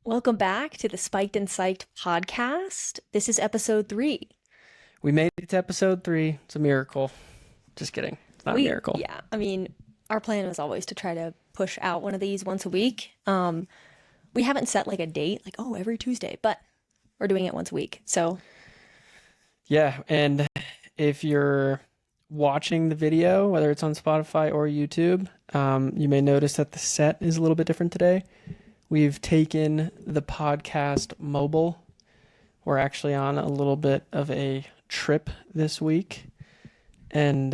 Welcome back to the Spiked and Psyched podcast. This is episode 3. We made it to episode 3. It's a miracle. Just kidding. It's not a miracle. Yeah, I mean, our plan was always to try to push out one of these once a week. We haven't set like a date, like, oh, every Tuesday, but we're doing it once a week. So, Yeah, and if you're watching the video, whether it's on Spotify or YouTube, you may notice that the set is a little bit different today. We've taken the podcast mobile. We're actually on a little bit of a trip this week. And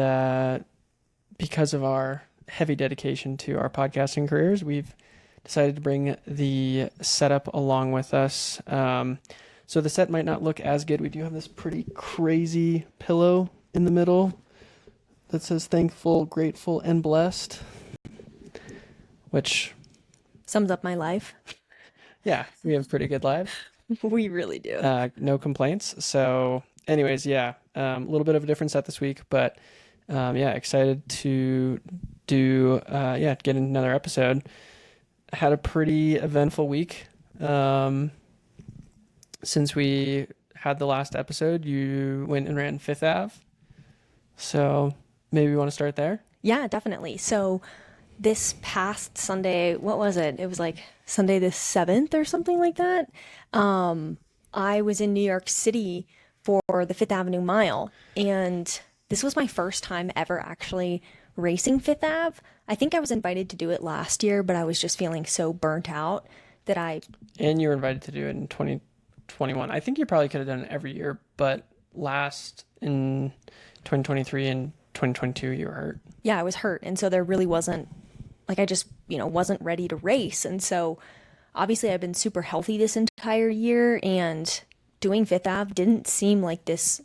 because of our heavy dedication to our podcasting careers, we've decided to bring the setup along with us. So the set might not look as good. We do have this pretty crazy pillow in the middle that says thankful, grateful, and blessed, which, sums up my life. yeah, we have a pretty good lives. We really do. No complaints. So anyways, yeah, a little bit of a different set this week, but yeah, excited to do, get another episode. Had a pretty eventful week. Since we had the last episode, you went and ran Fifth Ave. So maybe we want to start there. Yeah, definitely. So, this past Sunday, what was it? It was like Sunday the 7th or something like that. I was in New York City for the Fifth Avenue Mile, and this was my first time ever actually racing Fifth Ave. I think I was invited to do it last year, but I was just feeling so burnt out that And you were invited to do it in 2021. I think you probably could have done it every year, but last in 2023 and 2022, you were hurt. Yeah, I was hurt. And so there really wasn't, like, I just, wasn't ready to race. And so obviously I've been super healthy this entire year, and doing Fifth Ave didn't seem like this,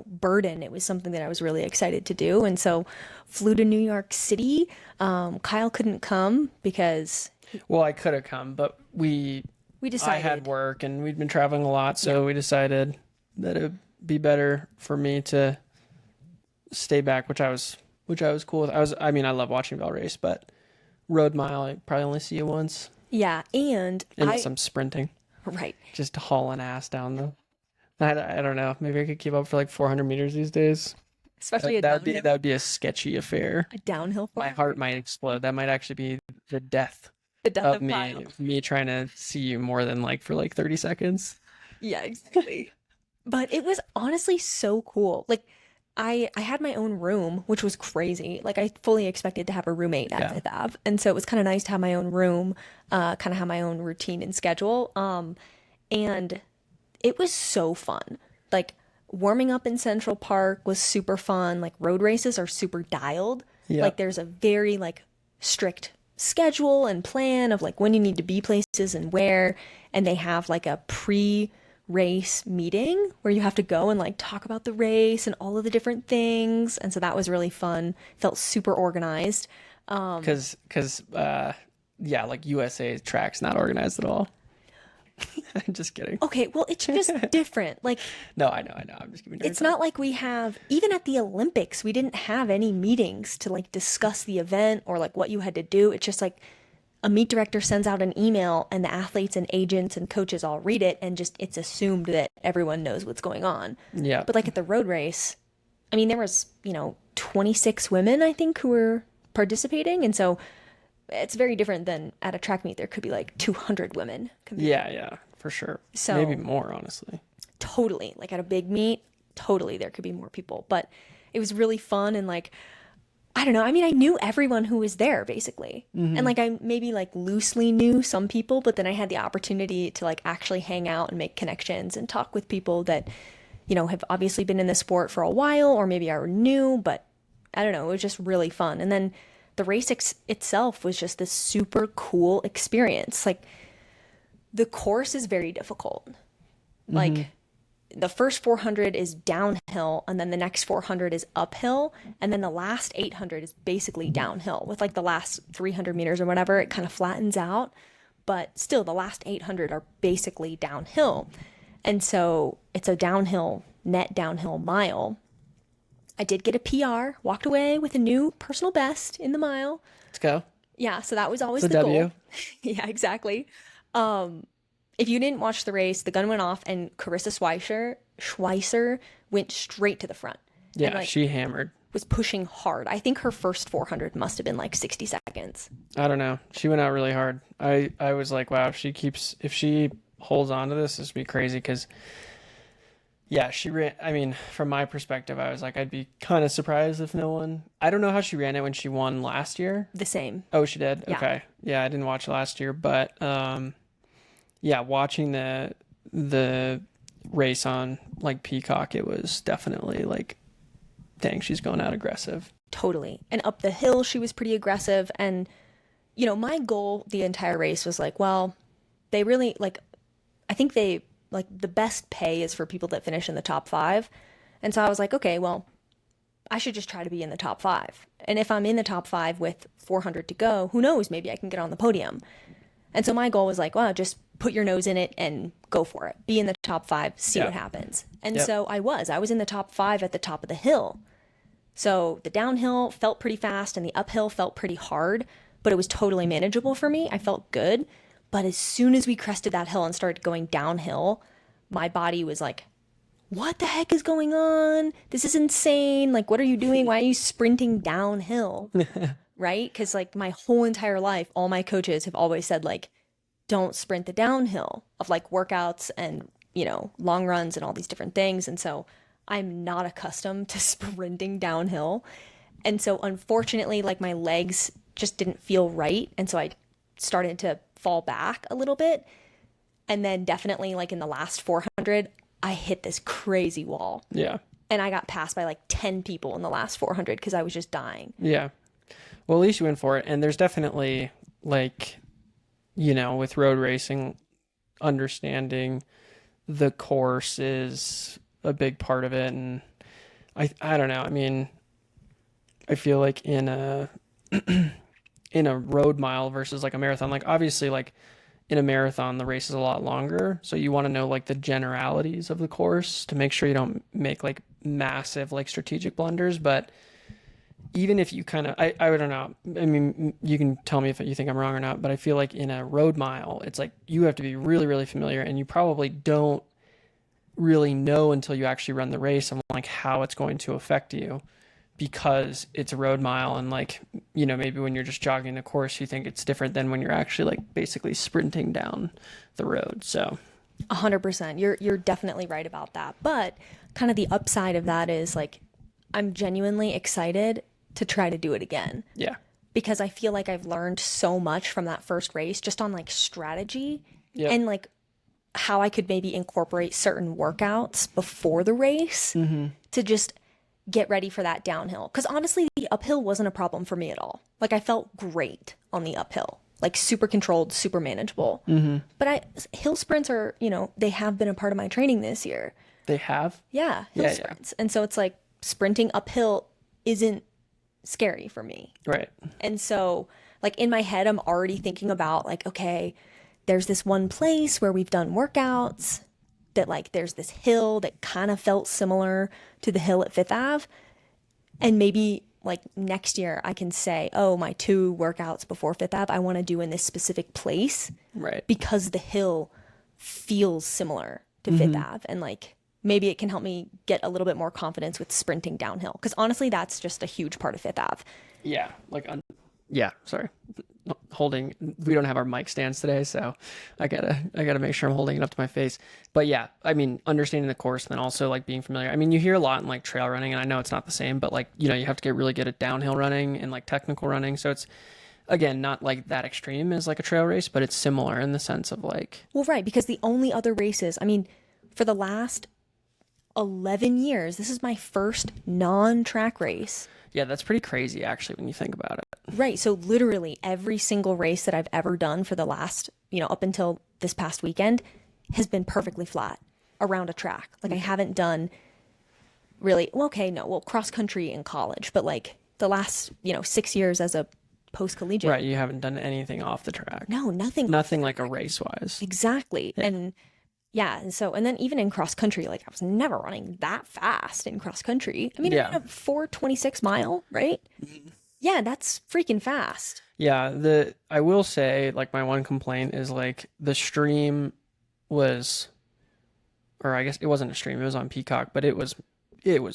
burden. It was something that I was really excited to do. And so flew to New York City. Kyle couldn't come because Well, I could have come, but we I decided. had work and we'd been traveling a lot, so we decided that it'd be better for me to stay back, which I was cool with. I love watching Bell race, but road mile, I probably only see you once, Yeah, and and some sprinting, right. just hauling ass down the. I don't know. Maybe I could keep up for like 400 meters these days. Especially That would be a sketchy affair. a downhill My form. heart might explode. That might actually be the death The death of of me. Kyle. Me trying to see you more than like for like 30 seconds. Yeah, exactly. But it was honestly so cool. Like I had my own room, which was crazy. Like I fully expected to have a roommate at Yeah. Fifth Ave. And so it was kind of nice to have my own room, kind of have my own routine and schedule. And it was so fun. Like warming up in Central Park was super fun. Like road races are super dialed. Yeah. Like there's a very like strict schedule and plan of like when you need to be places and where. And they have like a pre-race meeting where you have to go and like talk about the race and all of the different things. And so that was really fun. Felt super organized. Because yeah, like USA track's not organized at all. I'm just kidding. Okay, well, it's just different. Like No, I know. I'm just giving you a it's hard not like we have, even at the Olympics, we didn't have any meetings to like discuss the event or like what you had to do. It's just like a meet director sends out an email and the athletes and agents and coaches all read it, and just it's assumed that everyone knows what's going on. time. Yeah. But like at the road race, I mean, there was, 26 women, I think, who were participating. And so it's very different than at a track meet. There could be like 200 women competing. Yeah, for sure. So- Maybe more, honestly. Totally. Like at a big meet, totally there could be more people. But it was really fun, and like I don't know. I mean, I knew everyone who was there basically. And like I maybe like loosely knew some people, but then I had the opportunity to like actually hang out and make connections and talk with people that, have obviously been in the sport for a while or maybe are new, but I don't know, it was just really fun. And then the race itself was just this super cool experience. Like the course is very difficult. Like the first 400 is downhill, and then the next 400 is uphill, and then the last 800 is basically downhill. With like the last 300 meters or whatever, it kind of flattens out, but still the last 800 are basically downhill. And so it's a net downhill mile. I did get a PR, walked away with a new personal best in the mile. Let's go. Yeah, so that was always It's the a goal. W. Yeah, exactly. If you didn't watch the race, the gun went off and Carissa Schweisser went straight to the front. Yeah, and, like, she hammered. was pushing hard. I think her first 400 must have been like 60 seconds. I don't know. She went out really hard. I was like, wow, if she holds on to this would be crazy because, yeah, she ran. I mean, from my perspective, I was like, I'd be kind of surprised if no one. I don't know how she ran it when she won last year. The same. Oh, she did? Yeah. Okay. Yeah, I didn't watch last year, but yeah, watching the race on like Peacock, it was definitely like, dang, she's going out aggressive. Totally. And up the hill, she was pretty aggressive. And, you know, my goal the entire race was like, well, they really like, I think they like the best pay is for people that finish in the top 5. And so I was like, okay, well, I should just try to be in the top 5. And if I'm in the top 5 with 400 to go, who knows, maybe I can get on the podium. And so my goal was like, well, just put your nose in it and go for it. Be in the top 5, see what happens. And so I was in the top 5 at the top of the hill. So the downhill felt pretty fast and the uphill felt pretty hard, but it was totally manageable for me. I felt good. But as soon as we crested that hill and started going downhill, my body was like, what the heck is going on? This is insane. Like, what are you doing? Why are you sprinting downhill? Right? Because like my whole entire life, all my coaches have always said like, don't sprint the downhill of like workouts and, you know, long runs and all these different things. And so I'm not accustomed to sprinting downhill. And so unfortunately, like my legs just didn't feel right. And so I started to fall back a little bit. And then definitely like in the last 400, I hit this crazy wall. Yeah. And I got passed by like 10 people in the last 400 because I was just dying. Yeah. Well, at least you went for it. And there's definitely like, you know, with road racing, understanding the course is a big part of it. And I don't know. I mean, I feel like in a road mile versus like a marathon, like obviously like in a marathon, the race is a lot longer. So you want to know like the generalities of the course to make sure you don't make like massive like strategic blunders. But even if you kind of, I don't know. I mean, you can tell me if you think I'm wrong or not, but I feel like in a road mile, it's like you have to be really, really familiar and you probably don't really know until you actually run the race of like how it's going to affect you because it's a road mile. And like, you know, maybe when you're just jogging the course, you think it's different than when you're actually like basically sprinting down the road. So 100%. You're definitely right about that. But kind of the upside of that is like, I'm genuinely excited to try to do it again. Yeah. Because I feel like I've learned so much from that first race just on like strategy and like how I could maybe incorporate certain workouts before the race to just get ready for that downhill. Because honestly, the uphill wasn't a problem for me at all. Like I felt great on the uphill, like super controlled, super manageable. But hill sprints are, you know, they have been a part of my training this year. They have? Yeah, hill sprints. And so it's like sprinting uphill isn't scary for me. Right. And so like in my head, I'm already thinking about like, okay, there's this one place where we've done workouts that like there's this hill that kind of felt similar to the hill at Fifth Ave. And maybe like next year I can say, oh, my 2 workouts before Fifth Ave, I want to do in this specific place. Right. Because the hill feels similar to Fifth Ave. And like, maybe it can help me get a little bit more confidence with sprinting downhill. Because honestly, that's just a huge part of Fifth Ave. Yeah. Like, sorry. We don't have our mic stands today, so I gotta make sure I'm holding it up to my face. But yeah, I mean, understanding the course and then also like being familiar. I mean, you hear a lot in like trail running, and I know it's not the same, but like, you know, you have to get really good at downhill running and like technical running. So it's, again, not like that extreme as like a trail race, but it's similar in the sense of like. Well, right, because the only other races, I mean, for the last 11 years, this is my first non-track race. Yeah, that's pretty crazy actually when you think about it. Right. So literally every single race that I've ever done for the last, you know, up until this past weekend has been perfectly flat around a track. Like I haven't done really, cross country in college, but like the last, 6 years as a post-collegiate. Right. You haven't done anything off the track. No, nothing. Nothing like a race wise. Exactly. Yeah. And then even in cross country, like I was never running that fast in cross country. I mean, I had a 4:26 mile, right? Yeah, that's freaking fast. Yeah, I will say, like, my one complaint is like the stream was, or I guess it wasn't a stream, it was on Peacock, but it was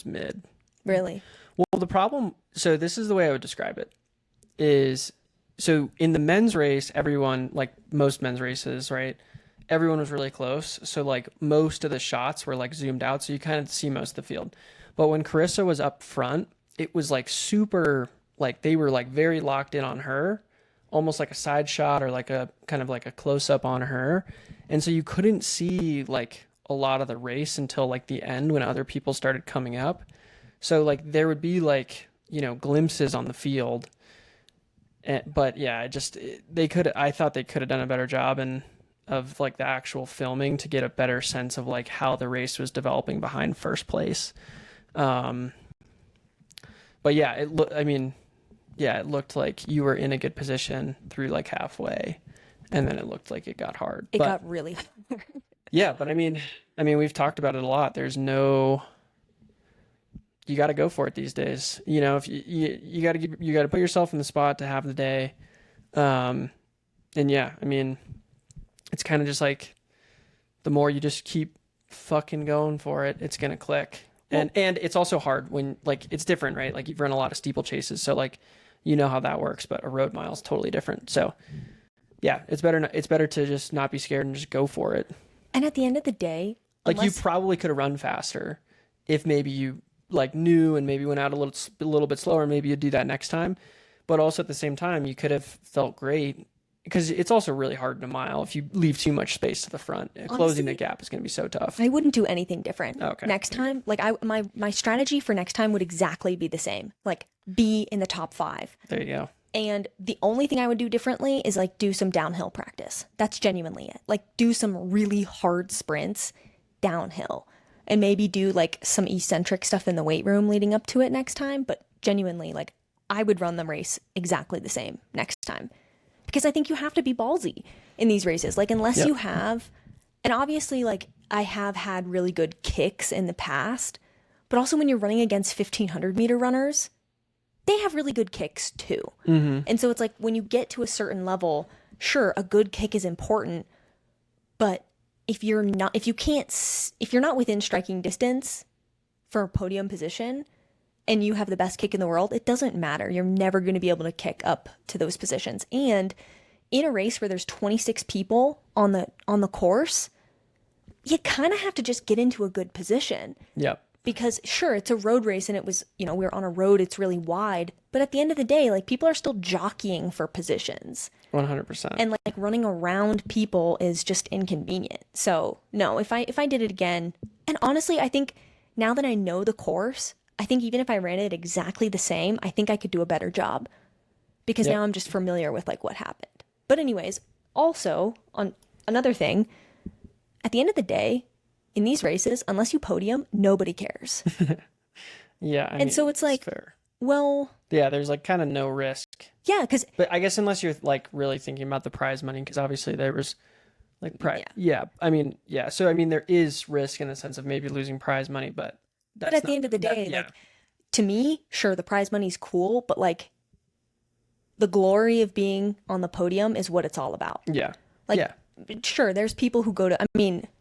mid. Really? Well, the problem, so this is the way I would describe it, is so in the men's race, everyone, like most men's races, right? Everyone was really close. So like most of the shots were like zoomed out. So you kind of see most of the field. But when Carissa was up front, it was like super, like they were like very locked in on her, almost like a side shot or like a kind of like a close up on her. And so you couldn't see like a lot of the race until like the end when other people started coming up. So like there would be like, glimpses on the field. But yeah, I thought they could have done a better job of like the actual filming to get a better sense of like how the race was developing behind first place. But yeah, it looked like you were in a good position through like halfway, and then it looked like it got hard. It got really hard. Yeah, but I mean, we've talked about it a lot. You got to go for it these days. If you got to put yourself in the spot to have the day. And yeah, it's kind of just like the more you just keep fucking going for it, it's going to click. And it's also hard when like it's different, right? Like you've run a lot of steeplechases, so like how that works, but a road mile is totally different. So yeah, it's better to just not be scared and just go for it. And at the end of the day, like you probably could have run faster if maybe you like knew and maybe went out a little bit slower. Maybe you'd do that next time. But also at the same time, you could have felt great because it's also really hard in a mile if you leave too much space to the front. Honestly, closing the gap is going to be so tough. I wouldn't do anything different. Okay. Next time, like my strategy for next time would exactly be the same. Like be in the top 5. There you go. And the only thing I would do differently is like do some downhill practice. That's genuinely it. Like do some really hard sprints downhill. And maybe do like some eccentric stuff in the weight room leading up to it next time. But genuinely, like I would run the race exactly the same next time. Because I think you have to be ballsy in these races. Like unless you have, and obviously like I have had really good kicks in the past, but also when you're running against 1500 meter runners, they have really good kicks too. Mm-hmm. And so it's like when you get to a certain level, sure, a good kick is important, but if you're not within striking distance for a podium position and you have the best kick in the world, it doesn't matter. You're never going to be able to kick up to those positions. And in a race where there's 26 people on the course, you kind of have to just get into a good position. Yep. Because sure, it's a road race and it was, we're on a road, it's really wide. But at the end of the day, like people are still jockeying for positions. 100%. And like running around people is just inconvenient. So no, if I did it again, and honestly, I think now that I know the course, I think even if I ran it exactly the same, I think I could do a better job because now I'm just familiar with like what happened. But anyways, also on another thing, at the end of the day, in these races, unless you podium, nobody cares. Yeah. So it's like, fair. Well, yeah, there's like kind of no risk. Yeah, because but I guess unless you're like really thinking about the prize money, because obviously there was like prize. Yeah. So there is risk in the sense of maybe losing prize money, but at the end of the day, like to me, sure, the prize money's cool, but like the glory of being on the podium is what it's all about. Yeah. Like, sure, there's people who go to.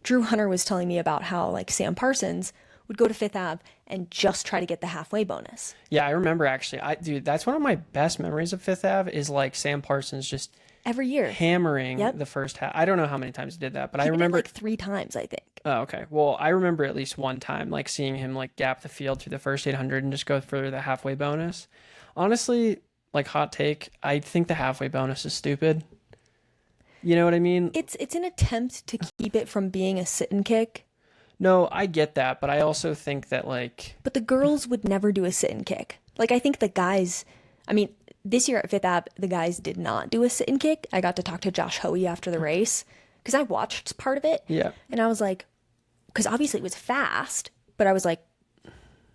Drew Hunter was telling me about how like Sam Parsons would go to Fifth Ave and just try to get the halfway bonus. Yeah, I remember actually. Dude, that's one of my best memories of Fifth Ave is like Sam Parsons just every year hammering the first half. I don't know how many times he did that, but I remember like 3 times, I think. Oh, okay. Well, I remember at least one time like seeing him like gap the field through the first 800 and just go for the halfway bonus. Honestly, like hot take, I think the halfway bonus is stupid. You know what I mean? It's an attempt to keep it from being a sit and kick. No, I get that, but I also think that like... But the girls would never do a sit and kick. Like, I think the guys... this year at Fifth Ave, the guys did not do a sit and kick. I got to talk to Josh Hoey after the race, because I watched part of it. Yeah. And I was like... Because obviously it was fast, but I was like,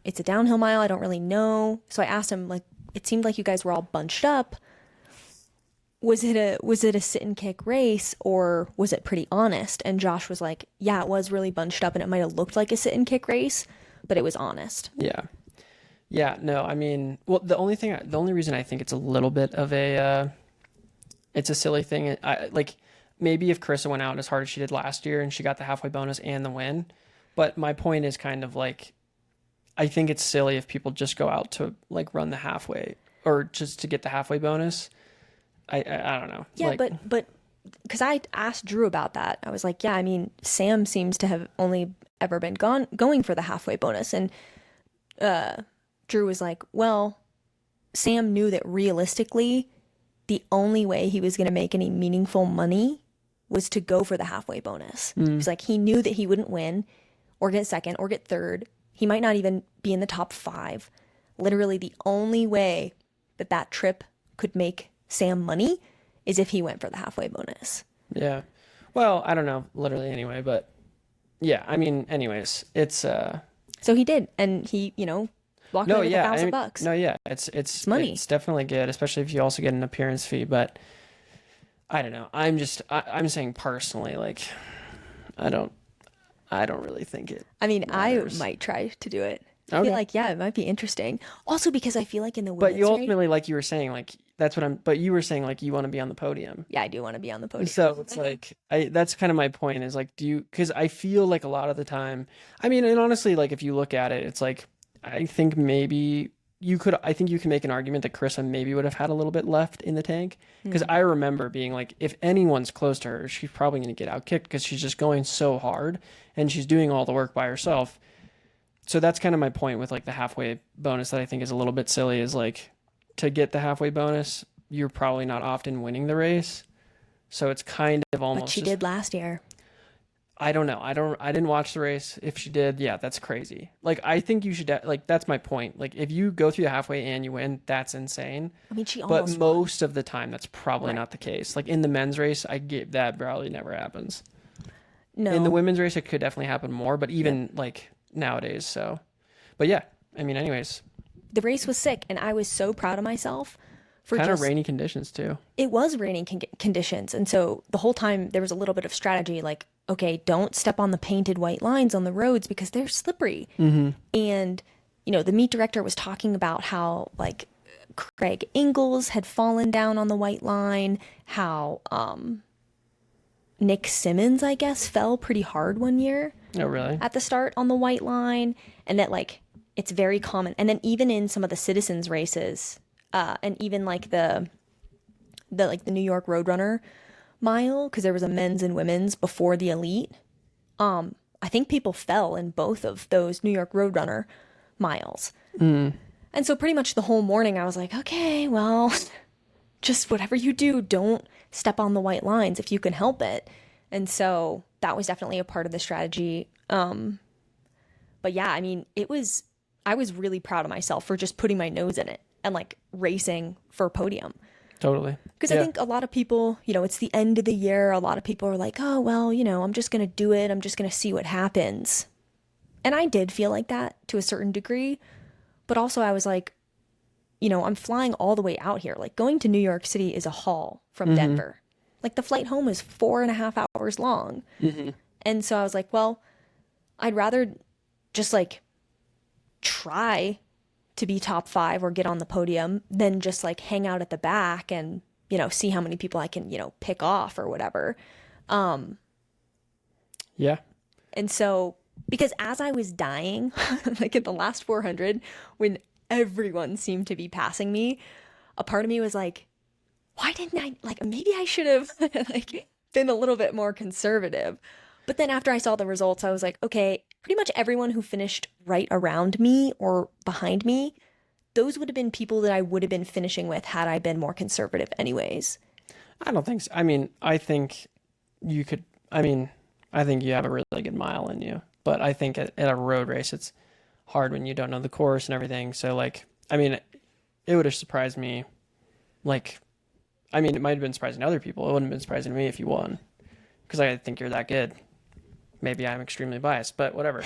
it's a downhill mile, I don't really know. So I asked him, like, it seemed like you guys were all bunched up. Was it a sit and kick race or was it pretty honest? And Josh was like, yeah, it was really bunched up and it might have looked like a sit and kick race, but it was honest. Yeah. Yeah, no, well, the only reason I think it's a little bit of a, it's a silly thing. maybe if Carissa went out as hard as she did last year and she got the halfway bonus and the win. But my point is kind of like, I think it's silly if people just go out to like run the halfway or just to get the halfway bonus. I don't know. Yeah, like, but because I asked Drew about that, I was like, yeah, I mean, Sam seems to have only ever been going for the halfway bonus, and Drew was like, well, Sam knew that realistically, the only way he was going to make any meaningful money was to go for the halfway bonus. He's like, he knew that he wouldn't win or get second or get third. He might not even be in the top 5. Literally, the only way that that trip could make Sam money is if he went for the halfway bonus. Yeah. Well, I don't know, literally anyway, but yeah, I mean, anyways, it's So he did, and he, walked away with $1,000. No, yeah, it's money. It's definitely good, especially if you also get an appearance fee. But I don't know. I'm saying personally, like, I don't really think it. I mean, matters. I might try to do it. I Okay. feel like, yeah, it might be interesting. Also, because I feel like in the But women's you race- ultimately, like you were saying, like that's what I'm. But you were saying like you want to be on the podium. yeah, I do want to be on the podium. So it's like that's kind of my point is like, because I feel like a lot of the time, I mean, and honestly, like if you look at it, it's like I think maybe I think you can make an argument that Carissa maybe would have had a little bit left in the tank, because I remember being like, if anyone's close to her, she's probably going to get outkicked because she's just going so hard and she's doing all the work by herself. So that's kind of my point with like the halfway bonus that I think is a little bit silly, is like, to get the halfway bonus, you're probably not often winning the race. So it's kind of almost. But she did last year. I don't know. I didn't watch the race. If she did, yeah, that's crazy. Like, I think you should, like, that's my point. Like, if you go through the halfway and you win, that's insane. I mean, she But almost won. most of the time, that's probably not the case. Like, in the men's race, I get that probably never happens. No. In the women's race, it could definitely happen more, but even like nowadays. So, but yeah, I mean, anyways, The race was sick, and I was so proud of myself for kind just... of rainy conditions too. It was raining conditions, and so the whole time there was a little bit of strategy, like, okay, don't step on the painted white lines on the roads because they're slippery. And the meet director was talking about how like Craig Ingalls had fallen down on the white line, how Nick Simmons, I guess, fell pretty hard one year Oh, really? at the start on the white line, and that like it's very common. And then even in some of the citizens races, and even like the New York Roadrunner mile, because there was a men's and women's before the elite. I think people fell in both of those New York Roadrunner miles. And so pretty much the whole morning I was like, okay, well, just whatever you do, don't step on the white lines if you can help it. And so that was definitely a part of the strategy. But yeah, I mean, I was really proud of myself for just putting my nose in it and like racing for a podium. Totally. Because I think a lot of people, it's the end of the year. A lot of people are like, oh, well, I'm just going to do it. I'm just going to see what happens. And I did feel like that to a certain degree. But also I was like, I'm flying all the way out here. Like going to New York City is a haul from Denver. Like the flight home is 4.5 hours long. And so I was like, well, I'd rather just like try to be top 5 or get on the podium than just like hang out at the back and, see how many people I can, pick off or whatever. Yeah. And so, because as I was dying, like in the last 400, when everyone seemed to be passing me, a part of me was like, why didn't I, like, maybe I should have like been a little bit more conservative. But then after I saw the results, I was like, okay, pretty much everyone who finished right around me or behind me, those would have been people that I would have been finishing with had I been more conservative anyways. I don't think so. I mean, I think you could, I think you have a really good mile in you, but I think at a road race, it's hard when you don't know the course and everything. So like, it would have surprised me. Like, it might have been surprising to other people. It wouldn't have been surprising to me if you won, because I think you're that good. Maybe I'm extremely biased, but whatever.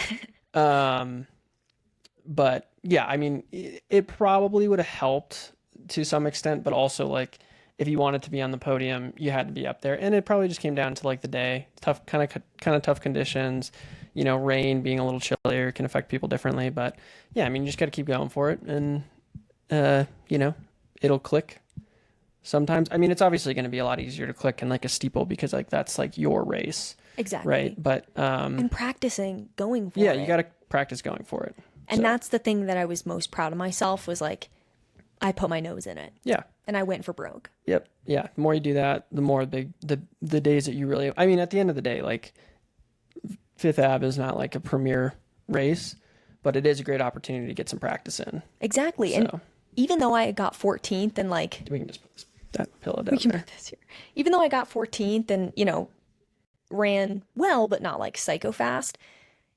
But yeah, it probably would have helped to some extent, but also like if you wanted to be on the podium, you had to be up there, and it probably just came down to like the day, tough, kind of tough conditions. Rain being a little chillier can affect people differently, but yeah, you just got to keep going for it, and it'll click. sometimes. I mean, it's obviously going to be a lot easier to click in like a steeple because like that's like your race, Exactly. right? But And practicing going for yeah, it. you got to practice going for it. And So, that's the thing that I was most proud of myself was like, I put my nose in it yeah. and I went for broke. Yep. Yeah. The more you do that, the more the days that you really, I mean, at the end of the day, like Fifth Ave is not like a premier race, but it is a great opportunity to get some practice in. Exactly. So And even though I got 14th and like, we can just put that pillow down we can there. put this here. Even though I got 14th and, you know, ran well, but not like psycho fast,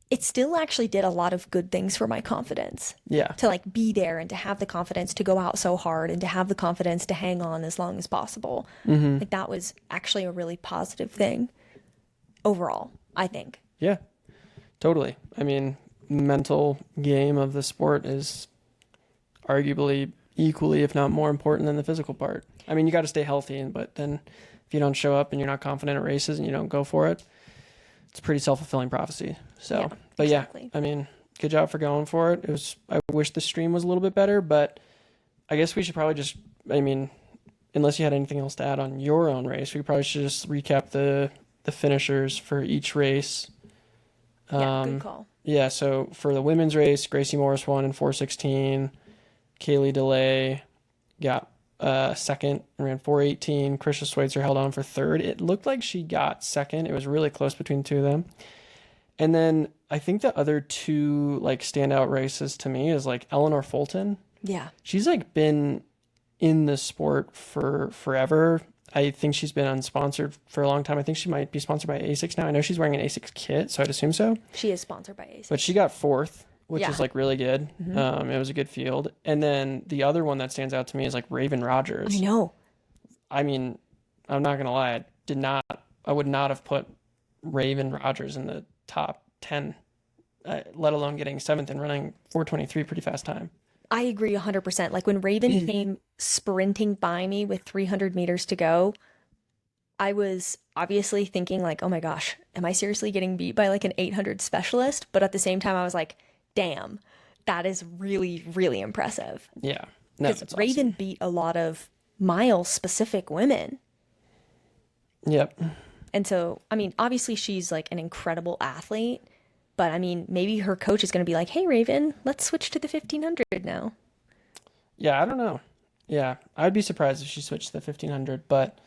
it still actually did a lot of good things for my confidence. Yeah. To like be there and to have the confidence to go out so hard and to have the confidence to hang on as long as possible. Like that was actually a really positive thing overall, I think. Yeah. Totally. I mean, mental game of the sport is arguably equally, if not more important than the physical part. I mean, you got to stay healthy, but then if you don't show up and you're not confident at races and you don't go for it, it's a pretty self-fulfilling prophecy. So, Yeah, but exactly. yeah, I mean, good job for going for it. I wish the stream was a little bit better, but I guess we should probably just, I mean, unless you had anything else to add on your own race, we probably should just recap the finishers for each race. Yeah, good call. Yeah, so for the women's race, Gracie Morris won in 4:16. Kaylee DeLay got second and ran 4:18. Krisha Schweitzer held on for third. It looked like she got second. It was really close between the two of them. And then I think the other two like standout races to me is like Eleanor Fulton. Yeah. She's like been in the sport for forever. I think she's been unsponsored for a long time. I think she might be sponsored by ASICS now. I know she's wearing an ASICS kit, so I'd assume so. She is sponsored by ASICS. But she got fourth, which Yeah. is like really good. It was a good field. And then the other one that stands out to me is like Raven Rogers. I know. I mean, I'm not gonna lie, I would not have put Raven Rogers in the top 10, let alone getting seventh and running 4:23, pretty fast time. I agree 100%. Like when Raven came sprinting by me with 300 meters to go, I was obviously thinking like, oh my gosh, am I seriously getting beat by like an 800 specialist? But at the same time, I was like, damn, that is really, really impressive. Yeah, no, Because it's Raven awesome. beat a lot of mile specific women. Yep. And so, I mean, obviously she's like an incredible athlete, but I mean, maybe her coach is going to be like, hey, Raven, let's switch to the 1500 now. Yeah, I don't know. Yeah, I'd be surprised if she switched to the 1500, but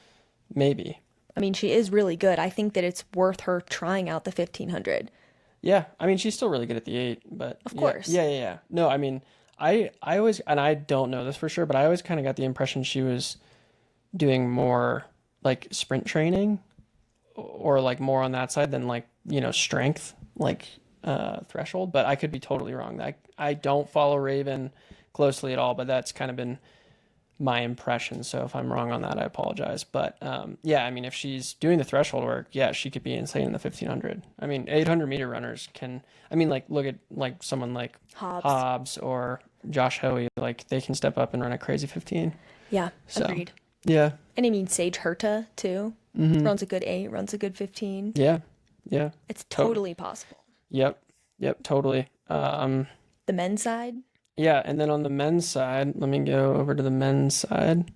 maybe. I mean, she is really good. I think that it's worth her trying out the 1500. Yeah, I mean, she's still really good at the 8, but Of yeah, course. Yeah. No, I mean, I always, and I don't know this for sure, but I always kind of got the impression she was doing more like sprint training or like more on that side than like, strength, like threshold, but I could be totally wrong. I don't follow Raven closely at all, but that's kind of been my impression. So if I'm wrong on that, I apologize. But yeah, I mean, if she's doing the threshold work, yeah, she could be insane in the 1500. I mean, 800-meter runners can, I mean, like look at like someone like Hobbs or Josh Hoey, like they can step up and run a crazy 15. Yeah, So, agreed. Yeah. And I mean, Sage Herta too. Runs a good 8, runs a good 15. Yeah. Yeah. It's totally possible. Yep. Totally. The men's side, Yeah, and then on the men's side, let me go over to the men's side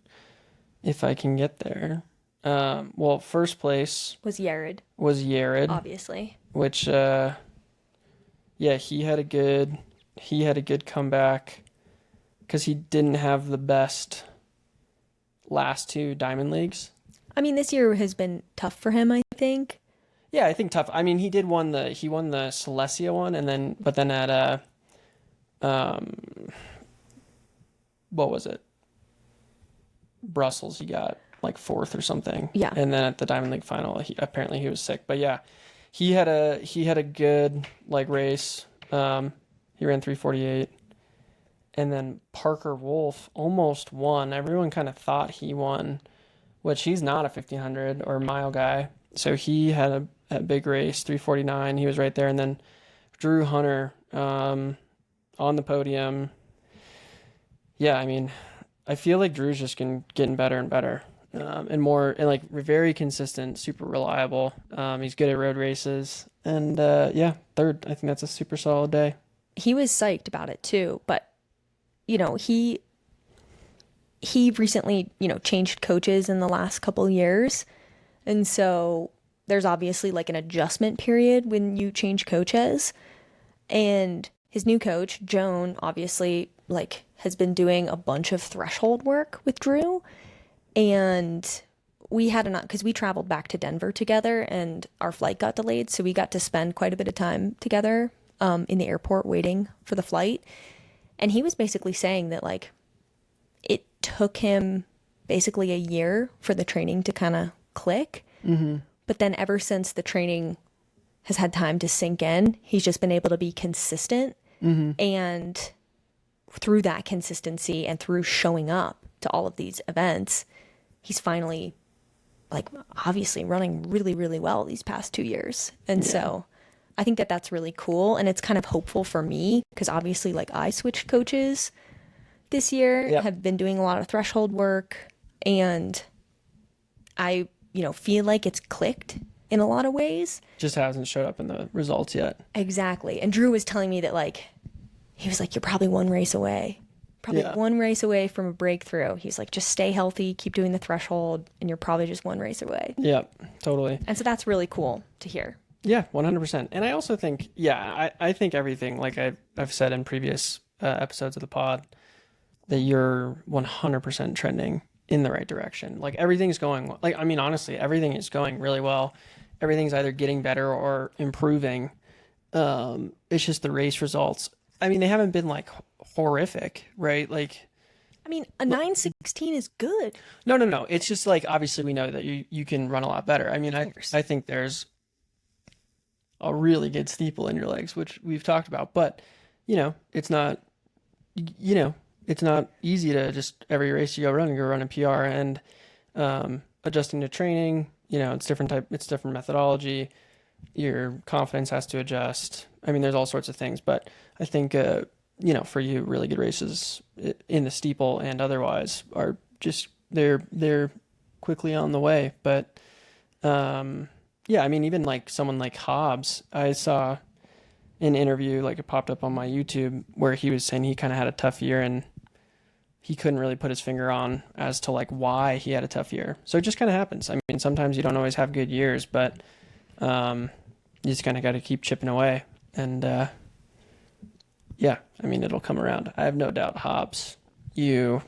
if I can get there. Well, first place was Yared, was Yared, obviously. which yeah, he had a good comeback because he didn't have the best last two Diamond Leagues. I mean, this year has been tough for him, I think. Yeah, I think tough. I mean, he won the Silesia one, and then at what was it? Brussels, he got like fourth or something. Yeah. And then at the Diamond League final, he was sick. But yeah, he had a good like race. He ran 3:48. And then Parker Wolf almost won. Everyone kind of thought he won, which he's not a 1500 or mile guy. So he had a big race, 3:49. He was right there. And then Drew Hunter on the podium. Yeah, I mean, I feel like Drew's just getting better and better, and more, and like very consistent, super reliable. He's good at road races, and yeah, third. I think that's a super solid day. He was psyched about it too, but he he recently, changed coaches in the last couple years. And so there's obviously like an adjustment period when you change coaches. And his new coach, Joan, obviously like has been doing a bunch of threshold work with Drew. And we had because we traveled back to Denver together and our flight got delayed. So we got to spend quite a bit of time together in the airport waiting for the flight. And he was basically saying that like it took him basically a year for the training to kind of click. Mm-hmm. But then ever since the training has had time to sink in, he's just been able to be consistent. Mm-hmm. And through that consistency and through showing up to all of these events, he's finally like obviously running really, really well these past 2 years. And so I think that that's really cool. And it's kind of hopeful for me because obviously like I switched coaches this year, have been doing a lot of threshold work, and I, feel like it's clicked in a lot of ways. Just hasn't showed up in the results yet. Exactly. And Drew was telling me that like, he was like, you're probably one race away. One race away from a breakthrough. He's like, just stay healthy, keep doing the threshold, and you're probably just one race away. Yeah, totally. And so that's really cool to hear. Yeah, 100%. And I also think, I think everything, like I've said in previous episodes of the pod, that you're 100% trending in the right direction. Like everything's going, like, I mean, honestly, everything is going really well. Everything's either getting better or improving. It's just the race results. I mean, they haven't been like horrific, right? Like, I mean, a 9:16 is good. No. It's just like, obviously we know that you can run a lot better. I mean, I think there's a really good steeple in your legs, which we've talked about, but it's not, it's not easy to just every race you go run a PR, and adjusting to training, it's different methodology. Your confidence has to adjust. I mean, there's all sorts of things, but I think, for you, really good races in the steeple and otherwise are just, they're quickly on the way. But, I mean, even like someone like Hobbs, I saw an interview, like it popped up on my YouTube, where he was saying he kind of had a tough year and he couldn't really put his finger on as to like why he had a tough year. So it just kind of happens. I mean, sometimes you don't always have good years, but you just kind of got to keep chipping away. And I mean, it'll come around. I have no doubt Hobbs, go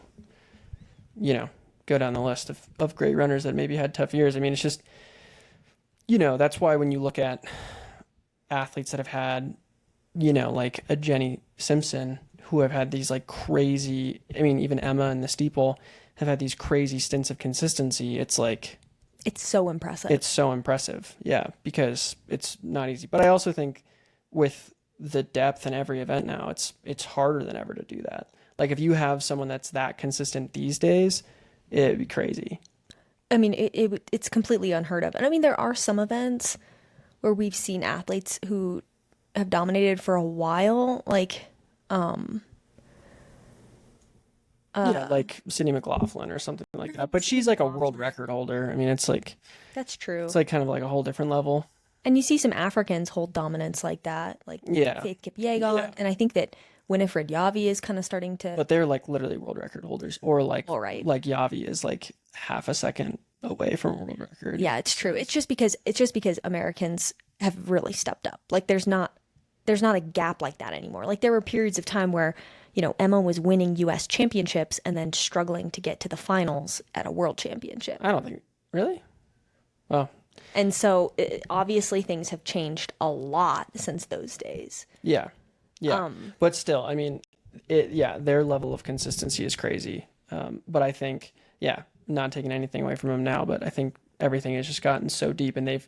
down the list of great runners that maybe had tough years. I mean, it's just, that's why when you look at athletes that have had, like a Jenny Simpson, who have had these like crazy, I mean, even Emma and the steeple have had these crazy stints of consistency. It's like, it's so impressive. It's so impressive. Yeah. Because it's not easy. But I also think with the depth in every event now, it's harder than ever to do that. Like if you have someone that's that consistent these days, it'd be crazy. I mean, it's completely unheard of. And I mean, there are some events where we've seen athletes who have dominated for a while, like, like Sydney McLaughlin or something like that. But she's like a world record holder. I mean, it's like, that's true. It's like kind of like a whole different level. And you see some Africans hold dominance like that, like Faith Kipyegon. Yeah. And I think that Winifred Yavi is kind of starting to. But they're like literally world record holders, or like, like Yavi is like half a second away from a world record. Yeah, it's true. It's just because Americans have really stepped up. Like there's not a gap like that anymore. Like there were periods of time where, Emma was winning U.S. championships and then struggling to get to the finals at a world championship. I don't think, really? Well. And so obviously things have changed a lot since those days. Yeah. Yeah. But still, I mean, their level of consistency is crazy. But I think, not taking anything away from them now, but I think everything has just gotten so deep, and they've,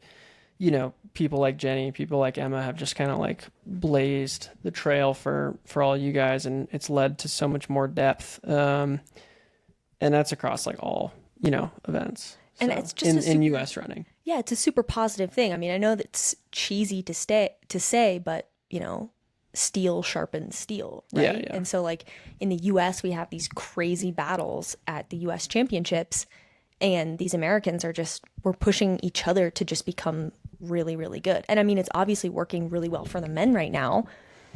people like Jenny, people like Emma have just kind of like blazed the trail for all you guys, and it's led to so much more depth. And that's across like all, events. And so, it's just in U.S. running. Yeah, it's a super positive thing. I mean, I know that's cheesy to say, but steel sharpens steel, right? Yeah. And so like in the US we have these crazy battles at the US championships, and these Americans we're pushing each other to just become really, really good. And I mean, it's obviously working really well for the men right now.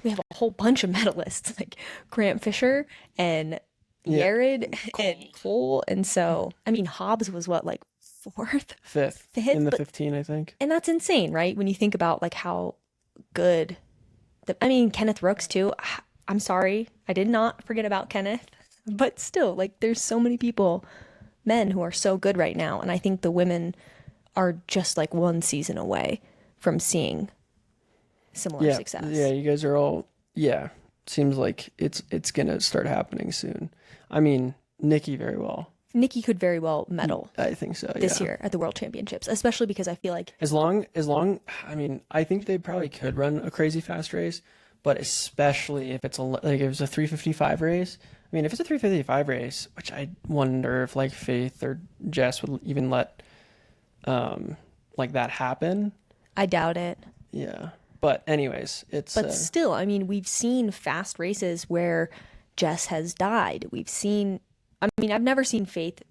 We have a whole bunch of medalists like Grant Fisher and Yared and Cole. And so, I mean, Hobbs was what, like fourth? Fifth Fifth, in the but 15, I think. and that's insane, right? When you think about like how good I mean, Kenneth Rooks too. I'm sorry. I did not forget about Kenneth, but still, like there's so many people, men who are so good right now, and I think the women are just like one season away from seeing similar success. Yeah, you guys are all seems like it's gonna start happening soon. I mean, Nikki very well. Nikki could very well medal I think so. this year at the World Championships, especially because I feel like as long, I mean, I think they probably could run a crazy fast race, but especially if it's like if it's a 3:55 race. I mean, if it's a 3:55 race, which I wonder if like Faith or Jess would even let like that happen. I doubt it. Yeah. But anyways, it's But still, I mean, we've seen fast races where Jess has died. I mean, I've never seen Faith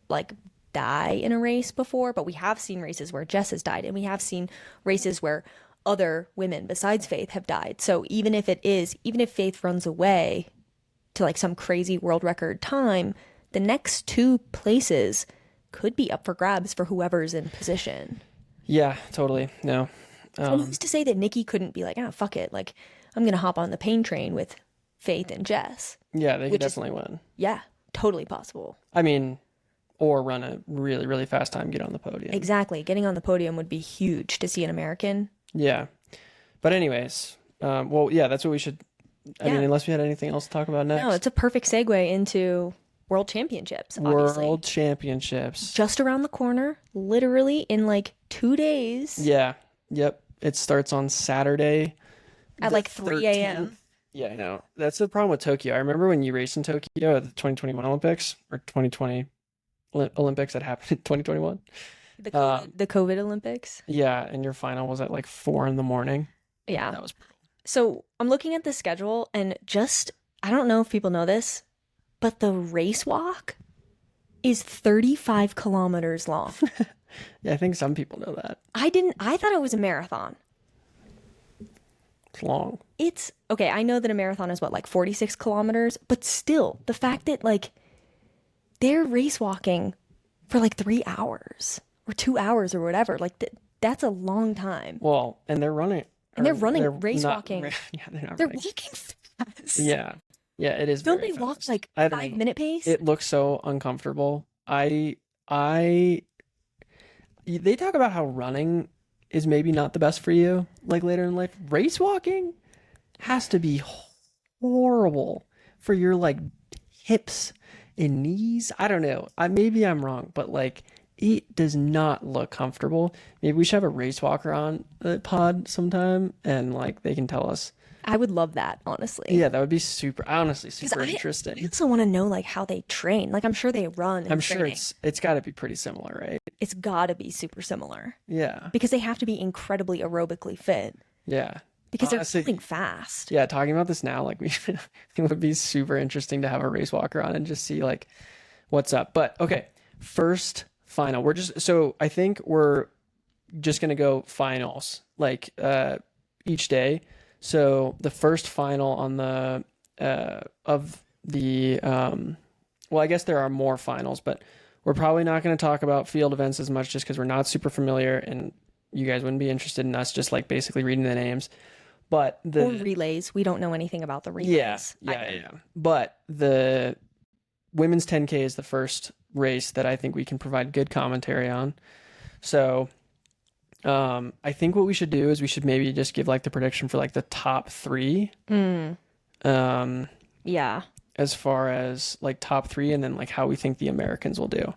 like die in a race before, but we have seen races where Jess has died, and we have seen races where other women besides Faith have died. So even if Faith runs away to like some crazy world record time, the next two places could be up for grabs for whoever's in position. Yeah, totally. No. So who's to say that Nikki couldn't be like, fuck it, like I'm gonna hop on the pain train with Faith and Jess? Yeah, they could definitely win. Yeah, totally possible. I mean, or run a really, really fast time, get on the podium. Exactly. Getting on the podium would be huge to see an American. Yeah. But anyways, well, yeah, that's what we should, I mean, unless we had anything else to talk about next. No, it's a perfect segue into World Championships, obviously. World Championships. Just around the corner, literally in like 2 days. Yeah. Yep. It starts on Saturday. At like 3 a.m. Yeah, I know. That's the problem with Tokyo. I remember when you raced in Tokyo at the 2021 Olympics, or 2020 Olympics that happened in 2021. The COVID Olympics. Yeah, and your final was at like 4 a.m. Yeah. That was brutal. So I'm looking at the schedule, and I don't know if people know this, but the race walk is 35 kilometers long. Yeah, I think some people know that. I thought it was a marathon. It's long. Okay, I know that a marathon is what, like 46 kilometers, but still, the fact that like they're race walking for like 3 hours or 2 hours or whatever, like that's a long time. Well, and they're running. And they're race walking. Yeah, they're walking fast. Yeah. Yeah, it is. Don't very they walk fast. like 5-minute pace? It looks so uncomfortable. They talk about how running is maybe not the best for you, like later in life. Race walking has to be horrible for your like hips and knees. I don't know. Maybe I'm wrong, but like it does not look comfortable. Maybe we should have a race walker on the pod sometime, and like they can tell us. I would love that, honestly. Yeah, that would be super interesting. I also want to know like how they train. Like I'm sure they run. I'm sure it's got to be pretty similar, right? It's got to be super similar. Yeah. Because they have to be incredibly aerobically fit. Yeah. Because they're going fast. Yeah, talking about this now, like it would be super interesting to have a race walker on and just see like what's up. But okay, first final. I think we're just gonna go finals like each day. So the first final on the well, I guess there are more finals, but we're probably not going to talk about field events as much just because we're not super familiar, and you guys wouldn't be interested in us just like basically reading the names. But or relays, we don't know anything about the relays. Yeah. But the women's 10K is the first race that I think we can provide good commentary on. So I think what we should do is we should maybe just give like the prediction for like the top 3. Yeah. As far as like top 3, and then like how we think the Americans will do.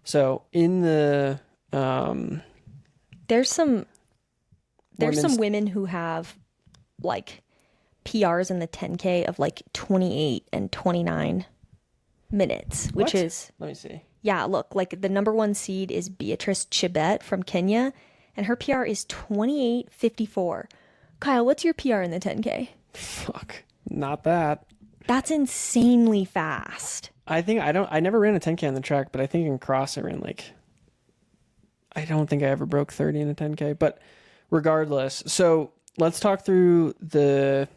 So in the there's some women who have like PRs in the 10K of like 28 and 29 minutes, which is, let me see. Yeah, look, like the number 1 seed is Beatrice Chibet from Kenya, and her PR is 28:54. Kyle, what's your PR in the 10K? Fuck, not that. That's insanely fast. I never ran a 10K on the track, but I think in cross I ran like, I don't think I ever broke 30 in a 10K, but regardless. So let's talk through the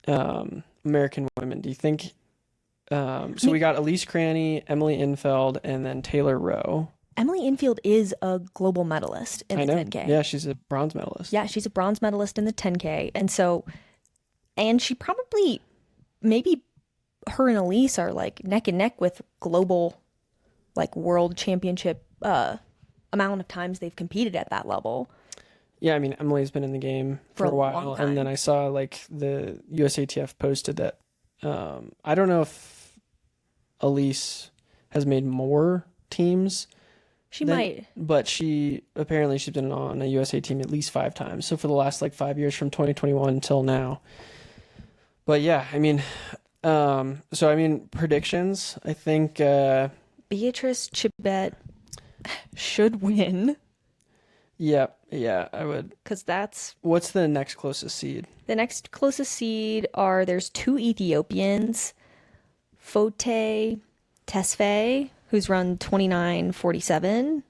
American women. Do you think So we got Elise Cranny, Emily Infeld, and then Taylor Rowe. Emily Infield is a global medalist in the 10K. Yeah, she's a bronze medalist. Yeah, she's a bronze medalist in the 10K. And she probably, maybe her and Elise are like neck and neck with global, like world championship amount of times they've competed at that level. Yeah, I mean, Emily's been in the game for a while. And then I saw like the USATF posted that, I don't know if Elise has made more teams. She might. But she's been on a USA team at least 5 times. So for the last like 5 years from 2021 until now. But yeah, I mean, predictions, I think Beatrice Chibet should win. Yeah, I would. Because that's... What's the next closest seed? The next closest seed there's 2 Ethiopians. Fote Tesfaye, who's run 29:47.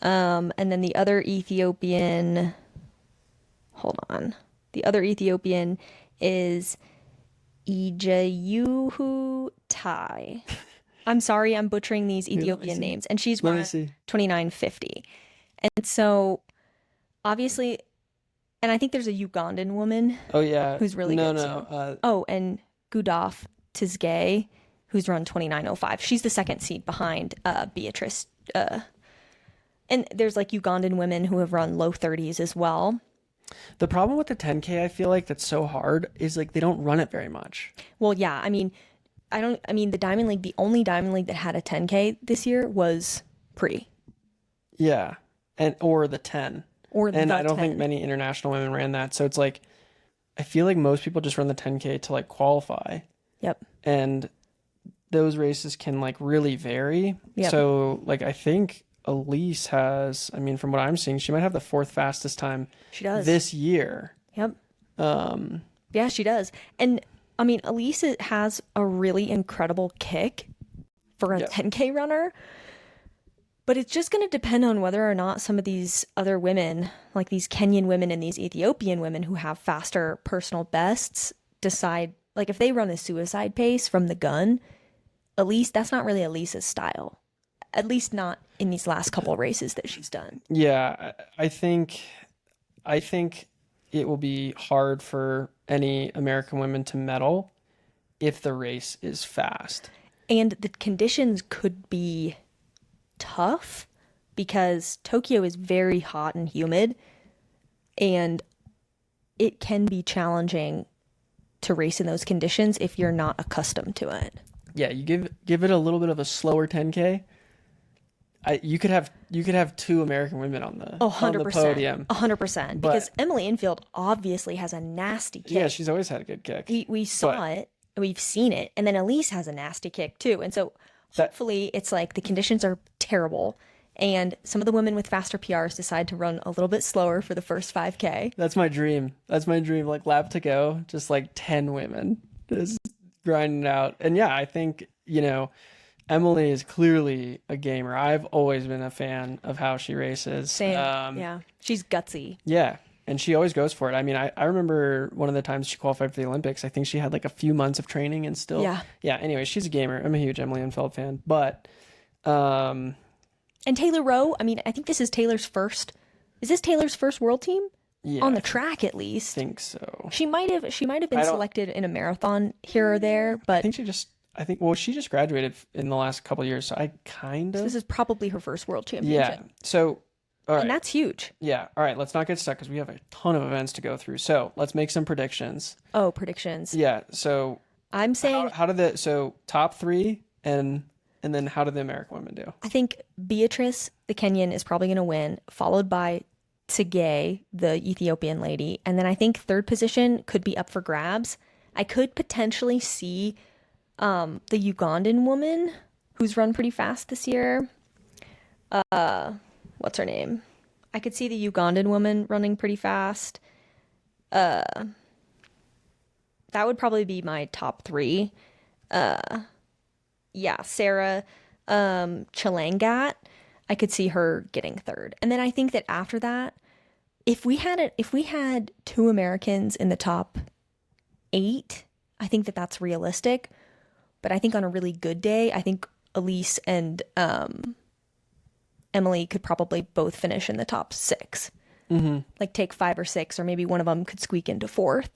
And then the other Ethiopian... Hold on. The other Ethiopian is Ijayuhu Tai. I'm sorry, I'm butchering these Ethiopian names. And she's run 29:50. And so, obviously, and I think there's a Ugandan woman. Oh, yeah. Who's really good, too. And Gudaf Tizgay, who's run 29:05. She's the second seed behind Beatrice. And there's, like, Ugandan women who have run low 30s as well. The problem with the 10K, I feel like, that's so hard is, like, they don't run it very much. Well, yeah. I mean, the Diamond League, the only Diamond League that had a 10K this year was Pre. Yeah. Or the 10. And I don't think many international women ran that. So it's like, I feel like most people just run the 10K to like qualify. Yep. And those races can like really vary. Yep. So like, I think Elise has, I mean, from what I'm seeing, she might have the 4th fastest time she does this year. Yep. Yeah, she does. And I mean, Elise has a really incredible kick for a 10K runner. But it's just going to depend on whether or not some of these other women, like these Kenyan women and these Ethiopian women who have faster personal bests, decide, like if they run a suicide pace from the gun, Elise, that's not really Elise's style. At least not in these last couple races that she's done. Yeah, I think it will be hard for any American women to medal if the race is fast. And the conditions could be tough because Tokyo is very hot and humid, and it can be challenging to race in those conditions if you're not accustomed to it. Yeah, you give it a little bit of a slower 10K. You could have 2 American women on the podium. 100%. Because Emily Infield obviously has a nasty kick. Yeah, she's always had a good kick. We saw it. We've seen it. And then Elise has a nasty kick too. And so hopefully it's like the conditions are terrible and some of the women with faster PRs decide to run a little bit slower for the first 5K. That's my dream. Like lap to go, just like 10 women just grinding out. And yeah, I think, Emily is clearly a gamer. I've always been a fan of how she races. Same. Yeah. She's gutsy. Yeah. And she always goes for it. I mean, I remember one of the times she qualified for the Olympics. I think she had like a few months of training and still. Yeah. Anyway, she's a gamer. I'm a huge Emily Infeld fan. But. And Taylor Rowe, I mean, I think this is Taylor's first. Is this Taylor's first world team? Yeah. On the track, at least. I think so. She might have been selected in a marathon here or there, but. She just graduated in the last couple of years. So this is probably her first world championship. Yeah. So. All right. And that's huge. Yeah. All right. Let's not get stuck because we have a ton of events to go through. So let's make some predictions. Oh, predictions. Yeah. So I'm saying top 3 and then how did the American women do? I think Beatrice, the Kenyan, is probably going to win, followed by Tsegay, the Ethiopian lady. And then I think 3rd position could be up for grabs. I could potentially see the Ugandan woman who's run pretty fast this year. What's her name? I could see the Ugandan woman running pretty fast. That would probably be my top 3. Yeah, Sarah Chalangat. I could see her getting 3rd. And then I think that after that, if we had 2 Americans in the top 8, I think that that's realistic. But I think on a really good day, I think Elise and Emily could probably both finish in the top 6. Like take 5 or 6, or maybe one of them could squeak into 4th.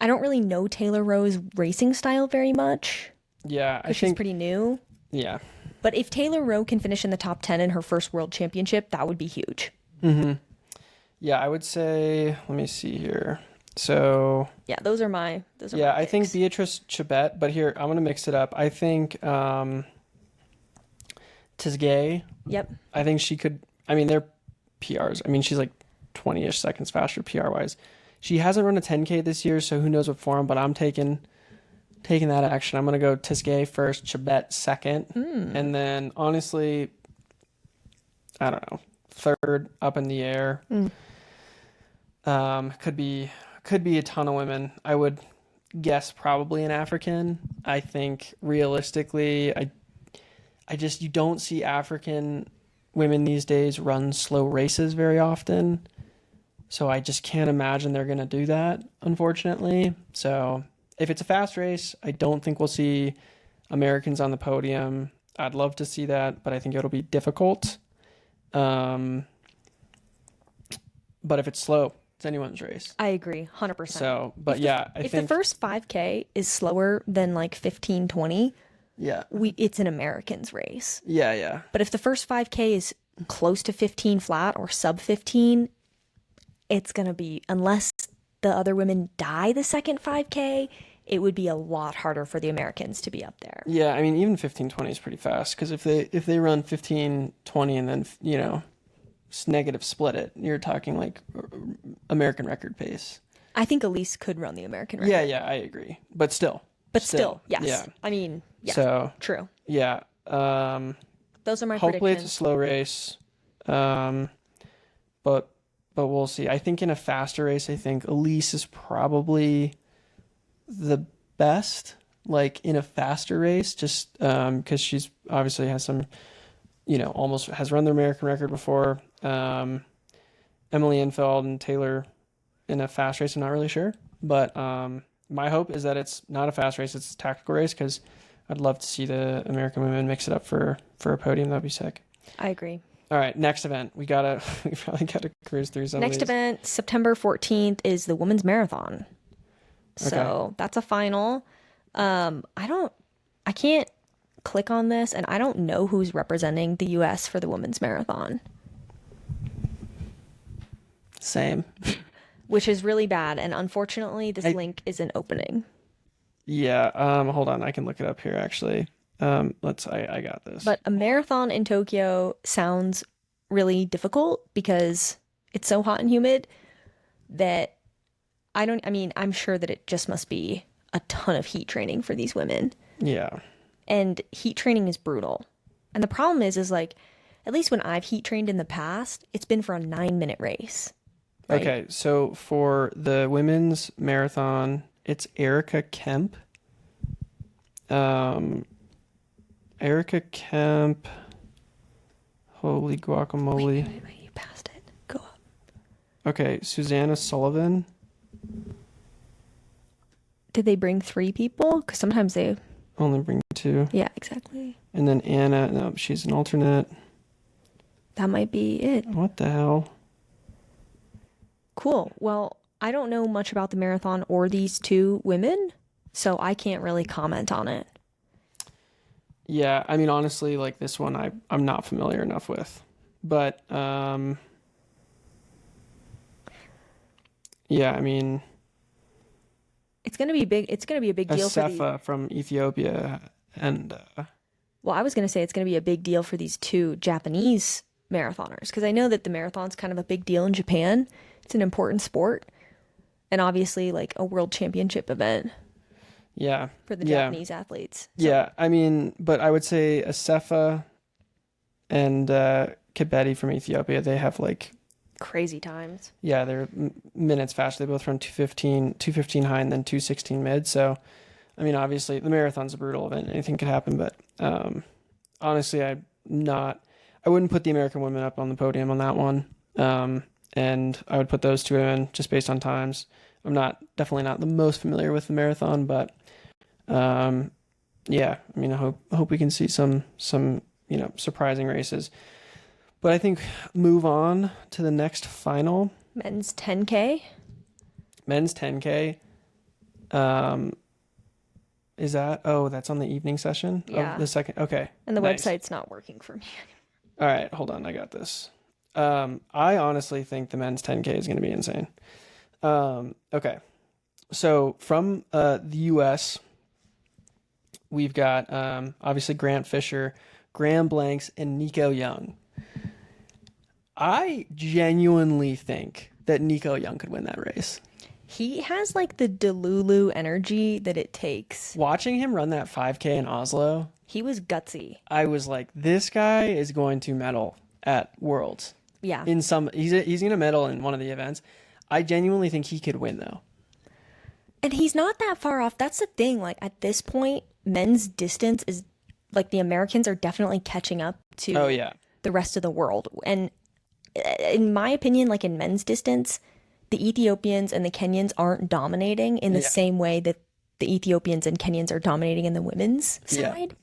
I don't really know Taylor Rowe's racing style very much. Yeah, I think she's pretty new. Yeah. But if Taylor Rowe can finish in the top 10 in her first world championship, that would be huge. Yeah, I would say, let me see here. So yeah, those are my picks. I think Beatrice Chibet, but here I'm gonna mix it up. I think Tisgay. Yep. I think she could. I mean, they're PRs. I mean, she's like 20-ish seconds faster PR wise. She hasn't run a 10K this year, so who knows what form. But I'm taking that action. I'm gonna go Tisgay first, Chibet second, and then honestly, I don't know, third up in the air. Could be a ton of women. I would guess probably an African. I think realistically, I just, you don't see African women these days run slow races very often. So I just can't imagine they're going to do that, unfortunately. So if it's a fast race, I don't think we'll see Americans on the podium. I'd love to see that, but I think it'll be difficult. But if it's slow, it's anyone's race. I agree, 100%. So, but if the first 5K is slower than like 15-20, it's an American's race. Yeah. But if the first 5K is close to 15 flat or sub 15, it's going to be, unless the other women die the second 5K, it would be a lot harder for the Americans to be up there. Yeah, I mean, even 15-20 is pretty fast, because if they run 15-20 and then, negative split it, you're talking like American record pace. I think Elise could run the American record. Yeah, I agree. But still, yes. Yeah. I mean, yeah. So true. Yeah. Those are my hopefully predictions. It's a slow race. But we'll see. I think in a faster race, I think Elise is probably the best, like in a faster race, just because she's obviously has some, almost has run the American record before. Emily Infeld and Taylor in a fast race, I'm not really sure. But my hope is that it's not a fast race, it's a tactical race, because I'd love to see the American women mix it up for a podium. That'd be sick. I agree. All right, next event. We probably gotta cruise through some Next of these. event, September 14th, is the women's marathon. So Okay. that's a final. I can't click on this, and I don't know who's representing the US for the women's marathon. Same. Which is really bad, and unfortunately this link isn't opening. Yeah, hold on, I can look it up here actually. I got this. But a marathon in Tokyo sounds really difficult because it's so hot and humid that I'm sure that it just must be a ton of heat training for these women. Yeah. And heat training is brutal. And the problem is like, at least when I've heat trained in the past, it's been for a 9-minute race. Right? Okay, so for the women's marathon, it's Erica Kemp. Erica Kemp. Holy guacamole. Wait, you passed it. Go up. Okay, Susanna Sullivan. Did they bring 3 people? Because sometimes they... Only bring 2. Yeah, exactly. And then Anna, no, she's an alternate. That might be it. What the hell? Cool. Well, I don't know much about the marathon or these 2 women, so I can't really comment on it. Yeah, I mean, honestly, like this one, I'm not familiar enough with. But, yeah, I mean... It's going to be big. It's going to be a big deal for Asefa from Ethiopia and... Well, I was going to say it's going to be a big deal for these 2 Japanese marathoners, because I know that the marathon's kind of a big deal in Japan. It's an important sport, and obviously like a world championship event. Yeah. For the Japanese athletes. So. Yeah, I mean, but I would say Asefa and Kibeti from Ethiopia, they have like... Crazy times. Yeah, they're minutes faster. They both run 2:15 high and then 2:16 mid. So, I mean, obviously the marathon's a brutal event. Anything could happen, but honestly, I wouldn't put the American women up on the podium on that one. And I would put those 2 in just based on times. I'm definitely not the most familiar with the marathon, but yeah, I mean, I hope we can see some surprising races. But I think move on to the next final. Men's 10K. Men's 10K. Is that? Oh, that's on the evening session Yeah. of the second. Okay. And the nice. website's not working for me. All right, hold on. I got this. I honestly think the men's 10K is going to be insane. Okay. So from the US, we've got obviously Grant Fisher, Graham Blanks, and Nico Young. I genuinely think that Nico Young could win that race. He has like the Delulu energy that it takes. Watching him run that 5K in Oslo, He was gutsy. I was like, this guy is going to medal at Worlds. Yeah. He's going to medal in one of the events. I genuinely think he could win though. And he's not that far off. That's the thing. Like at this point, men's distance is like the Americans are definitely catching up to Oh yeah. the rest of the world. And in my opinion, like in men's distance, the Ethiopians and the Kenyans aren't dominating in the same way that the Ethiopians and Kenyans are dominating in the women's side.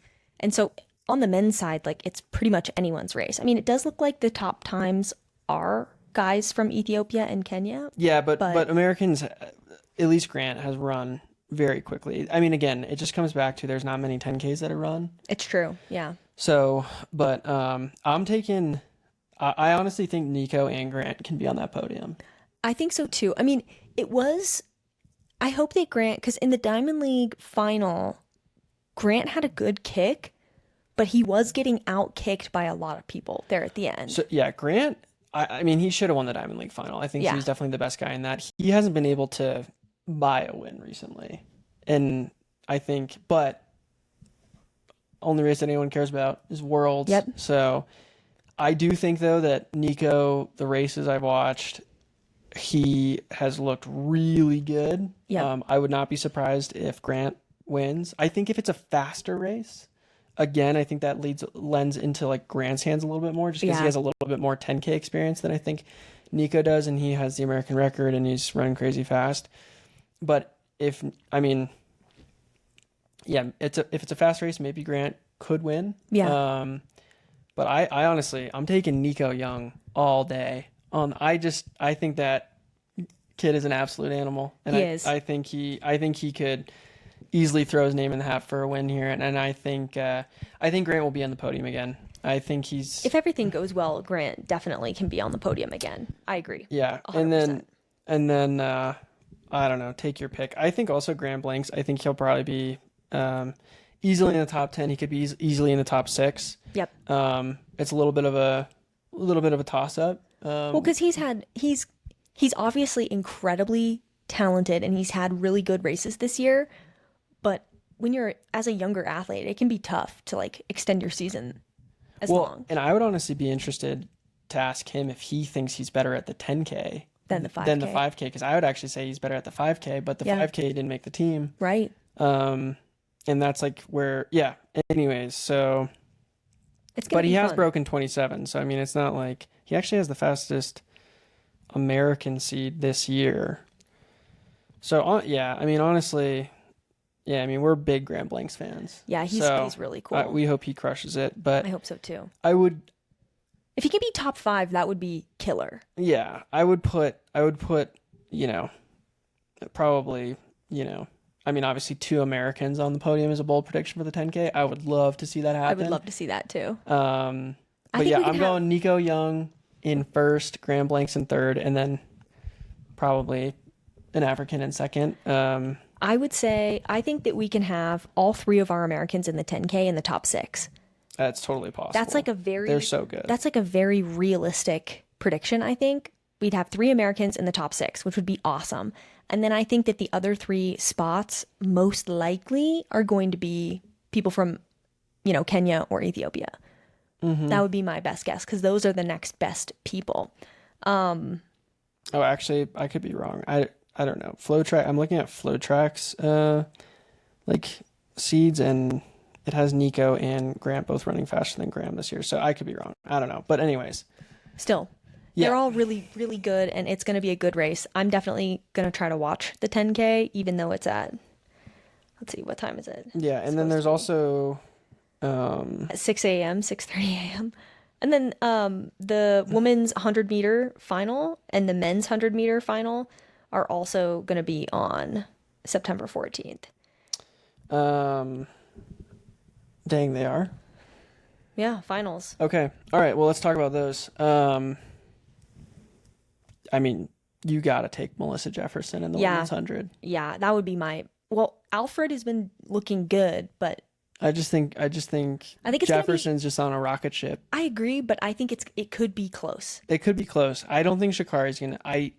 And so on the men's side, like it's pretty much anyone's race. I mean, it does look like the top times are guys from Ethiopia and Kenya. Yeah, but Americans, at least Grant has run very quickly. I mean, again, it just comes back to there's not many 10Ks that are run. It's true. Yeah. So, but I'm taking. I honestly think Nico and Grant can be on that podium. I think so too. I mean, I hope that Grant, because in the Diamond League final, Grant had a good kick, but he was getting out kicked by a lot of people there at the end. So yeah, Grant. I mean, he should have won the Diamond League final. I think he's definitely the best guy in that. He hasn't been able to buy a win recently, and I think, but only race that anyone cares about is Worlds. Yep. So I do think though that Nico, the races I've watched, he has looked really good. Yep. I would not be surprised if Grant wins. I think if it's a faster race, again, I think that lends into like Grant's hands a little bit more, just because he has a little bit more 10K experience than I think Nico does, and he has the American record and he's running crazy fast. But if it's a fast race, maybe Grant could win. Yeah. But I honestly, I'm taking Nico Young all day. I think that kid is an absolute animal, and he is. I think he could easily throw his name in the hat for a win here, and I think Grant will be on the podium again. I think if everything goes well, Grant definitely can be on the podium again. I agree. Yeah, 100%. and then I don't know, take your pick. I think also Graham Blanks. I think he'll probably be easily in the top 10. He could be easily in the top 6. Yep. It's a little bit of a toss up. Well, because he's obviously incredibly talented and he's had really good races this year. But when you're as a younger athlete, it can be tough to like extend your season as long. And I would honestly be interested to ask him if he thinks he's better at the 10K than the 5K. Because I would actually say he's better at the 5K, but the 5K didn't make the team. Right. And that's like where, yeah. Anyways, so. But he has broken 27, so I mean, it's not like he actually has the fastest American seed this year. So I mean, honestly, yeah, I mean, we're big Graham Blanks fans. Yeah, he's really cool. We hope he crushes it, but I hope so too. If he could be top 5, that would be killer. Yeah, I would put, probably, I mean, obviously 2 Americans on the podium is a bold prediction for the 10K. I would love to see that happen. I would love to see that too. But yeah, I'm going Nico Young in first, Graham Blanks in third, and then probably an African in second. I would say, I think that we can have all 3 of our Americans in the 10K in the top 6. That's totally possible. They're so good. That's like a very realistic prediction, I think. We'd have 3 Americans in the top 6, which would be awesome. And then I think that the other 3 spots most likely are going to be people from, Kenya or Ethiopia. Mm-hmm. That would be my best guess because those are the next best people. Actually, I could be wrong. I don't know. I'm looking at FlowTrack's seeds, and it has Nico and Grant both running faster than Graham this year. So I could be wrong. I don't know. But anyways. Still. They're all really, really good, and it's going to be a good race. I'm definitely going to try to watch the 10K, even though it's at let's see, what time is it? Yeah, and then there's also At 6 a.m., 6:30 a.m. And then the women's 100-meter final and the men's 100-meter final are also going to be on September 14th. Dang, they are. Yeah, finals. Okay. All right. Well, let's talk about those. I mean, you got to take Melissa Jefferson in the women's 100. Yeah, that would be well, Alfred has been looking good, but I just think I think it's Jefferson's just on a rocket ship. I agree, but I think it could be close. It could be close. I don't think Sha'Carri's gonna. I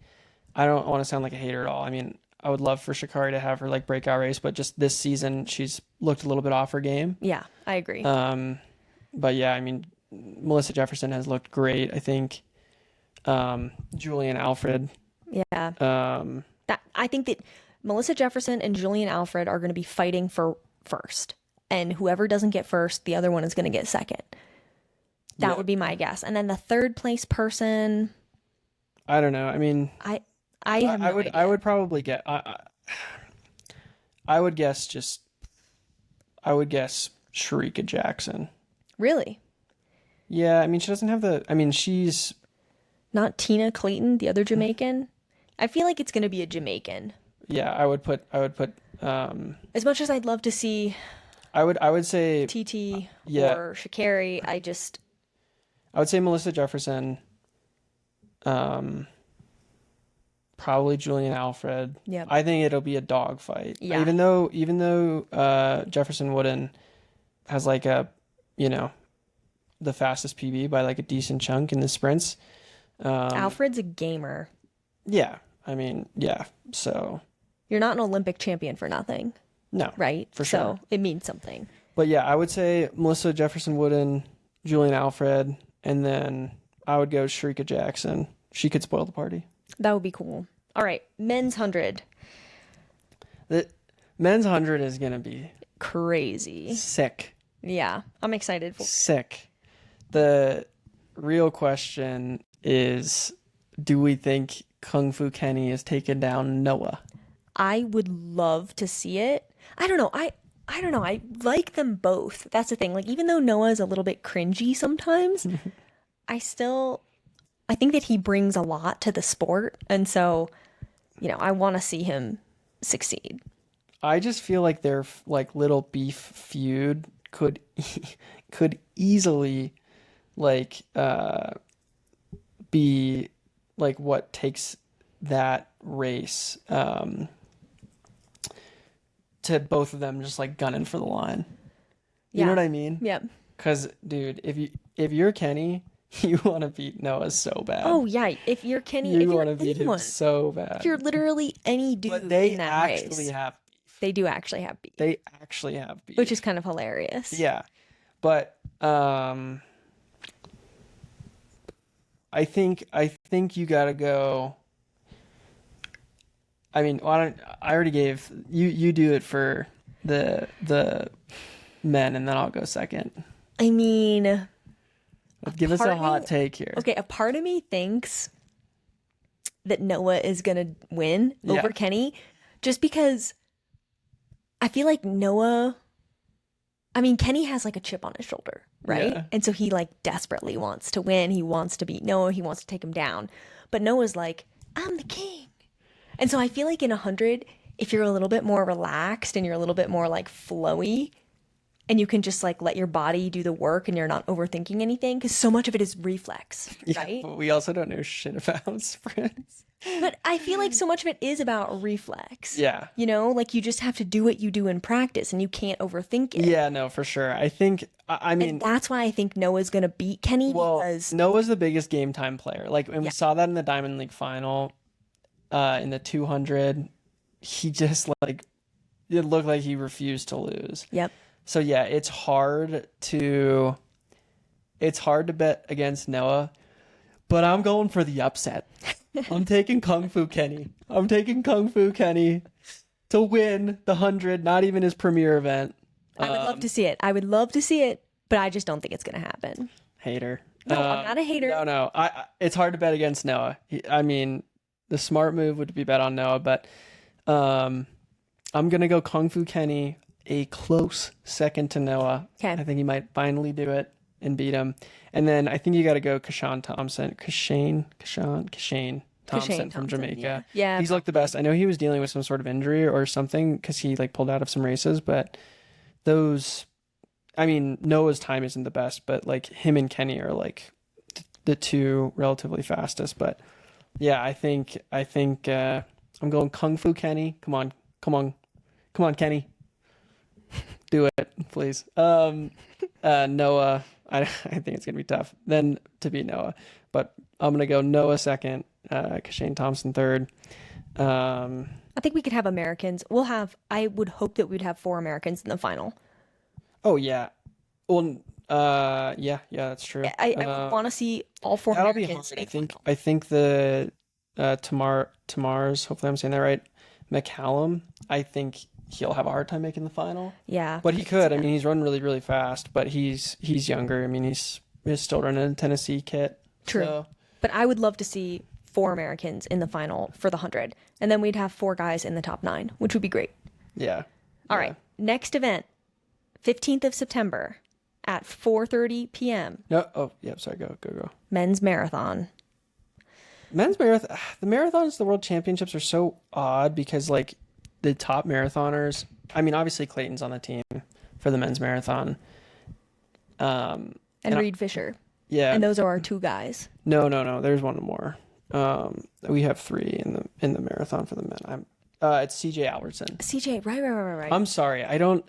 don't want to sound like a hater at all. I mean, I would love for Sha'Carri to have her like breakout race, but just this season she's looked a little bit off her game. Yeah, I agree. But yeah, I mean, Melissa Jefferson has looked great. I think Julian Alfred. Yeah. I think that Melissa Jefferson and Julian Alfred are going to be fighting for first. And whoever doesn't get first, the other one is going to get second. That would be my guess. And then the third place person, I don't know. I mean, I have no idea. I would probably get. I would guess Sharika Jackson. Really? Yeah, I mean, she doesn't have the. I mean, she's not Tina Clayton, the other Jamaican. I feel like it's going to be a Jamaican. Yeah, I would put. As much as I'd love to see. I would say TT or Sha'Carri. I would say Melissa Jefferson. Probably Julian Alfred. Yeah. I think it'll be a dogfight. Yeah. Even though Jefferson Wooden has like the fastest PB by like a decent chunk in the sprints. Alfred's a gamer. Yeah. I mean, yeah. So you're not an Olympic champion for nothing. No. Right? For sure. So it means something. But yeah, I would say Melissa Jefferson Wooden, Julian Alfred, and then I would go Sharika Jackson. She could spoil the party. That would be cool. All right. Men's 100. The men's 100 is going to be crazy. Sick. Yeah. I'm excited for Sick. The real question is, do we think Kung Fu Kenny is taking down Noah? I would love to see it. I don't know. I don't know. I like them both. That's the thing. Like, even though Noah is a little bit cringy sometimes, I think that he brings a lot to the sport. And so, I want to see him succeed. I just feel like their like little beef feud could easily like be like what takes that race to both of them just like gunning for the line. You know what I mean? Yeah. Because dude, if you're Kenny, you want to beat Noah so bad. Oh yeah, if you're Kenny, you want to beat him so bad. If you're literally any dude but they in that actually race, have beef. They do actually have beef. They actually have beef, which is kind of hilarious. Yeah, but I think you gotta go. I mean, I already gave you do it for the men, and then I'll go second. I mean, give us a hot take here. Okay, a part of me thinks that Noah is gonna win over Kenny, just because I feel like Noah. I mean, Kenny has like a chip on his shoulder, right? Yeah. And so he like desperately wants to win. He wants to beat Noah. He wants to take him down. But Noah's like, I'm the king. And so I feel like in 100, if you're a little bit more relaxed and you're a little bit more like flowy and you can just like let your body do the work and you're not overthinking anything, because so much of it is reflex, right? But we also don't know shit about sprints. But I feel like so much of it is about reflex. Yeah. Like you just have to do what you do in practice and you can't overthink it. Yeah, no, for sure. I think, I mean. And that's why I think Noah's going to beat Kenny, because. Noah's the biggest game time player. Like, and we saw that in the Diamond League final, in the 200. He just, like, it looked like he refused to lose. Yep. So, yeah, it's hard to bet against Noah, but I'm going for the upset. I'm taking Kung Fu Kenny. I'm taking Kung Fu Kenny to win the 100, not even his premier event. I would love to see it. I would love to see it, but I just don't think it's going to happen. Hater. No, I'm not a hater. No. It's hard to bet against Noah. I mean, the smart move would be bet on Noah, but I'm gonna go Kung Fu Kenny, a close second to Noah. Okay. I think he might finally do it and beat him. And then I think you got to go Kashane Thompson from Jamaica. Yeah. He's looked the best. I know he was dealing with some sort of injury or something because he like pulled out of some races, but those, I mean, Noah's time isn't the best, but like him and Kenny are like the two relatively fastest. But yeah, I think I'm going Kung Fu Kenny. Come on, Kenny, do it, please. Noah, I think it's gonna be tough then to beat Noah, but I'm gonna go Noah second, Kashane Thompson third. I think we could have Americans. I would hope that we'd have 4 Americans in the final. Oh yeah, well, yeah, that's true. I would want to see all 4 that'll Americans. be hard. I think the Tamar's, hopefully I'm saying that right, McCallum, I think he'll have a hard time making the final. Yeah, but he could. I mean, he's run really, really fast, but he's younger. I mean, he's still running a Tennessee kit. True. So. But I would love to see 4 Americans in the final for the 100, and then we'd have 4 guys in the top 9, which would be great. Yeah. All right. Next event, 15th of September at 4:30 p.m. No. Oh, yeah. Sorry. Go. Men's marathon. Men's marathon. The marathons, the world championships are so odd because like the top marathoners. I mean, obviously Clayton's on the team for the men's marathon. And Reed Fisher. Yeah. And those are our 2 guys. No. There's one more. We have 3 in the marathon for the men. It's CJ Albertson. CJ, right. I'm sorry.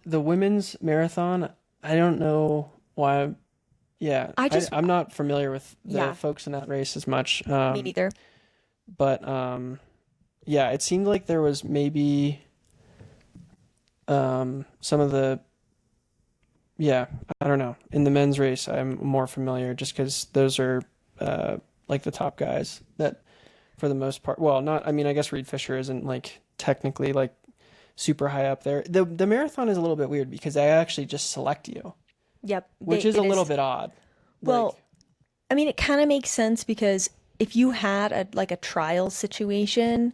The women's marathon, I don't know why. Yeah. I'm not familiar with the folks in that race as much. Me neither. But yeah, it seemed like there was maybe some of the, yeah, I don't know. In the men's race, I'm more familiar just because those are like the top guys that for the most part, well, not, I mean, I guess Reed Fisher isn't like technically like super high up there. The marathon is a little bit weird because they actually just select you. Yep. Which is a little bit odd. Well, I mean, it kind of makes sense because if you had a trial situation,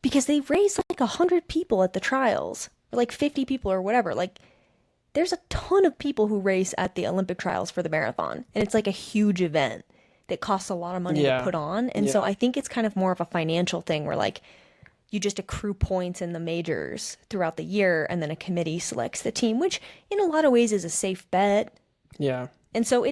because they raise like 100 people at the trials, or like 50 people or whatever, like there's a ton of people who race at the Olympic trials for the marathon, and it's like a huge event that costs a lot of money to put on. And so I think it's kind of more of a financial thing where like you just accrue points in the majors throughout the year, and then a committee selects the team, which in a lot of ways is a safe bet. Yeah. And so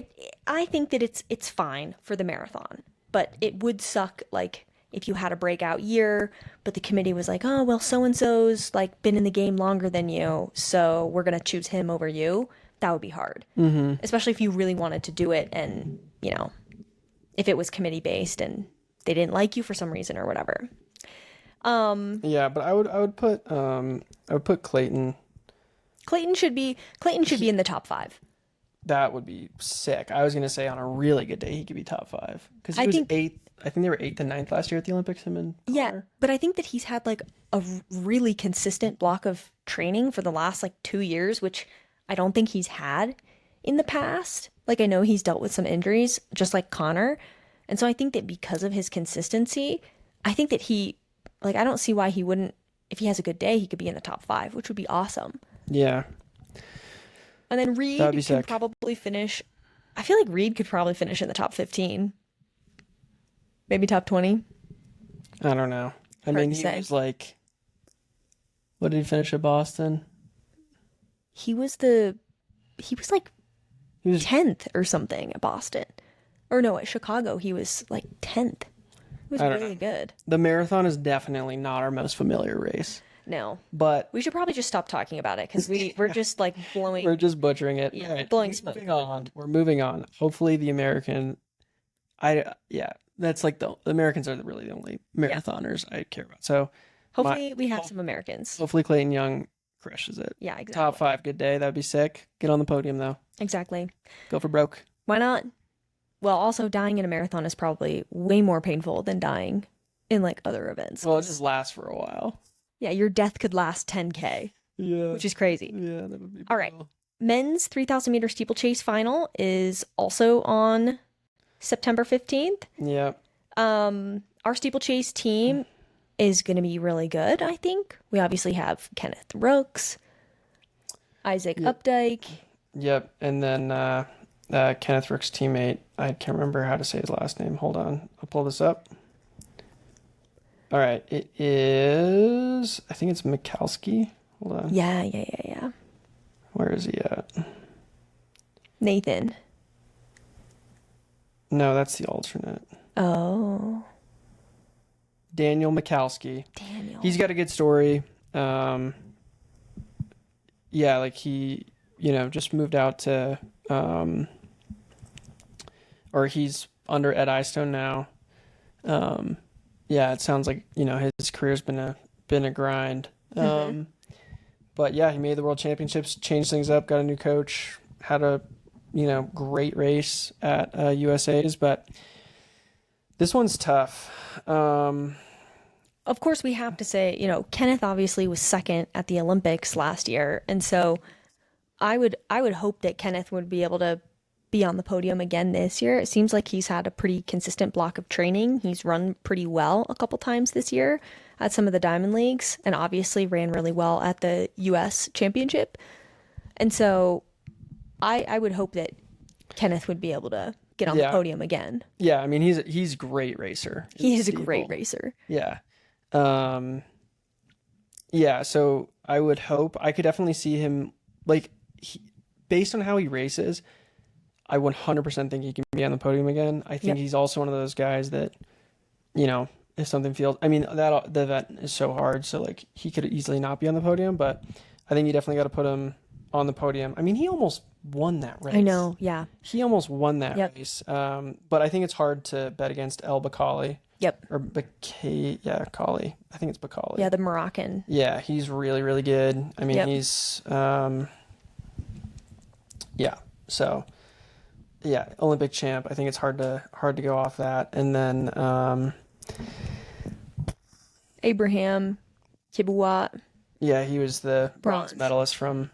I think that it's fine for the marathon, but it would suck like if you had a breakout year, but the committee was like, oh, well, so-and-so's like been in the game longer than you, so we're going to choose him over you. That would be hard, especially if you really wanted to do it. And, you know, if it was committee based and they didn't like you for some reason or whatever. Yeah, but I would put Clayton. Clayton should be in the top 5. That would be sick. I was gonna say on a really good day he could be top 5 because he was 8th. I think they were 8th and 9th last year at the Olympics. Him and Connor. Yeah, but I think that he's had like a really consistent block of training for the last like 2 years, which I don't think he's had in the past. Like I know he's dealt with some injuries, just like Connor, and so I think that because of his consistency, I think that I don't see why he wouldn't. If he has a good day, he could be in the top 5, which would be awesome. Yeah. And then Reed can probably finish. I feel like Reed could probably finish in the top 15. Maybe top 20. I don't know. I mean, he was like, what did he finish at Boston? He was like 10th or something at Boston. Or no, at Chicago, he was like 10th. It was really good. The marathon is definitely not our most familiar race. No. But we should probably just stop talking about it because we're just like blowing. We're just butchering it. Yeah, right. Blowing smoke. We're moving on. Hopefully the American, that's like the Americans are really the only marathoners I care about. So hopefully we have some Americans. Hopefully Clayton Young crushes it. Yeah, exactly. Top 5, good day. That'd be sick. Get on the podium though. Exactly. Go for broke. Why not? Well, also dying in a marathon is probably way more painful than dying in like other events. Well, it just lasts for a while. Yeah, your death could last 10K. Yeah. Which is crazy. Yeah, that would be all right. Men's 3,000 meter steeplechase final is also on September 15th. Yeah. Our steeplechase team is going to be really good, I think. We obviously have Kenneth Rooks, Isaac Updike. Yep. And then Kenneth Rook's teammate, I can't remember how to say his last name. Hold on. I'll pull this up. All right. It is, I think it's Mikalski. Hold on. Yeah. Where is he at? Nathan. No, that's the alternate. Oh. Daniel Mikalski. Daniel. He's got a good story. Yeah, like he, just moved out to, or he's under Ed Eyestone now. Yeah, it sounds like, his career's been a grind. But yeah, he made the World Championships, changed things up, got a new coach, had a, great race at USA's, but this one's tough. Of course, we have to say, Kenneth obviously was second at the Olympics last year, and so I would hope that Kenneth would be able to be on the podium again this year. It seems like he's had a pretty consistent block of training. He's run pretty well a couple times this year at some of the Diamond Leagues, and obviously ran really well at the US Championship. And so I would hope that Kenneth would be able to get on the podium again. Yeah, I mean, he's a great racer. He is a great racer. Yeah. Yeah, so I would hope, I could definitely see him, like, based on how he races, I 100% think he can be on the podium again. I think he's also one of those guys that, if something feels, I mean, the event is so hard, so, like, he could easily not be on the podium, but I think you definitely got to put him on the podium. I mean, he almost won that race. I know, yeah. He almost won that race. But I think it's hard to bet against El Bakali. Yep. Or Kali. I think it's Bakali. Yeah, the Moroccan. Yeah, he's really, really good. I mean, he's, so, yeah, Olympic champ. I think it's hard to go off that. And then, Abraham Kibuat. Yeah, he was the bronze medalist from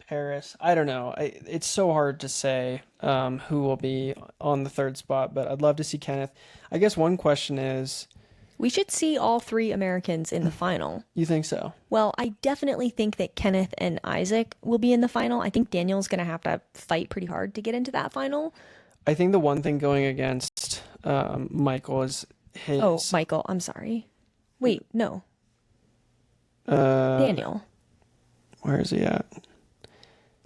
Paris. I don't know. It's so hard to say who will be on the third spot, but I'd love to see Kenneth. I guess one question is, we should see all three Americans in the final. You think so? Well, I definitely think that Kenneth and Isaac will be in the final. I think Daniel's going to have to fight pretty hard to get into that final. I think the one thing going against Michael is his... Oh, Michael. I'm sorry. Wait, no. Daniel. Where is he at?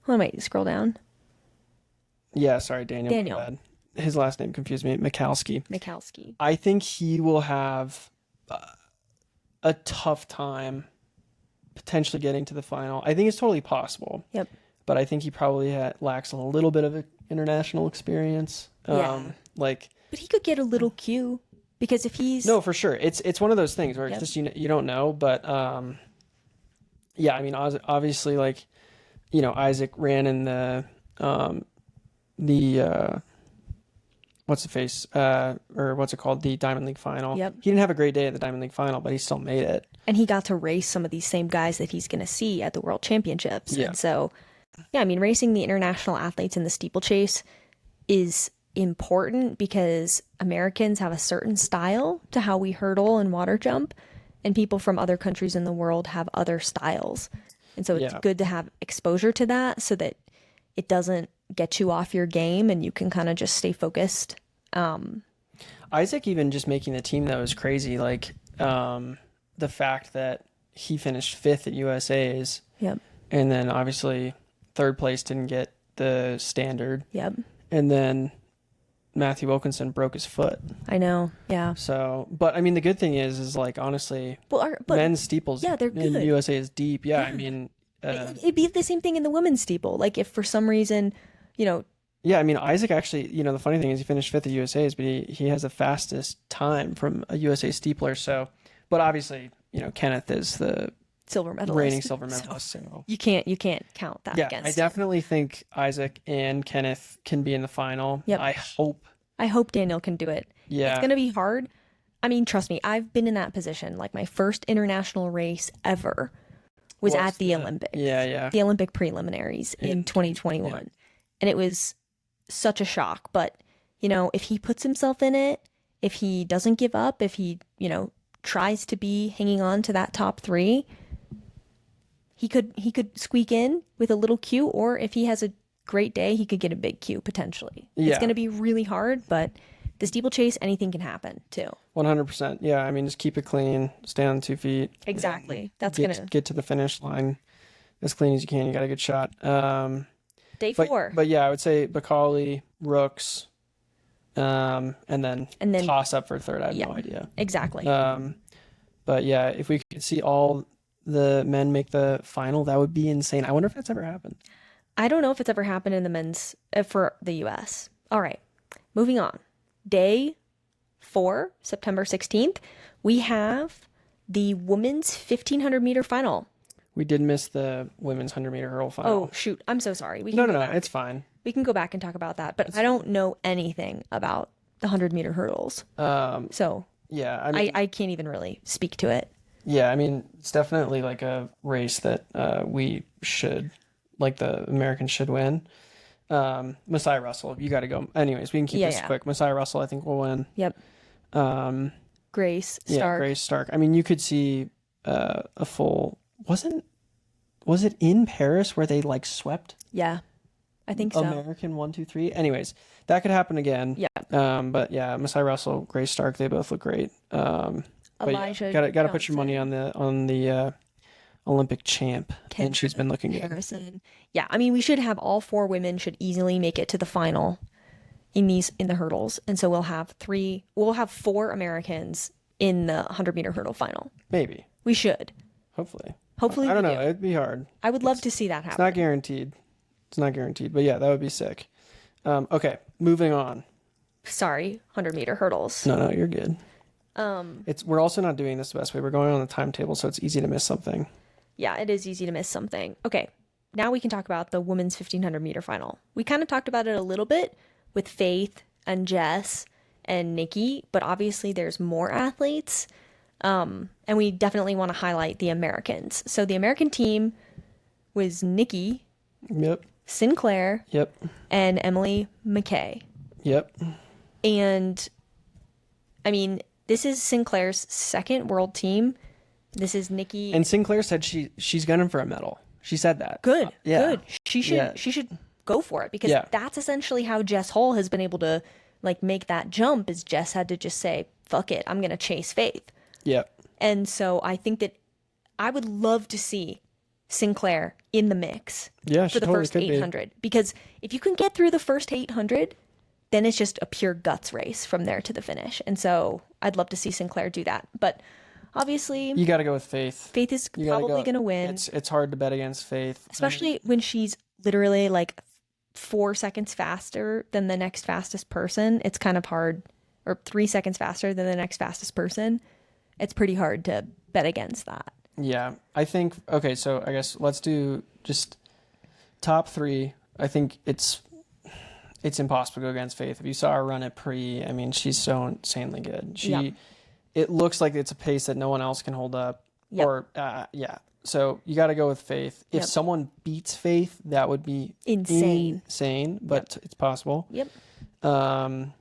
Hold on, wait. Scroll down. Yeah, sorry, Daniel. His last name confused me. Mikalski. I think he will have a tough time potentially getting to the final. I think it's totally possible. Yep. But I think he probably lacks a little bit of international experience. But he could get a little cue because if he's... No, for sure. It's one of those things where it's just you don't know. But yeah, I mean, obviously, like, Isaac ran in the what's it called? The Diamond League final. Yep. He didn't have a great day at the Diamond League final, but he still made it. And he got to race some of these same guys that he's going to see at the World Championships. Yeah. And so, yeah, I mean, racing the international athletes in the steeplechase is important because Americans have a certain style to how we hurdle and water jump, and people from other countries in the world have other styles. And so it's good to have exposure to that so that it doesn't get you off your game and you can kind of just stay focused. Isaac even just making the team, though, is crazy. Like, the fact that he finished 5th at USA's. Yep. And then obviously third place didn't get the standard. Yep. And then Matthew Wilkinson broke his foot. I know. Yeah. So, but I mean, the good thing is like, honestly, but men's steeples they're good. in the USA is deep. Yeah. I mean, it'd be the same thing in the women's steeple. Like if for some reason, yeah, I mean, Isaac actually, the funny thing is he finished 5th at USA's, but he has the fastest time from a USA steepler. So, but obviously, Kenneth is the silver medalist, reigning silver medalist. So you can't count that against. I definitely think Isaac and Kenneth can be in the final. Yep. I hope Daniel can do it. Yeah. It's going to be hard. I mean, trust me, I've been in that position. Like my first international race ever was at the Olympics. Yeah. The Olympic preliminaries in 2021. Yeah. And it was such a shock. But, if he puts himself in it, if he doesn't give up, if he, tries to be hanging on to that top 3, he could squeak in with a little Q, or if he has a great day, he could get a big Q potentially. Yeah. It's going to be really hard, but the steeplechase, anything can happen too. 100%. Yeah, I mean, just keep it clean, stay on 2 feet. Exactly. That's get to the finish line as clean as you can. You got a good shot. Day 4. But yeah, I would say Bacali, Rooks, and then toss up for third. I have no idea. Exactly. But yeah, if we could see all the men make the final, that would be insane. I wonder if that's ever happened. I don't know if it's ever happened in the men's for the US. All right. Moving on. Day 4, September 16th, we have the women's 1500 meter final. We did miss the women's 100-meter hurdle final. Oh, shoot. I'm so sorry. No, it's fine. We can go back and talk about that, but I don't know anything about the 100-meter hurdles. So yeah, I mean, I can't even really speak to it. Yeah, I mean, it's definitely like a race that we should, like the Americans should win. Messiah Russell, you got to go. Anyways, we can keep this quick. Messiah Russell, I think, will win. Yep. Grace Stark. Yeah, Grace Stark. I mean, you could see a full. Was it in Paris where they like swept? Yeah, I think so. American 1, 2, 3. Anyways, that could happen again. Yeah. But yeah, Messiah Russell, Grace Stark, they both look great. Elijah, yeah, gotta put your money on the Olympic champ, and she's been looking good. Yeah, I mean, we should have all 4 women should easily make it to the final in the hurdles, and so we'll have 4 Americans in the 100-meter hurdle final. Maybe we should. Hopefully, I don't know. It'd be hard. I would love to see that happen. It's not guaranteed. But yeah, that would be sick. Okay, moving on. Sorry, 100-meter hurdles. No, you're good. We're also not doing this the best way. We're going on the timetable, so it's easy to miss something. Yeah, it is easy to miss something. Okay, now we can talk about the women's 1500-meter final. We kind of talked about it a little bit with Faith and Jess and Nikki, but obviously there's more athletes. And we definitely want to highlight the Americans. So the American team was Nikki. Yep. Sinclair. Yep. And Emily McKay. Yep. And I mean, this is Sinclair's second world team. This is Nikki. And Sinclair said she's gunning for a medal. She said that. Good. Good. She should go for it, because that's essentially how Jess Hull has been able to like make that jump, is Jess had to just say, fuck it, I'm going to chase Faith. Yep. And so I think that I would love to see Sinclair in the mix for the first 800. Because if you can get through the first 800, then it's just a pure guts race from there to the finish. And so I'd love to see Sinclair do that. But obviously, you got to go with Faith. Faith is probably going to win. It's hard to bet against Faith. Especially when she's literally like 4 seconds faster than the next fastest person. It's kind of hard, or 3 seconds faster than the next fastest person. It's pretty hard to bet against that. Yeah, I think, okay, so I guess let's do just top 3. I think it's impossible to go against Faith. If you saw her run at pre, I mean, she's so insanely good. It looks like it's a pace that no one else can hold up. Yep. Or, so you got to go with Faith. If someone beats Faith, that would be insane, but it's possible. Yep. I'd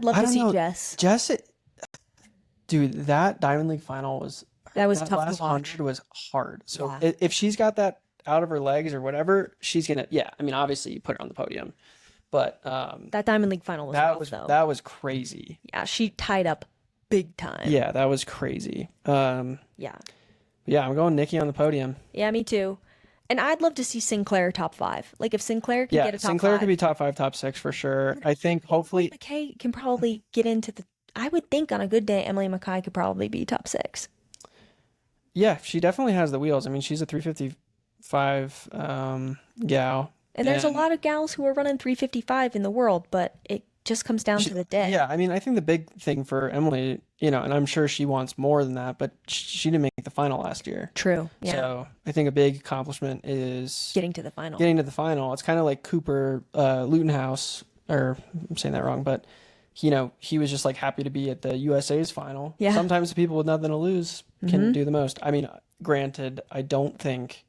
love to see Jess. Dude, that Diamond League final was tough last to watch. 100 was hard. So if she's got that out of her legs or whatever, she's gonna. Yeah, I mean, obviously you put her on the podium, but that Diamond League final was rough, though. That was crazy. Yeah, she tied up big time. Yeah, that was crazy. Yeah, I'm going Nikki on the podium. Yeah, me too. And I'd love to see Sinclair top 5. Like if Sinclair can get a top 5. Sinclair could be top 5, top 6 for sure. I think hopefully McKay can probably get into the. I would think on a good day, Emily McKay could probably be top 6. Yeah, she definitely has the wheels. I mean, she's a 355 gal. And there's a lot of gals who are running 355 in the world, but it just comes down to the day. Yeah, I mean, I think the big thing for Emily, and I'm sure she wants more than that, but she didn't make the final last year. True. Yeah. So I think a big accomplishment is getting to the final. It's kind of like Cooper Lutenhouse, or I'm saying that wrong, but he was just like happy to be at the USA's final. Yeah. Sometimes the people with nothing to lose can do the most. I mean, granted, I don't think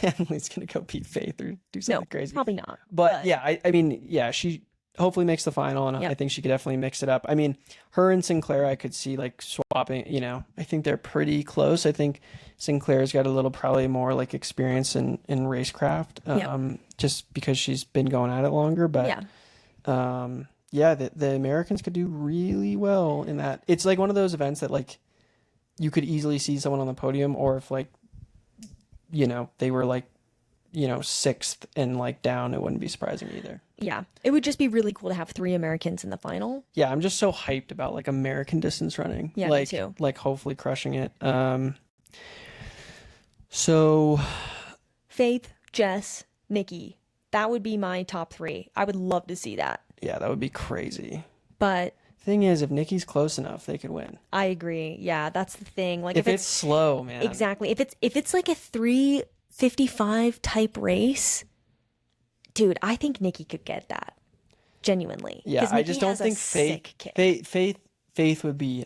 Emily's going to go beat Faith or do something crazy. Probably not. But yeah, I mean, yeah, hopefully makes the final, and I think she could definitely mix it up. I mean, her and Sinclair, I could see like swapping. I think they're pretty close. I think Sinclair's got a little probably more like experience in racecraft, just because she's been going at it longer. But the Americans could do really well in that. It's like one of those events that like you could easily see someone on the podium, or if like they were like sixth and like down, it wouldn't be surprising either. Yeah, it would just be really cool to have 3 Americans in the final. Yeah, I'm just so hyped about like American distance running. Yeah, like, me too. Like hopefully crushing it. So Faith, Jess, Nikki. That would be my top 3. I would love to see that. Yeah, that would be crazy. But thing is, if Nikki's close enough, they could win. I agree. Yeah, that's the thing. Like if it's slow, man. Exactly. If it's like a 3:55 type race, dude, I think Nikki could get that. Genuinely. Yeah, I just don't think Faith would be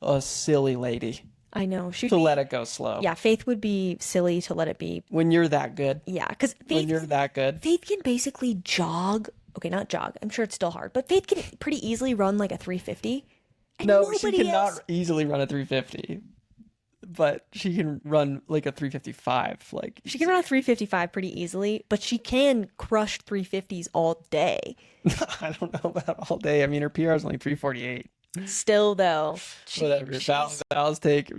a silly lady. I know. Let it go slow. Yeah, Faith would be silly to let it be. When you're that good. Yeah, because when you're that good. Faith can basically jog. Okay, not jog. I'm sure it's still hard, but Faith can pretty easily run like a 350. No, she cannot easily run a 350. But she can run like a 355. Like she can run a 355 pretty easily, but she can crush 350s all day. I don't know about all day. I mean, her PR is only 348. Still though, whatever. Val's take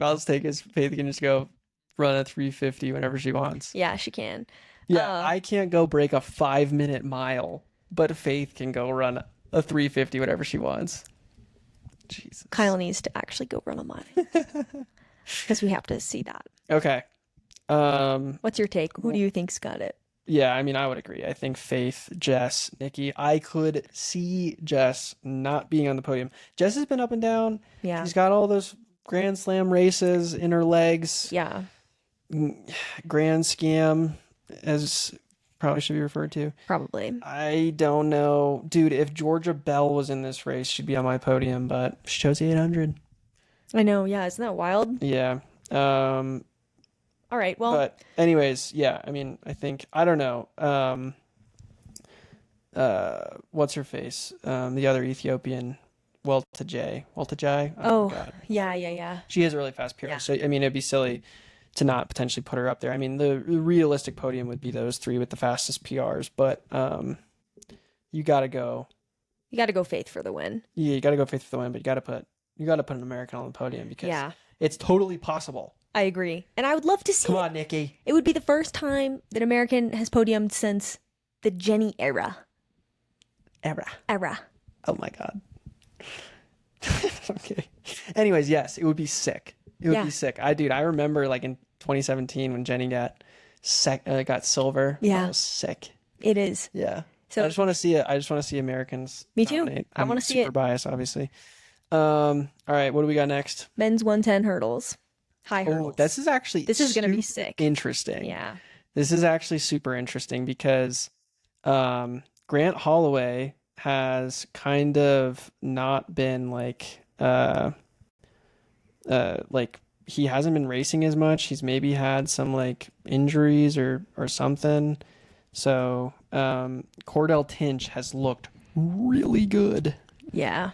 is Faith can just go run a 350 whenever she wants. Yeah, she can. Yeah, I can't go break a 5-minute mile, but Faith can go run a 350 whatever she wants. Jesus. Kyle needs to actually go run a mile because we have to see that. Okay. What's your take? Who do you think's got it? Yeah, I mean, I would agree. I think Faith, Jess, Nikki. I could see Jess not being on the podium. Jess has been up and down. Yeah. She's got all those Grand Slam races in her legs. Yeah. Grand Scam, as probably should be referred to. Probably. I don't know. Dude, if Georgia Bell was in this race, she'd be on my podium, but she chose the 800. I know. Yeah. Isn't that wild? Yeah. All right. Well, but anyways, yeah, I mean, I don't know. What's her face? The other Ethiopian, Weltajai. Oh, yeah. She has a really fast PR. Yeah. So, I mean, it'd be silly to not potentially put her up there. I mean, the realistic podium would be those 3 with the fastest PRs, but you got to go. You got to go Faith for the win. Yeah, you got to go Faith for the win, but you got to put an American on the podium because it's totally possible. I agree. And I would love to see Come on, Nikki. It would be the first time that American has podiumed since the Jenny era. Oh my God. Okay. Anyways, yes, it would be sick. It would be sick. I remember like in 2017 when Jenny got silver. Yeah. That was sick. It is. Yeah. So I just want to see Americans. Me too. Dominate. I want to see it. Super biased, obviously. All right, what do we got next? Men's 110 hurdles. High hurdles. This is going to be sick. Interesting. Yeah. This is actually super interesting because Grant Holloway has kind of not been like he hasn't been racing as much. He's maybe had some like injuries or something. So Cordell Tinch has looked really good. Yeah.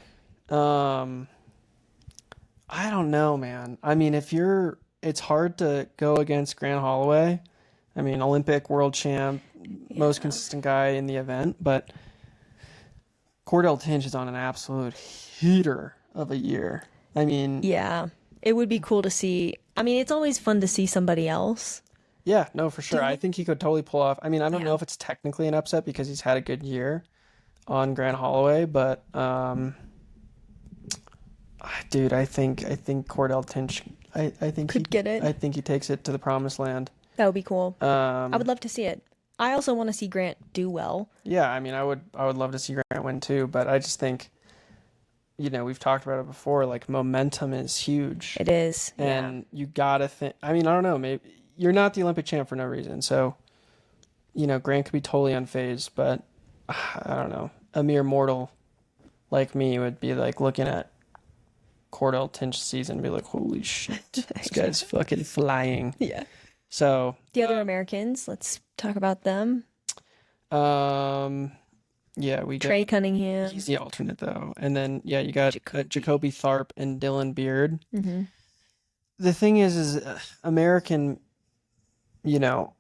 I don't know, man. I mean, it's hard to go against Grant Holloway. I mean, Olympic world champ, most consistent guy in the event, but Cordell Tinch is on an absolute heater of a year. I mean, yeah, it would be cool to see. I mean, it's always fun to see somebody else. Yeah, no, for sure. I think he could totally pull off. I mean, I don't know if it's technically an upset because he's had a good year on Grant Holloway, but dude, I think Cordell Tinch, I think could get it. I think he takes it to the promised land. That would be cool. I would love to see it. I also want to see Grant do well. Yeah, I mean, I would love to see Grant win too, but I just think, we've talked about it before, like momentum is huge. It is. And you gotta think, I mean, I don't know, maybe you're not the Olympic champ for no reason. So, Grant could be totally unfazed, but I don't know. A mere mortal like me would be like looking at Cordell Tinch's season and be like, holy shit, this guy's fucking flying. Yeah. So the other Americans, let's talk about them. Yeah, we got Trey Cunningham. he's the alternate though, and then yeah, you got Jacoby. Jacoby Tharp and Dylan Beard. Mm-hmm. The thing is American, you know,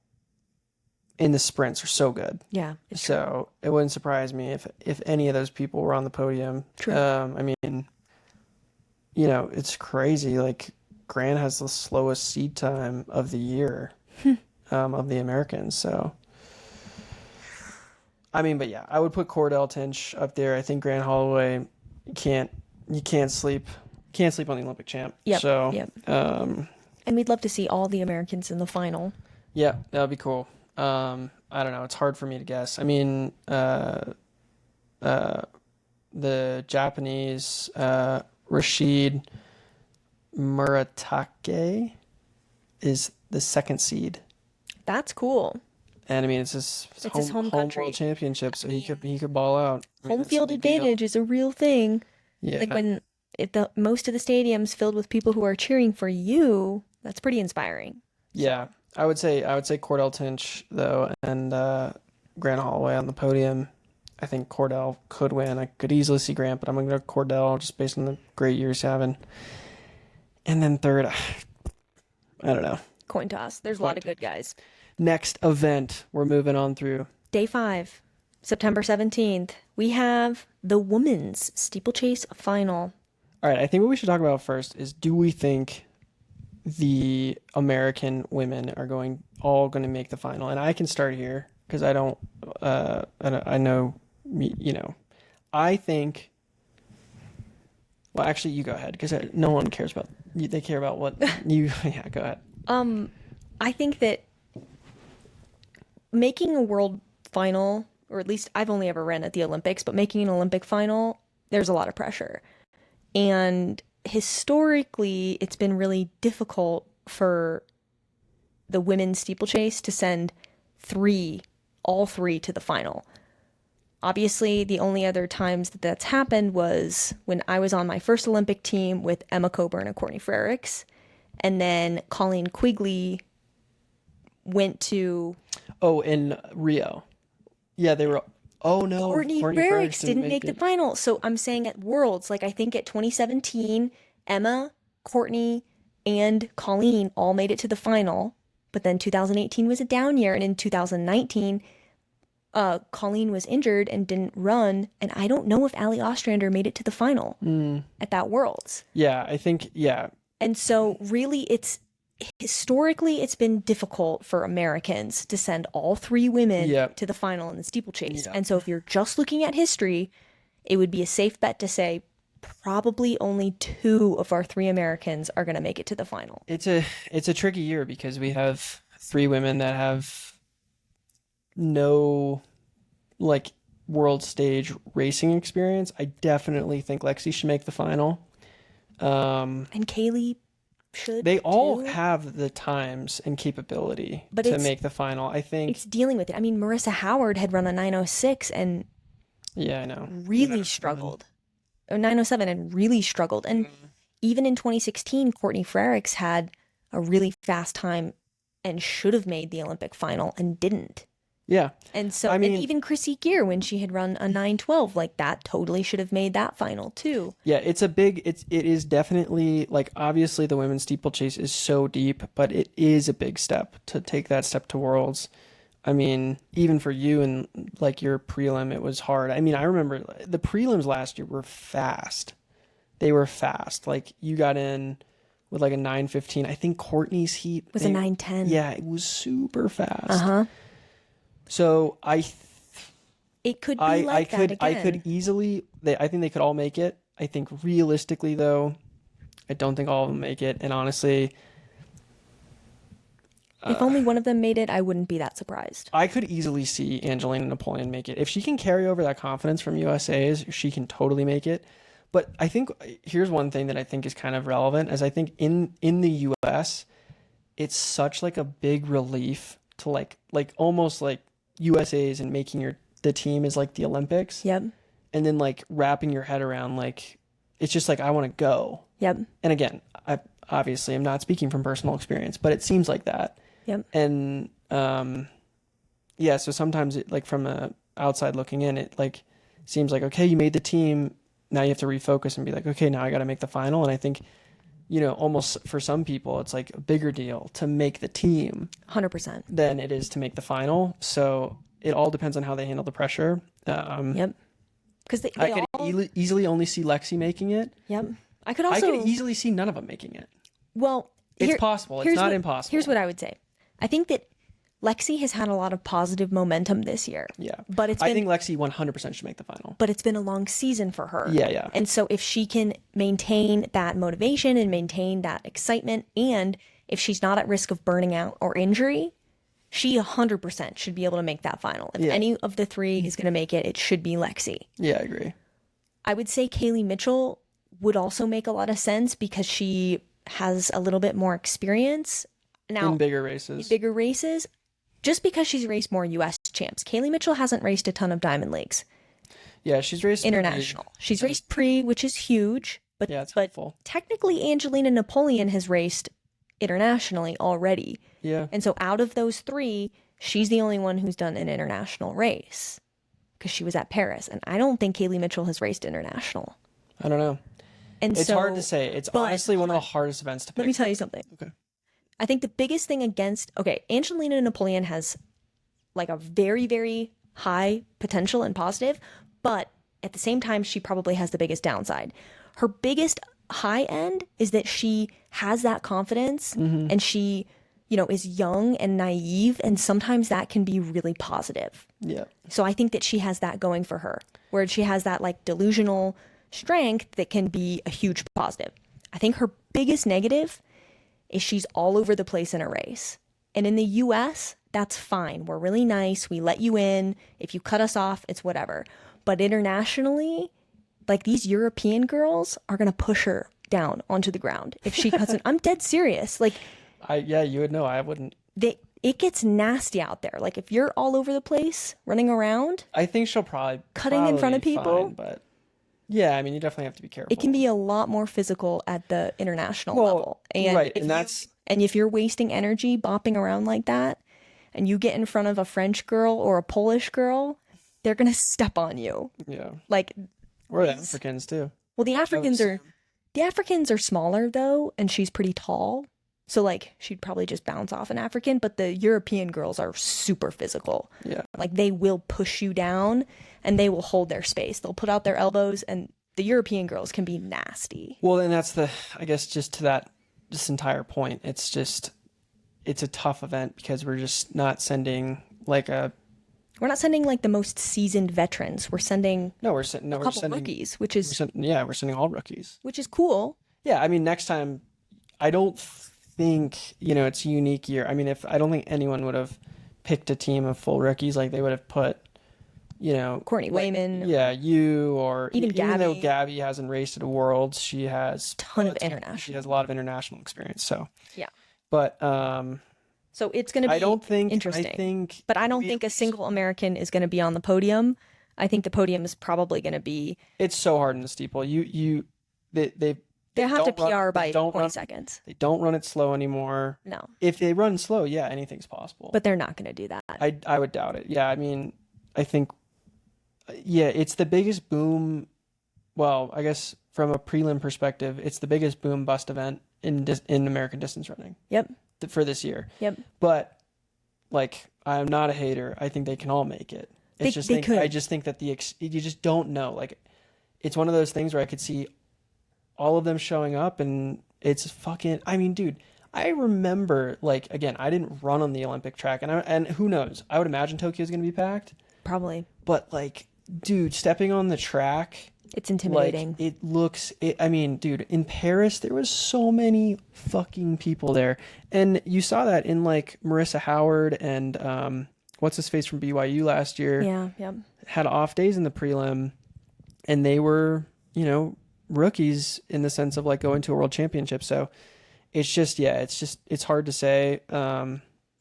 in the sprints are so good. Yeah. It's true. So it wouldn't surprise me if any of those people were on the podium. True. I mean, you know, it's crazy. Like Grant has the slowest seed time of the year, of the Americans. So, I mean, but yeah, I would put Cordell Tinch up there. I think Grant Holloway you can't sleep on the Olympic champ. Yep. So, Yep. And we'd love to see all the Americans in the final. yeah, that would be cool. I don't know. It's hard for me to guess. I mean, the Japanese, Rashid Muratake is the second seed. That's cool. And I mean, it's his home country. world championship, so he could ball out. I mean, Home that's a field big deal. advantage is a real thing. Yeah. Like if the most of the stadium's filled with people who are cheering for you, that's pretty inspiring. Yeah. I would say Cordell Tinch though, and Grant Holloway on the podium. I think Cordell could win. I could easily see Grant, but I'm gonna go Cordell just based on the great years he's having. And then third, I don't know. Coin toss. There's a lot of good guys. Next event, we're moving on through. Day 5, September 17th, we have the women's steeplechase final. All right, I think what we should talk about first is, do we think the American women are all going to make the final? And I can start here because I know, you know, I think, well, actually you go ahead because no one cares about, they care about what you, yeah, go ahead. I think that making a world final, or at least I've only ever ran at the Olympics, but making an Olympic final, there's a lot of pressure. And historically, it's been really difficult for the women's steeplechase to send all three to the final. Obviously, the only other times that that's happened was when I was on my first Olympic team with Emma Coburn and Courtney Frericks, and then Colleen Quigley went to... Oh, in Rio. Yeah, they were... Oh, no. Courtney Frericks didn't make the final. So I'm saying at Worlds, like I think at 2017, Emma, Courtney, and Colleen all made it to the final. But then 2018 was a down year. And in 2019, Colleen was injured and didn't run. And I don't know if Ali Ostrander made it to the final at that Worlds. Yeah, I think, yeah. And so really historically, it's been difficult for Americans to send all three women to the final in the steeplechase. Yeah. And so if you're just looking at history, it would be a safe bet to say probably only 2 of our 3 Americans are going to make it to the final. It's a tricky year because we have 3 women that have no like world stage racing experience. I definitely think Lexi should make the final. And Kaylee should. They all too. have the times and capability But to it's- make the final. I think. It's dealing with it. I mean, Marissa Howard had run a 906 and Yeah, I know. really struggled. Or 907 and really struggled. And even in 2016, Courtney Frericks had a really fast time and should have made the Olympic final and didn't. Yeah. And so, I mean- and even Chrissy Gear, when she had run a 912, like that totally should have made that final too. Yeah, it is definitely, like, obviously the women's steeplechase is so deep, but it is a big step to take that step to Worlds. I mean, even for you and like your prelim, it was hard. I mean, I remember the prelims last year were fast. They were fast. Like you got in with like a 9:15. I think Courtney's heat Was a 9:10. Yeah, it was super fast. Uh-huh. So It could be like that again. I could easily. I think they could all make it. I think realistically, though, I don't think all of them make it. And honestly, If only one of them made it, I wouldn't be that surprised. I could easily see Angelina Napoleon make it. If she can carry over that confidence from USA's, she can totally make it. But I think here's one thing that I think is kind of relevant, is I think in the US, it's such like a big relief to like almost like USA's and making the team is like the Olympics. Yep. And then like wrapping your head around like it's just like I want to go. Yep. And again, I obviously am not speaking from personal experience, but it seems like that. Yep. And yeah, so sometimes it like from a outside looking in, it like seems like, okay, you made the team. Now you have to refocus and be like, okay, now I got to make the final. And I think, almost for some people, it's like a bigger deal to make the team 100%. than it is to make the final. So it all depends on how they handle the pressure. Yep. Because I could easily only see Lexi making it. Yep. I could easily see none of them making it. Well, it's possible. It's not impossible. Here's what I would say. I think that Lexi has had a lot of positive momentum this year. Yeah. But I think Lexi 100% should make the final. But it's been a long season for her. Yeah, yeah. And so if she can maintain that motivation and maintain that excitement, and if she's not at risk of burning out or injury, she 100% should be able to make that final. If any of the three is going to make it, it should be Lexi. Yeah, I agree. I would say Kaylee Mitchell would also make a lot of sense because she has a little bit more experience now in bigger races. Just because she's raced more U.S. champs. Kaylee Mitchell hasn't raced a ton of Diamond Leagues. Yeah, she's raced international. She's raced pre, which is huge. But yeah, it's helpful. Technically, Angelina Napoleon has raced internationally already. Yeah. And so out of those three, she's the only one who's done an international race because she was at Paris. And I don't think Kaylee Mitchell has raced international. I don't know. And it's hard to say. It's honestly one of the hardest events to pick. Let me tell you something. Okay. I think the biggest thing Angelina Napoleon has like a very, very high potential and positive, but at the same time, she probably has the biggest downside. Her biggest high end is that she has that confidence and she, is young and naive, and sometimes that can be really positive. Yeah. So I think that she has that going for her, where she has that like delusional strength that can be a huge positive. I think her biggest negative is she's all over the place in a race. And in the US, that's fine. We're really nice. We let you in. If you cut us off, it's whatever. But internationally, like these European girls are going to push her down onto the ground if she cuts in. I'm dead serious. Like, you would know. I wouldn't. It gets nasty out there. Like if you're all over the place running around, I think she'll probably in front of people. Fine, but yeah, I mean, you definitely have to be careful. It can be a lot more physical at the international level. And right, and if you're wasting energy bopping around like that, and you get in front of a French girl or a Polish girl, they're gonna step on you. Yeah. Like, or the Africans too. Well, the Africans are smaller though, and she's pretty tall. So like she'd probably just bounce off an African, but the European girls are super physical. Yeah. Like they will push you down and they will hold their space. They'll put out their elbows, and the European girls can be nasty. Well, and that's just to this entire point. It's a tough event because we're just not sending the most seasoned veterans. We're sending we're sending rookies, which is we're sending all rookies, which is cool. Yeah, I mean, next time, I don't think it's a unique year. I mean, I don't think anyone would have picked a team of full rookies, like they would have put Courtney Wayman, or even Gabby. Even though Gabby hasn't raced at a Worlds, she has international. She has a lot of international experience. So yeah, but so it's going to be interesting. But I don't think a single American is going to be on the podium. I think the podium is probably going to be. It's so hard in the steeple. They have to PR by 20 seconds. They don't run it slow anymore. No. If they run slow, yeah, anything's possible. But they're not going to do that. I would doubt it. Yeah, I mean, I think, it's the biggest boom. Well, I guess from a prelim perspective, it's the biggest boom bust event in American distance running. Yep. For this year. Yep. But I'm not a hater. I think they can all make it. I just think that you just don't know. Like, it's one of those things where I could see all of them showing up, and it's fucking. I mean, dude, I remember, again, I didn't run on the Olympic track, and who knows? I would imagine Tokyo's going to be packed. Probably. But dude, stepping on the track, it's intimidating. I mean, dude, in Paris, there was so many fucking people there. And you saw that in Marissa Howard and what's his face from BYU last year. Yeah, yeah. Had off days in the prelim, and they were, rookies in the sense of going to a world championship. So it's hard to say.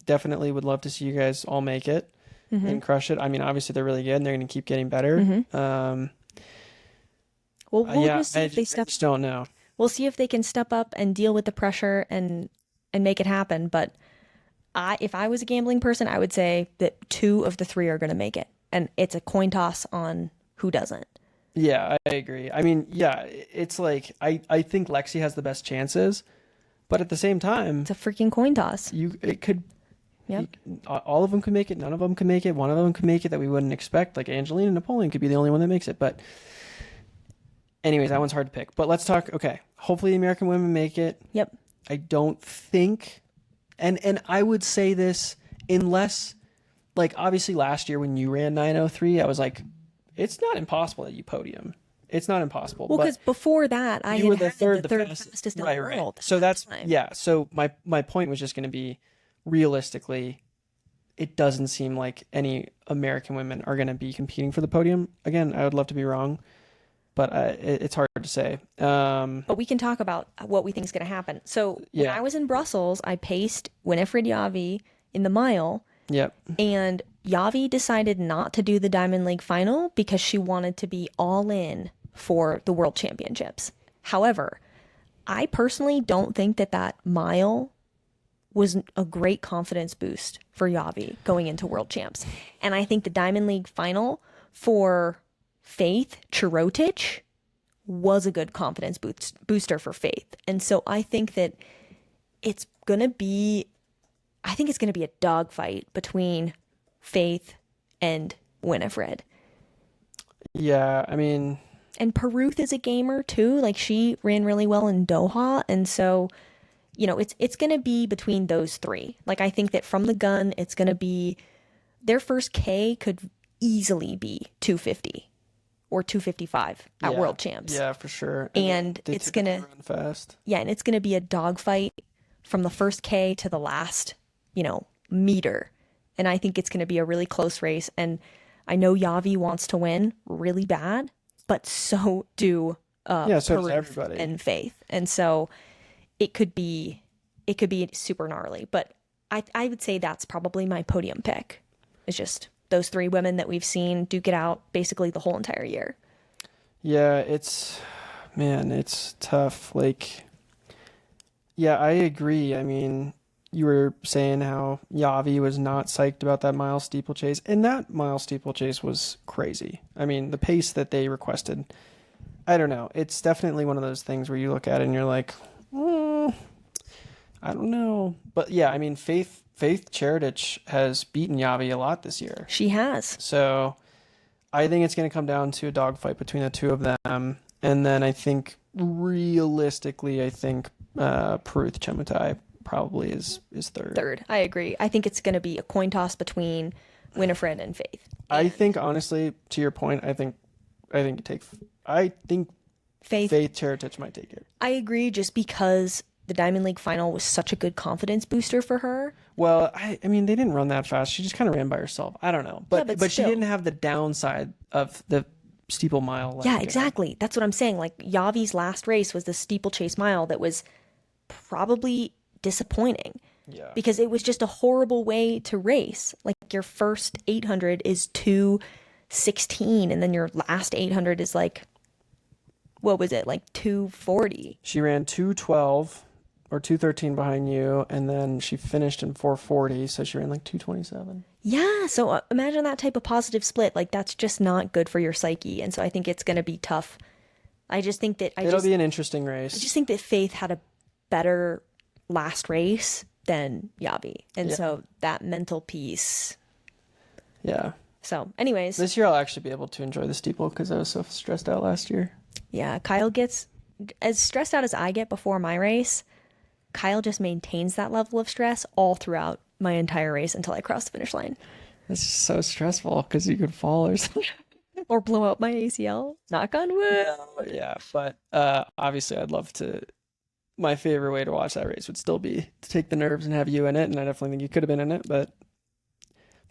Definitely would love to see you guys all make it and crush it. I mean, obviously they're really good and they're going to keep getting better. Well, just see if they step. I just don't know. We'll see if they can step up and deal with the pressure and make it happen. But if I was a gambling person, I would say that 2 of the 3 are going to make it, and it's a coin toss on who doesn't. Yeah, I agree. I mean, yeah, it's like I think Lexi has the best chances, but at the same time, It's a freaking coin toss. it could Yep. all of them could make it, none of them could make it, one of them could make it that we wouldn't expect. Like Angelina Napoleon could be the only one that makes it. But anyways, that one's hard to pick. But let's talk. Okay, hopefully the American women make it. Yep. I don't think, and I would say this unless, like obviously last year when you ran 9:03, I was like, it's not impossible that you podium. It's not impossible. Well, because before that, I you were had the third fastest in the world. So that's time. yeah. So my point was just going to be, realistically, it doesn't seem like any American women are going to be competing for the podium. Again, I would love to be wrong, but it's hard to say. But we can talk about what we think is going to happen. So when I was in Brussels, I paced Winifred Yavi in the mile. Yep. And Yavi decided not to do the Diamond League final because she wanted to be all in for the World Championships. However, I personally don't think that mile was a great confidence boost for Yavi going into World Champs. And I think the Diamond League final for Faith Chirotich was a good confidence booster for Faith. And so I think that it's going to be a dogfight between Faith and Winifred. Yeah, I mean... And Peruth is a gamer too. Like, she ran really well in Doha. And so, you know, it's going to be between those three. Like, I think that from the gun, it's going to be... Their first K could easily be 250 or 255 at World Champs. Yeah, for sure. And it's going to... run fast. Yeah, and it's going to be a dogfight from the first K to the last, meter. And I think it's going to be a really close race. And I know Yavi wants to win really bad, but so do so does Peruth everybody. and Faith. And so it could be super gnarly. But I would say that's probably my podium pick. It's just those three women that we've seen duke it out basically the whole entire year. Yeah, it's tough. Like, yeah, I agree. I mean, you were saying how Yavi was not psyched about that mile steeplechase, and that mile steeplechase was crazy. I mean, the pace that they requested, I don't know. It's definitely one of those things where you look at it and you're like, I don't know. But yeah, I mean, Faith Cheritich has beaten Yavi a lot this year. She has. So I think it's going to come down to a dogfight between the two of them. And then I think, realistically, Peruth Chemutai probably is third. I agree. I think it's going to be a coin toss between Winifred and Faith. I think, honestly, to your point, I think Faith Cheritich might take it. I agree, just because the Diamond League final was such a good confidence booster for her. Well, I mean, they didn't run that fast. She just kind of ran by herself. I don't know. But she didn't have the downside of the steeple mile. Yeah, exactly. That's what I'm saying. Like, Yavi's last race was the steeplechase mile that was probably disappointing. Yeah. Because it was just a horrible way to race. Like, your first 800 is 2:16, and then your last 800 is like, what was it? Like 2:40. She ran 2:12 or 2:13 behind you, and then she finished in 4:40, so she ran like 2:27. Yeah, so imagine that type of positive split. Like, that's just not good for your psyche, and so I think it's going to be tough. I just think that it'll be an interesting race. I just think that Faith had a better last race than Yavi, and so that mental piece. Yeah. So, anyways, this year I'll actually be able to enjoy the steeple because I was so stressed out last year. Yeah, Kyle gets as stressed out as I get before my race. Kyle just maintains that level of stress all throughout my entire race until I cross the finish line. It's just so stressful because you could fall or something. Or blow out my ACL. Knock on wood. Yeah, but obviously I'd love to. My favorite way to watch that race would still be to take the nerves and have you in it, and I definitely think you could have been in it, but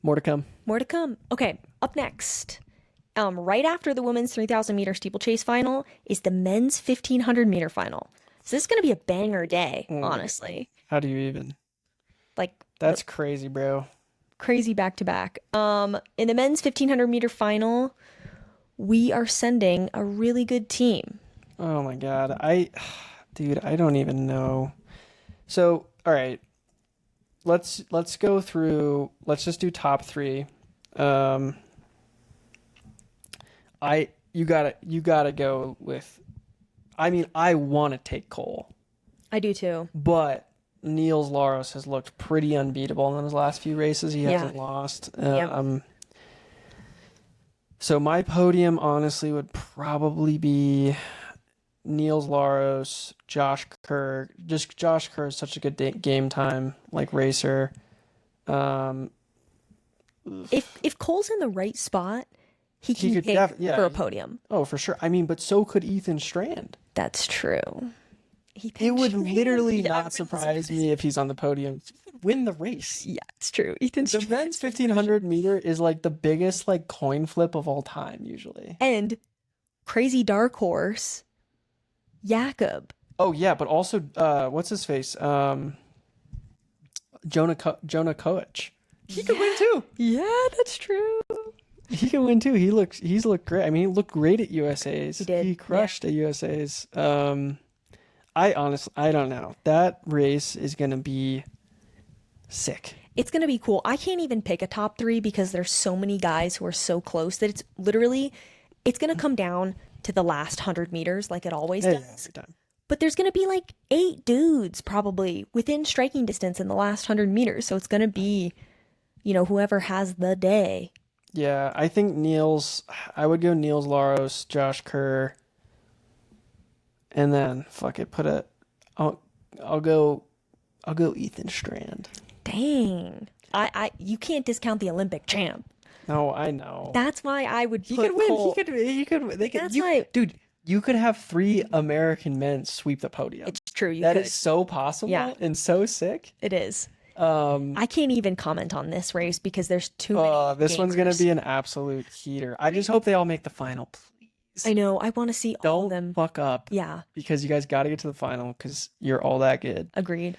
more to come. More to come. Okay, up next. Right after the women's 3,000 meter steeplechase final is the men's 1,500 meter final. So this is going to be a banger day, honestly. How do you even? Like, that's crazy, bro. Crazy back to back. In the men's 1,500 meter final, we are sending a really good team. Oh my God. Dude, I don't even know. So, all right. Let's go through, let's just do top three. You gotta go with. I mean, I want to take Cole, I do too. but Niels Laros has looked pretty unbeatable in his last few races. He hasn't lost. Yep. So my podium, honestly, would probably be Niels Laros, Josh Kerr. Just Josh Kerr is such a good game time racer. If Cole's in the right spot, he can could hit for a podium. Oh, for sure. I mean, but so could Ethan Strand. That's true. It would literally not surprise me if he's on the podium. Win the race. Yeah, it's true. The men's 1500 meter is like the biggest coin flip of all time usually. And crazy dark horse, Jakob. Oh yeah, but also what's his face? Jonah Koech. He could win too. Yeah, that's true. He can win too. He's looked great. I mean, he looked great at USA's. He did. He crushed at USA's. I don't know. That race is gonna be sick. It's gonna be cool. I can't even pick a top 3 because there's so many guys who are so close that it's gonna come down to the last 100 meters like it always does. Every time. But there's gonna be 8 dudes probably within striking distance in the last 100 meters. So it's gonna be, whoever has the day. Yeah, I think I would go Niels Laros, Josh Kerr, and then I'll go Ethan Strand. Dang. You can't discount the Olympic champ. No, I know. That's why I would He put could win. Cole. Dude, you could have 3 American men sweep the podium. It's true. That is so possible and so sick. It is. I can't even comment on this race because there's too many. This one's gonna be an absolute heater. I just hope they all make the final, please. I know. I want to see all of them. Don't fuck up. Yeah. Because you guys got to get to the final because you're all that good. Agreed.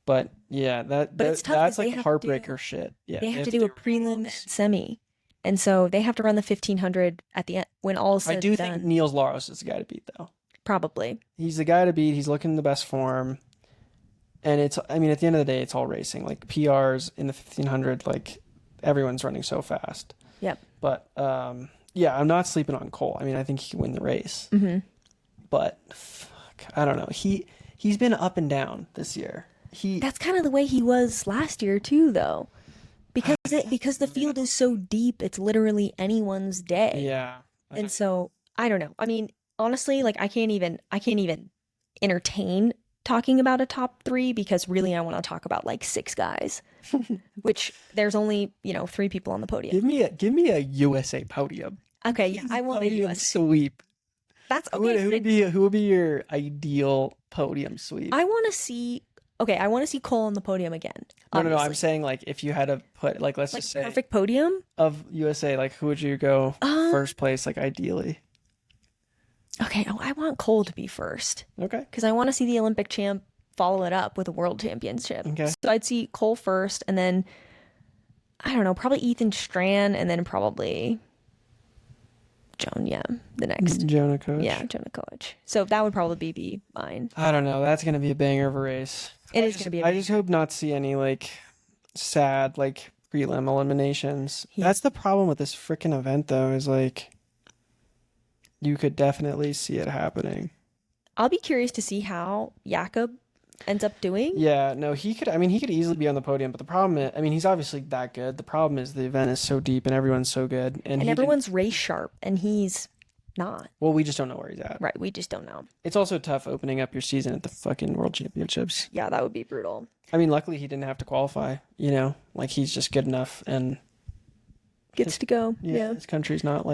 But yeah, it's tough that's heartbreaker shit. Yeah. They have to do a prelim and semi. And so they have to run the 1500 at the end when all is said and done. I do think Niels Laros is the guy to beat, though. Probably. He's the guy to beat. He's looking in the best form. And at the end of the day, it's all racing. PRs in the 1500, everyone's running so fast. Yep. But yeah, I'm not sleeping on Cole. I mean, I think he can win the race. Mm-hmm. But I don't know. He's been up and down this year. That's kind of the way he was last year too, though, because the field is so deep. It's literally anyone's day. Yeah. And so I don't know. I mean, honestly, I can't even entertain talking about a top 3 because really I want to talk about 6 guys, which there's only 3 people on the podium. Give me a USA podium. Okay, yeah, I want a USA sweep. That's okay. Who would be your ideal podium sweep? I want to see Cole on the podium again. No. I'm saying if you had to put let's just say perfect podium of USA, who would you go first place ideally? Okay, I want Cole to be first. Okay. Because I want to see the Olympic champ follow it up with a world championship. Okay. So I'd see Cole first, and then I don't know, probably Ethan Strand, and then probably the next. Jonah Koech. Yeah, Jonah Koech. So that would probably be mine. I don't know. That's gonna be a banger of a race. It is gonna be. I just hope not to see any sad prelim eliminations. Yeah. That's the problem with this freaking event, though. Is you could definitely see it happening. I'll be curious to see how Jakob ends up doing. Yeah, no, he could easily be on the podium, but the problem is, he's obviously that good. The problem is the event is so deep and everyone's so good. And everyone's race sharp, and he's not. Well, we just don't know where he's at. Right, we just don't know. It's also tough opening up your season at the fucking World Championships. Yeah, that would be brutal. Luckily he didn't have to qualify, he's just good enough and gets to go. Yeah. His country's not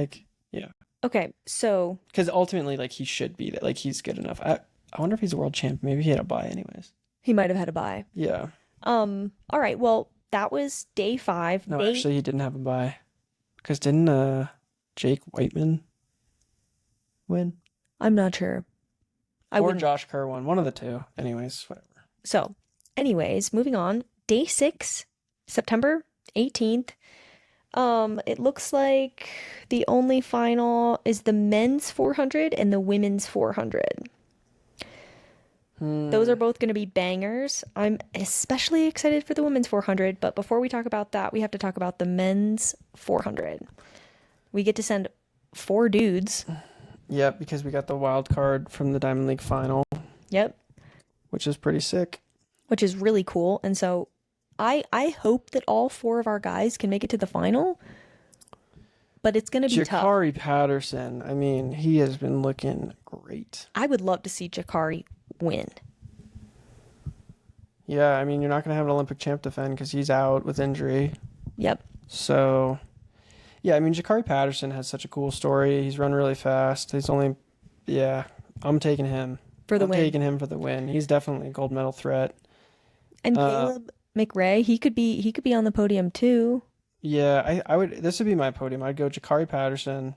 yeah. Okay, so because ultimately, he should be that. He's good enough. I wonder if he's a world champ. Maybe he had a bye, anyways. He might have had a bye. Yeah. All right. Well, that was day 5. No, actually, he didn't have a bye. Because didn't Jake Whiteman win? I'm not sure. Or Josh Kerr won. One of the two. Anyways, whatever. So, moving on. Day 6, September 18th. It looks like the only final is the men's 400 and the women's 400. Those are both going to be bangers. I'm especially excited for the women's 400, but before we talk about that, we have to talk about the men's 400. We get to send 4 dudes. Yep, because we got the wild card from the Diamond League final, Yep. which is pretty sick. Which is really cool. And so I hope that all 4 of our guys can make it to the final. But it's going to be tough. Jakari Patterson, I mean, he has been looking great. I would love to see Jakari win. Yeah, I mean, you're not going to have an Olympic champ defend because he's out with injury. Yep. So, yeah, I mean, Jakari Patterson has such a cool story. He's run really fast. I'm taking him. For the win. I'm taking him for the win. He's definitely a gold medal threat. And Caleb McRae, he could be on the podium too. Yeah, I would. This would be my podium. I'd go Jakari Patterson,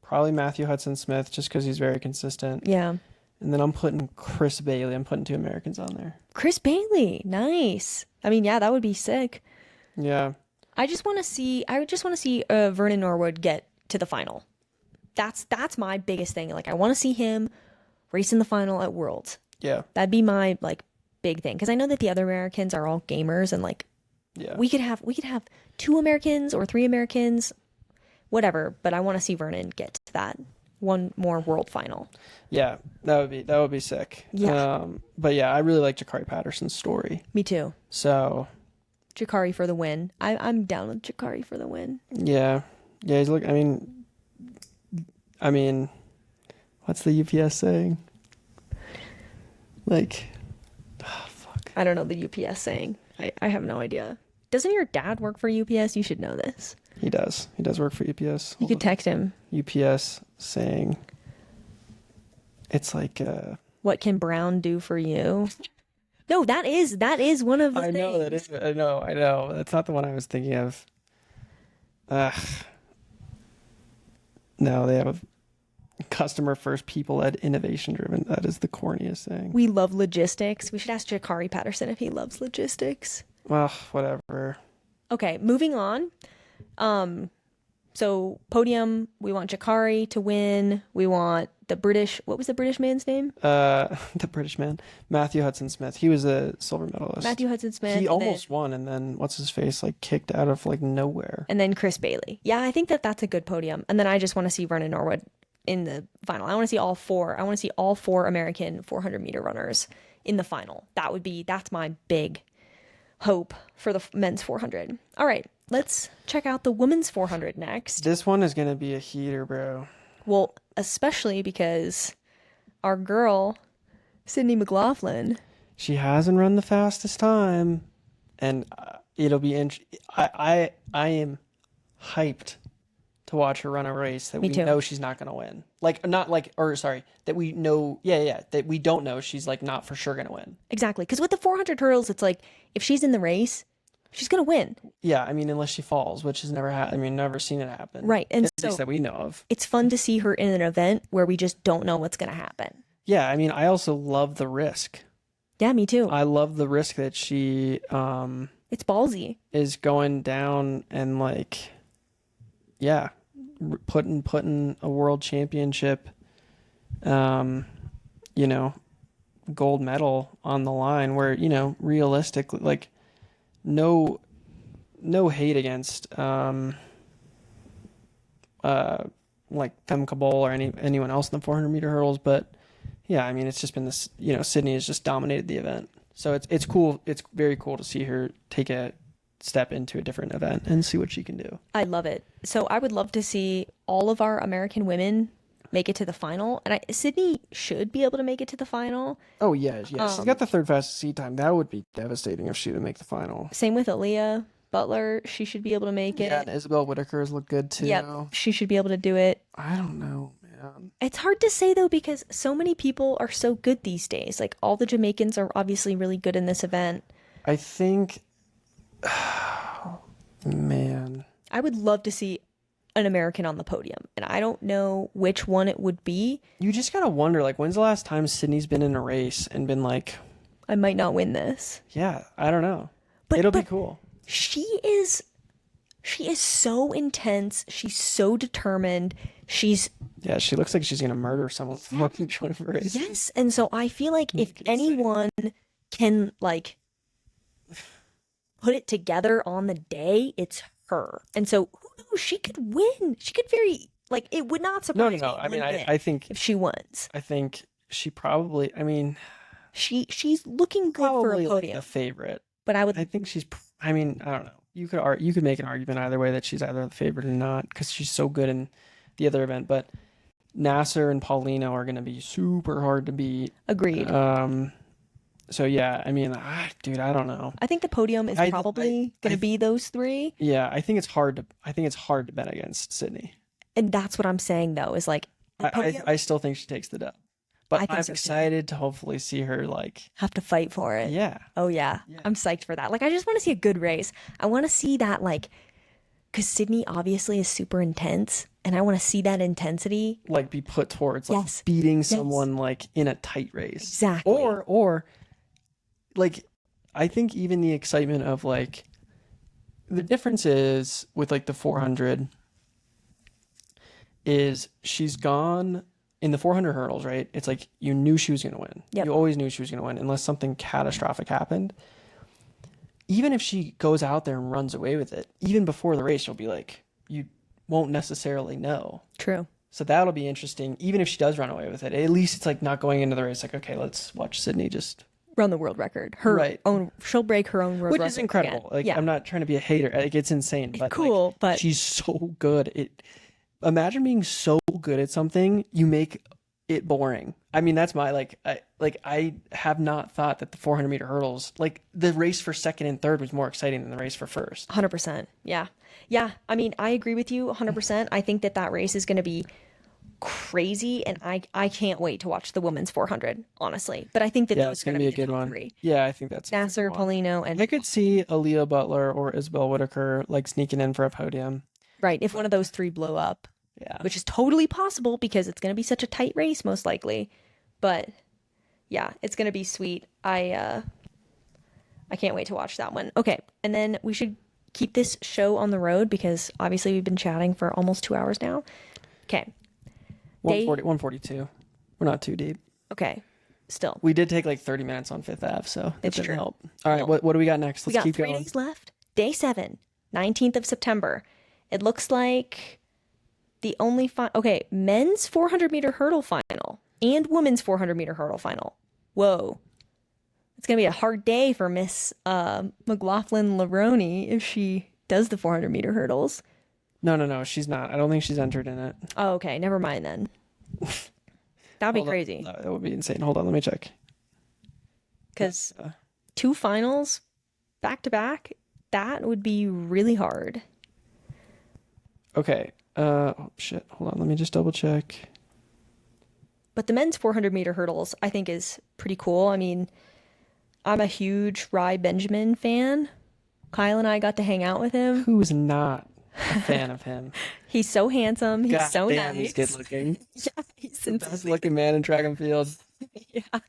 probably Matthew Hudson-Smith, just because he's very consistent. Yeah. And then I'm putting Chris Bailey. I'm putting 2 Americans on there. Chris Bailey, nice. I mean, yeah, that would be sick. Yeah. I just want to see Vernon Norwood get to the final. That's my biggest thing. Like, I want to see him race in the final at Worlds. Yeah. That'd be my like big thing, because I know that the other Americans are all gamers, and like, Yeah. we could have 2 Americans or 3 Americans, whatever. But I want to see Vernon get to that one more world final. Yeah, that would be sick. Yeah. But yeah, I really like Jakari Patterson's story. Me too. So Jakari for the win. I'm down with Jakari for the win. yeah, he's look. I mean, what's the UPS saying? Like, fuck. I don't know the UPS saying. I have no idea. Doesn't your dad work for UPS? You should know this. He does. He does work for UPS. You could text him. UPS saying, it's like, what can Brown do for you? No, that is one of the I know things. that is. I know. That's not the one I was thinking of. No, they have a customer first, people led, innovation driven. That is the corniest thing. We love logistics. We should ask Jakari Patterson if he loves logistics. Well, whatever. Okay, moving on. So podium, we want Jakari to win. We want the British. What was the British man's name? The British man, Matthew Hudson-Smith. He was a silver medalist. Matthew Hudson-Smith. He almost won, and then what's his face like kicked out of like nowhere. And then Chris Bailey. Yeah, I think that's a good podium. And then I just want to see Vernon Norwood in the final. I want to see all 4. I want to see all 4 American 400-meter runners in the final. That's my big hope for the men's 400. All right, let's check out the women's 400 next. This one is gonna be a heater, bro. Well, especially because our girl, Sydney McLaughlin. She hasn't run the fastest time, and it'll be I am hyped to watch her run a race that Me we too. know she's not gonna win. That we know, that we don't know she's like not for sure gonna win. Exactly, because with the 400 hurdles, it's like if she's in the race, she's gonna win. Yeah, I mean, unless she falls, which has never seen it happen. Right, and at least that we know of. It's fun to see her in an event where we just don't know what's gonna happen. Yeah, I mean, I also love the risk. Yeah, me too. I love the risk that she It's ballsy. is going down and like, yeah, putting a world championship, gold medal on the line where, realistically, like, no hate against like Femke Bol or anyone else in the 400-meter hurdles, but yeah, I mean, it's just been this, Sydney has just dominated the event. So it's cool. It's very cool to see her take a step into a different event and see what she can do. I love it. So I would love to see all of our American women make it to the final. And Sydney should be able to make it to the final. Oh, yeah. She's got the 3rd fastest seed time. That would be devastating if she didn't make the final. Same with Aaliyah Butler. She should be able to make it. Yeah, and Isabel Whitaker's look good too. Yep, she should be able to do it. I don't know, man. It's hard to say though, because so many people are so good these days. Like, all the Jamaicans are obviously really good in this event. I think, man, I would love to see an American on the podium, and I don't know which one it would be. you just gotta wonder, like, when's the last time Sydney's been in a race and been like, I might not win this. yeah, I don't know. But It'll be cool. She is so intense. She's so determined. Yeah, she looks like she's gonna murder someone fucking join a race. Yes, and so I feel like if anyone can like put it together on the day, it's her. And so who knows? She could win. She could very Like, it would not No, surprise no, me no. I mean, one bit I think if she wins. she probably. I mean, She's looking good for a probably like the podium, favorite. but I would. I think she's. I mean, I don't know. You could make an argument either way that she's either the favorite or not because she's so good in the other event. But Nasser and Paulino are going to be super hard to beat. Agreed. So yeah, I mean, dude, I don't know. I think the podium is probably going to be those three. Yeah, I think it's hard to bet against Sydney. And that's what I'm saying, though, is like, I still think she takes the dub. But I'm so, excited to hopefully see her like have to fight for it. Yeah. Oh yeah. I'm psyched for that. Like, I just want to see a good race. I want to see that, like, because Sydney obviously is super intense, and I want to see that intensity like be put towards like beating someone like in a tight race. Exactly. Or like I think even the excitement of like the difference is with like the 400 is she's gone in the 400 hurdles, right? It's like you knew she was going to win. Yep. You always knew she was going to win unless something catastrophic happened. Even if she goes out there and runs away with it, even before the race, you'll be like, you won't necessarily know. True. So that'll be interesting. Even if she does run away with it, at least it's like not going into the race like, okay, let's watch Sydney just run the world record. She'll break her own world record. Which is incredible. Again. Like I'm not trying to be a hater. Like it's insane. But cool, like, but she's so good. Imagine being so good at something, you make it boring. I mean, that's my I have not thought that the 400 meter hurdles, like the race for second and third was more exciting than the race for first. 100%. Yeah. Yeah. I mean, I agree with you 100%. I think that race is going to be crazy, and I can't wait to watch the women's 400, honestly. But I think that it's going to be a good one. Three. Yeah, I think that's Nasser, Paulino, and I could see Aaliyah Butler or Isabel Whitaker like sneaking in for a podium. Right, if one of those three blow up. Yeah. Which is totally possible because it's going to be such a tight race, most likely. But yeah, it's going to be sweet. I can't wait to watch that one. Okay, and then we should keep this show on the road because obviously we've been chatting for almost 2 hours now. Okay. 142. We're not too deep. Okay. Still. We did take like 30 minutes on Fifth Ave, so it's true. Help. All right, what do we got next? Let's keep going. We got 3 days left. Day 7, 19th of September. It looks like the only men's 400 meter hurdle final and women's 400 meter hurdle final. Whoa. It's going to be a hard day for Miss McLaughlin Leroney if she does the 400 meter hurdles. No, she's not. I don't think she's entered in it. Oh, okay. Never mind then. That'd be crazy. That would be insane. Hold on, let me check. Because 2 finals back to back, that would be really hard. Okay. Oh shit. Hold on. Let me just double check. But the men's 400 meter hurdles, I think, is pretty cool. I mean, I'm a huge Rai Benjamin fan. Kyle and I got to hang out with him. Who's not a fan of him? He's so handsome. He's so nice. He's good looking. Yeah, he's the best looking man in track and field. Yeah.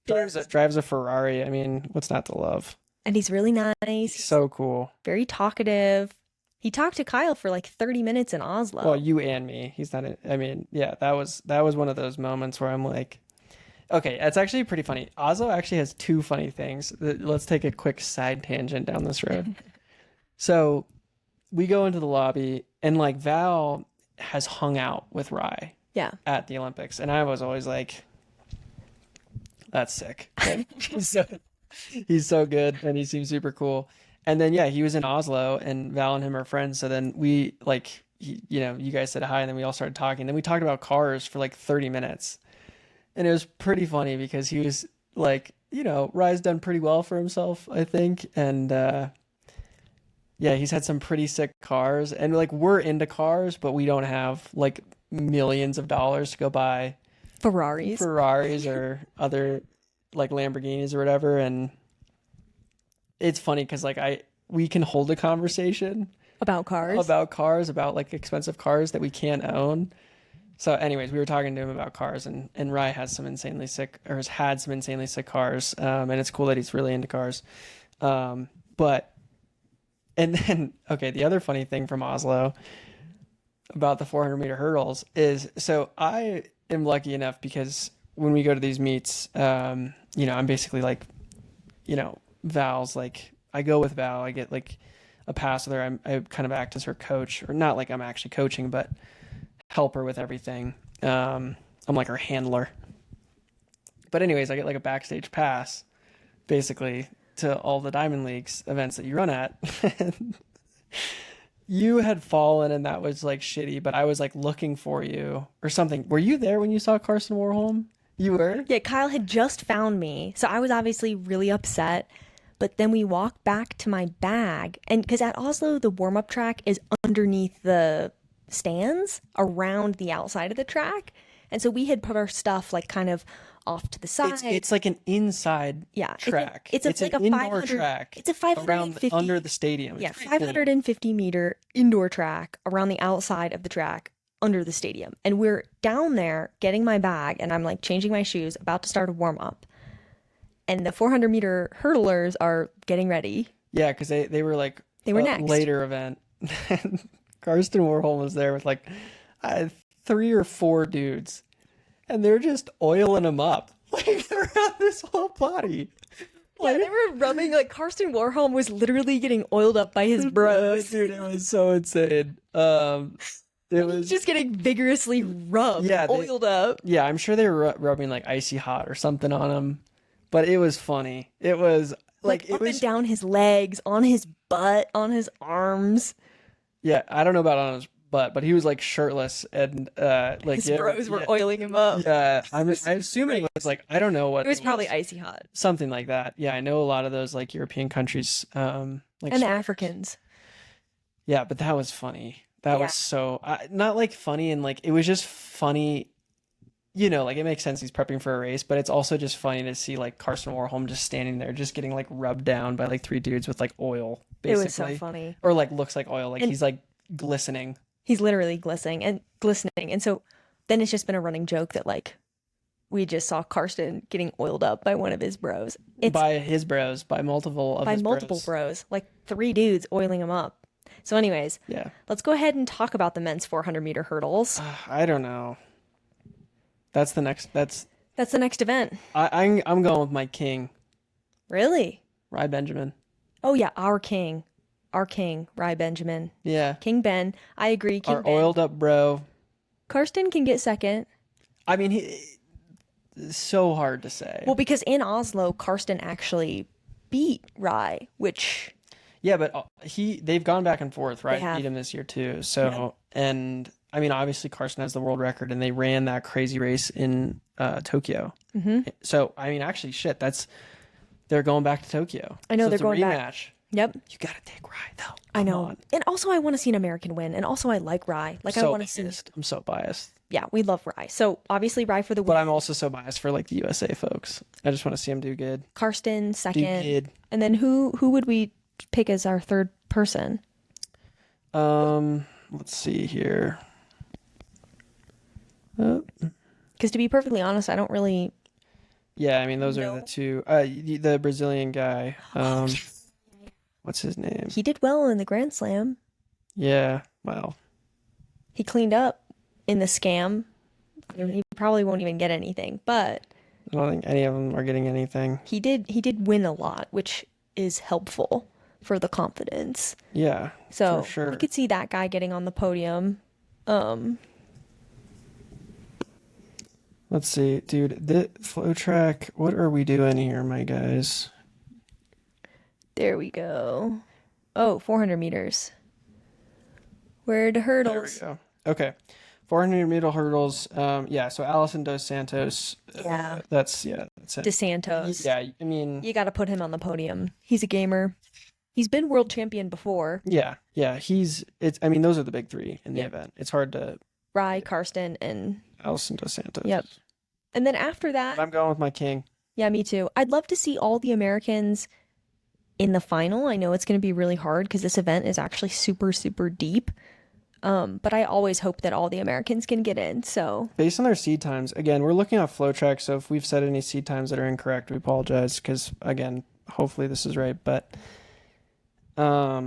Drives a Ferrari. I mean, what's not to love? And he's really nice. He's so cool. Very talkative. He talked to Kyle for like 30 minutes in Oslo. Well, you and me. He's not. I mean, yeah, that was one of those moments where I'm like, okay, it's actually pretty funny. Oslo actually has 2 funny things. Let's take a quick side tangent down this road. So we go into the lobby, and like Val has hung out with Rai. Yeah. At the Olympics, and I was always like, that's sick. He's so good, and he seems super cool. And then, yeah, he was in Oslo, and Val and him are friends. So then we, like, you guys said hi, and then we all started talking. Then we talked about cars for like 30 minutes. And it was pretty funny because he was like, Rai's done pretty well for himself, I think. And, yeah, he's had some pretty sick cars. And, like, we're into cars, but we don't have, like, millions of dollars to go buy Ferraris or other, like, Lamborghinis or whatever. And it's funny because like we can hold a conversation about cars, about like expensive cars that we can't own. So anyways, we were talking to him about cars, and Rai has some insanely sick, or has had some insanely sick cars. And it's cool that he's really into cars. But, and then, okay, the other funny thing from Oslo about the 400 meter hurdles is, so I am lucky enough because when we go to these meets, I'm basically like, Val's like, I go with Val, I get like a pass with her. I kind of act as her coach, or not like I'm actually coaching, but help her with everything. I'm like her handler. But anyways, I get like a backstage pass, basically, to all the Diamond Leagues events that you run at. You had fallen and that was like shitty, but I was like looking for you or something. Were you there when you saw Carson Warholm? You were? Yeah, Kyle had just found me. So I was obviously really upset. But then we walked back to my bag. And because at Oslo, the warm up track is underneath the stands around the outside of the track. And so we had put our stuff like kind of off to the side. It's like an inside track. It's like an an indoor track. It's a 550 under the stadium. Yeah, 550 meter indoor track around the outside of the track under the stadium. And we're down there getting my bag and I'm like changing my shoes, about to start a warm up. And the 400 meter hurdlers are getting ready. Yeah, because they were like they were next. Later event. Karsten Warholm was there with like 3 or 4 dudes. And they're just oiling him up. Like around his whole body. Like, they were rubbing, like Karsten Warholm was literally getting oiled up by his bros. Dude, it was so insane. It was just getting vigorously rubbed, oiled up. Yeah, I'm sure they were rubbing like icy hot or something on him. But it was funny. It was like up and down his legs, on his butt, on his arms. Yeah, I don't know about on his butt, but he was like shirtless and like his bros were oiling him up. Yeah, I'm assuming it was like, I don't know what it was probably icy hot, something like that. Yeah, I know a lot of those like European countries, like and the Africans. Yeah, but that was funny. That was so not like funny and like it was just funny. You know, like it makes sense he's prepping for a race, but it's also just funny to see like Karsten Warholm just standing there, just getting like rubbed down by like 3 dudes with like oil. Basically. It was so funny, or like looks like oil, like and he's like glistening. He's literally glistening, and so then it's just been a running joke that like we just saw Karsten getting oiled up by one of his bros. By multiple bros, like 3 dudes oiling him up. So, anyways, let's go ahead and talk about the men's 400 meter hurdles. I don't know. That's the next event. I'm going with my king. Really? Rai Benjamin. Oh yeah, our king, Rai Benjamin. Yeah. King Ben. I agree. Our oiled up bro. Karsten can get second. I mean, it's so hard to say. Well, because in Oslo, Karsten actually beat Rai, which. Yeah, but they've gone back and forth, right? Beat him this year too. So and. I mean, obviously, Karsten has the world record, and they ran that crazy race in Tokyo. Mm-hmm. So, I mean, actually, they're going back to Tokyo. I know, so they're going back. Rematch. Yep. You got to take Rai, though. I know. And also, I want to see an American win. And also, I like Rai. Like, I want to see. I'm so biased. Yeah, we love Rai. So, obviously, Rai for the win. But I'm also so biased for, like, the USA folks. I just want to see them do good. Karsten, second. Do good. And then who would we pick as our third person? Let's see here. Because to be perfectly honest, I don't really. Yeah, I mean those are the 2. The Brazilian guy. What's his name? He did well in the Grand Slam. Yeah, well. He cleaned up in the scam. He probably won't even get anything, but. I don't think any of them are getting anything. He did win a lot, which is helpful for the confidence. Yeah. So for sure. We could see that guy getting on the podium. Let's see, dude, the flow track, what are we doing here, my guys? There we go. Oh, 400 meters. Where are the hurdles? There we go. Okay. 400 meter hurdles. So Allison Dos Santos. That's it. Dos Santos. Yeah, I mean. You got to put him on the podium. He's a gamer. He's been world champion before. Yeah. Those are the big 3 in the event. It's hard to. Rai, Karsten, and Allison Dos Santos. Yep. And then after that, but I'm going with my king. Yeah, me too. I'd love to see all the Americans in the final. I know it's going to be really hard because this event is actually super, super deep. But I always hope that all the Americans can get in. So based on their seed times, again, we're looking at flow track. So if we've said any seed times that are incorrect, we apologize because again, hopefully this is right. But I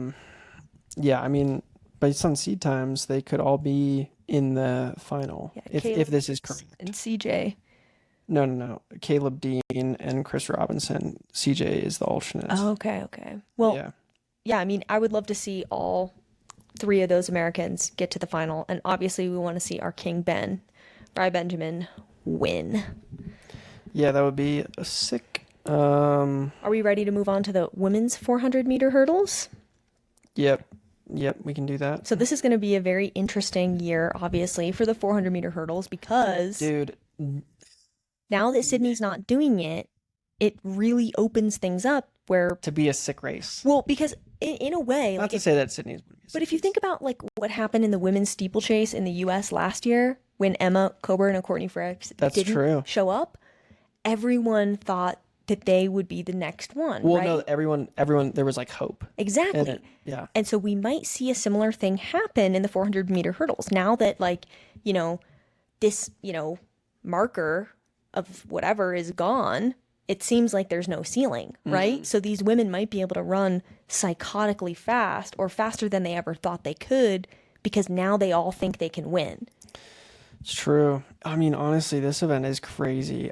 mean, based on seed times, they could all be in the final if this is correct. And CJ. No. Caleb Dean and Chris Robinson. CJ is the alternate. Oh, okay. Well, yeah. I mean, I would love to see all 3 of those Americans get to the final. And obviously, we want to see our King Ben, Bri Benjamin, win. Yeah, that would be sick. Are we ready to move on to the women's 400-meter hurdles? Yep, we can do that. So this is going to be a very interesting year, obviously, for the 400-meter hurdles because Dude, now that Sydney's not doing it, it really opens things up where to be a sick race. well, because in a way, Not like to say that Sydney's would be a sick but if you race. think about like what happened in the women's steeplechase in the U.S. last year when Emma Coburn and Courtney Frerichs That's didn't true. show up, everyone thought that they would be the next one, Well, right? no, everyone, there was like hope. Exactly. Yeah. And so we might see a similar thing happen in the 400-meter hurdles now that like, this, marker of whatever is gone. It seems like there's no ceiling, right? So these women might be able to run psychotically fast or faster than they ever thought they could because now they all think they can win. It's true. I mean, honestly, this event is crazy.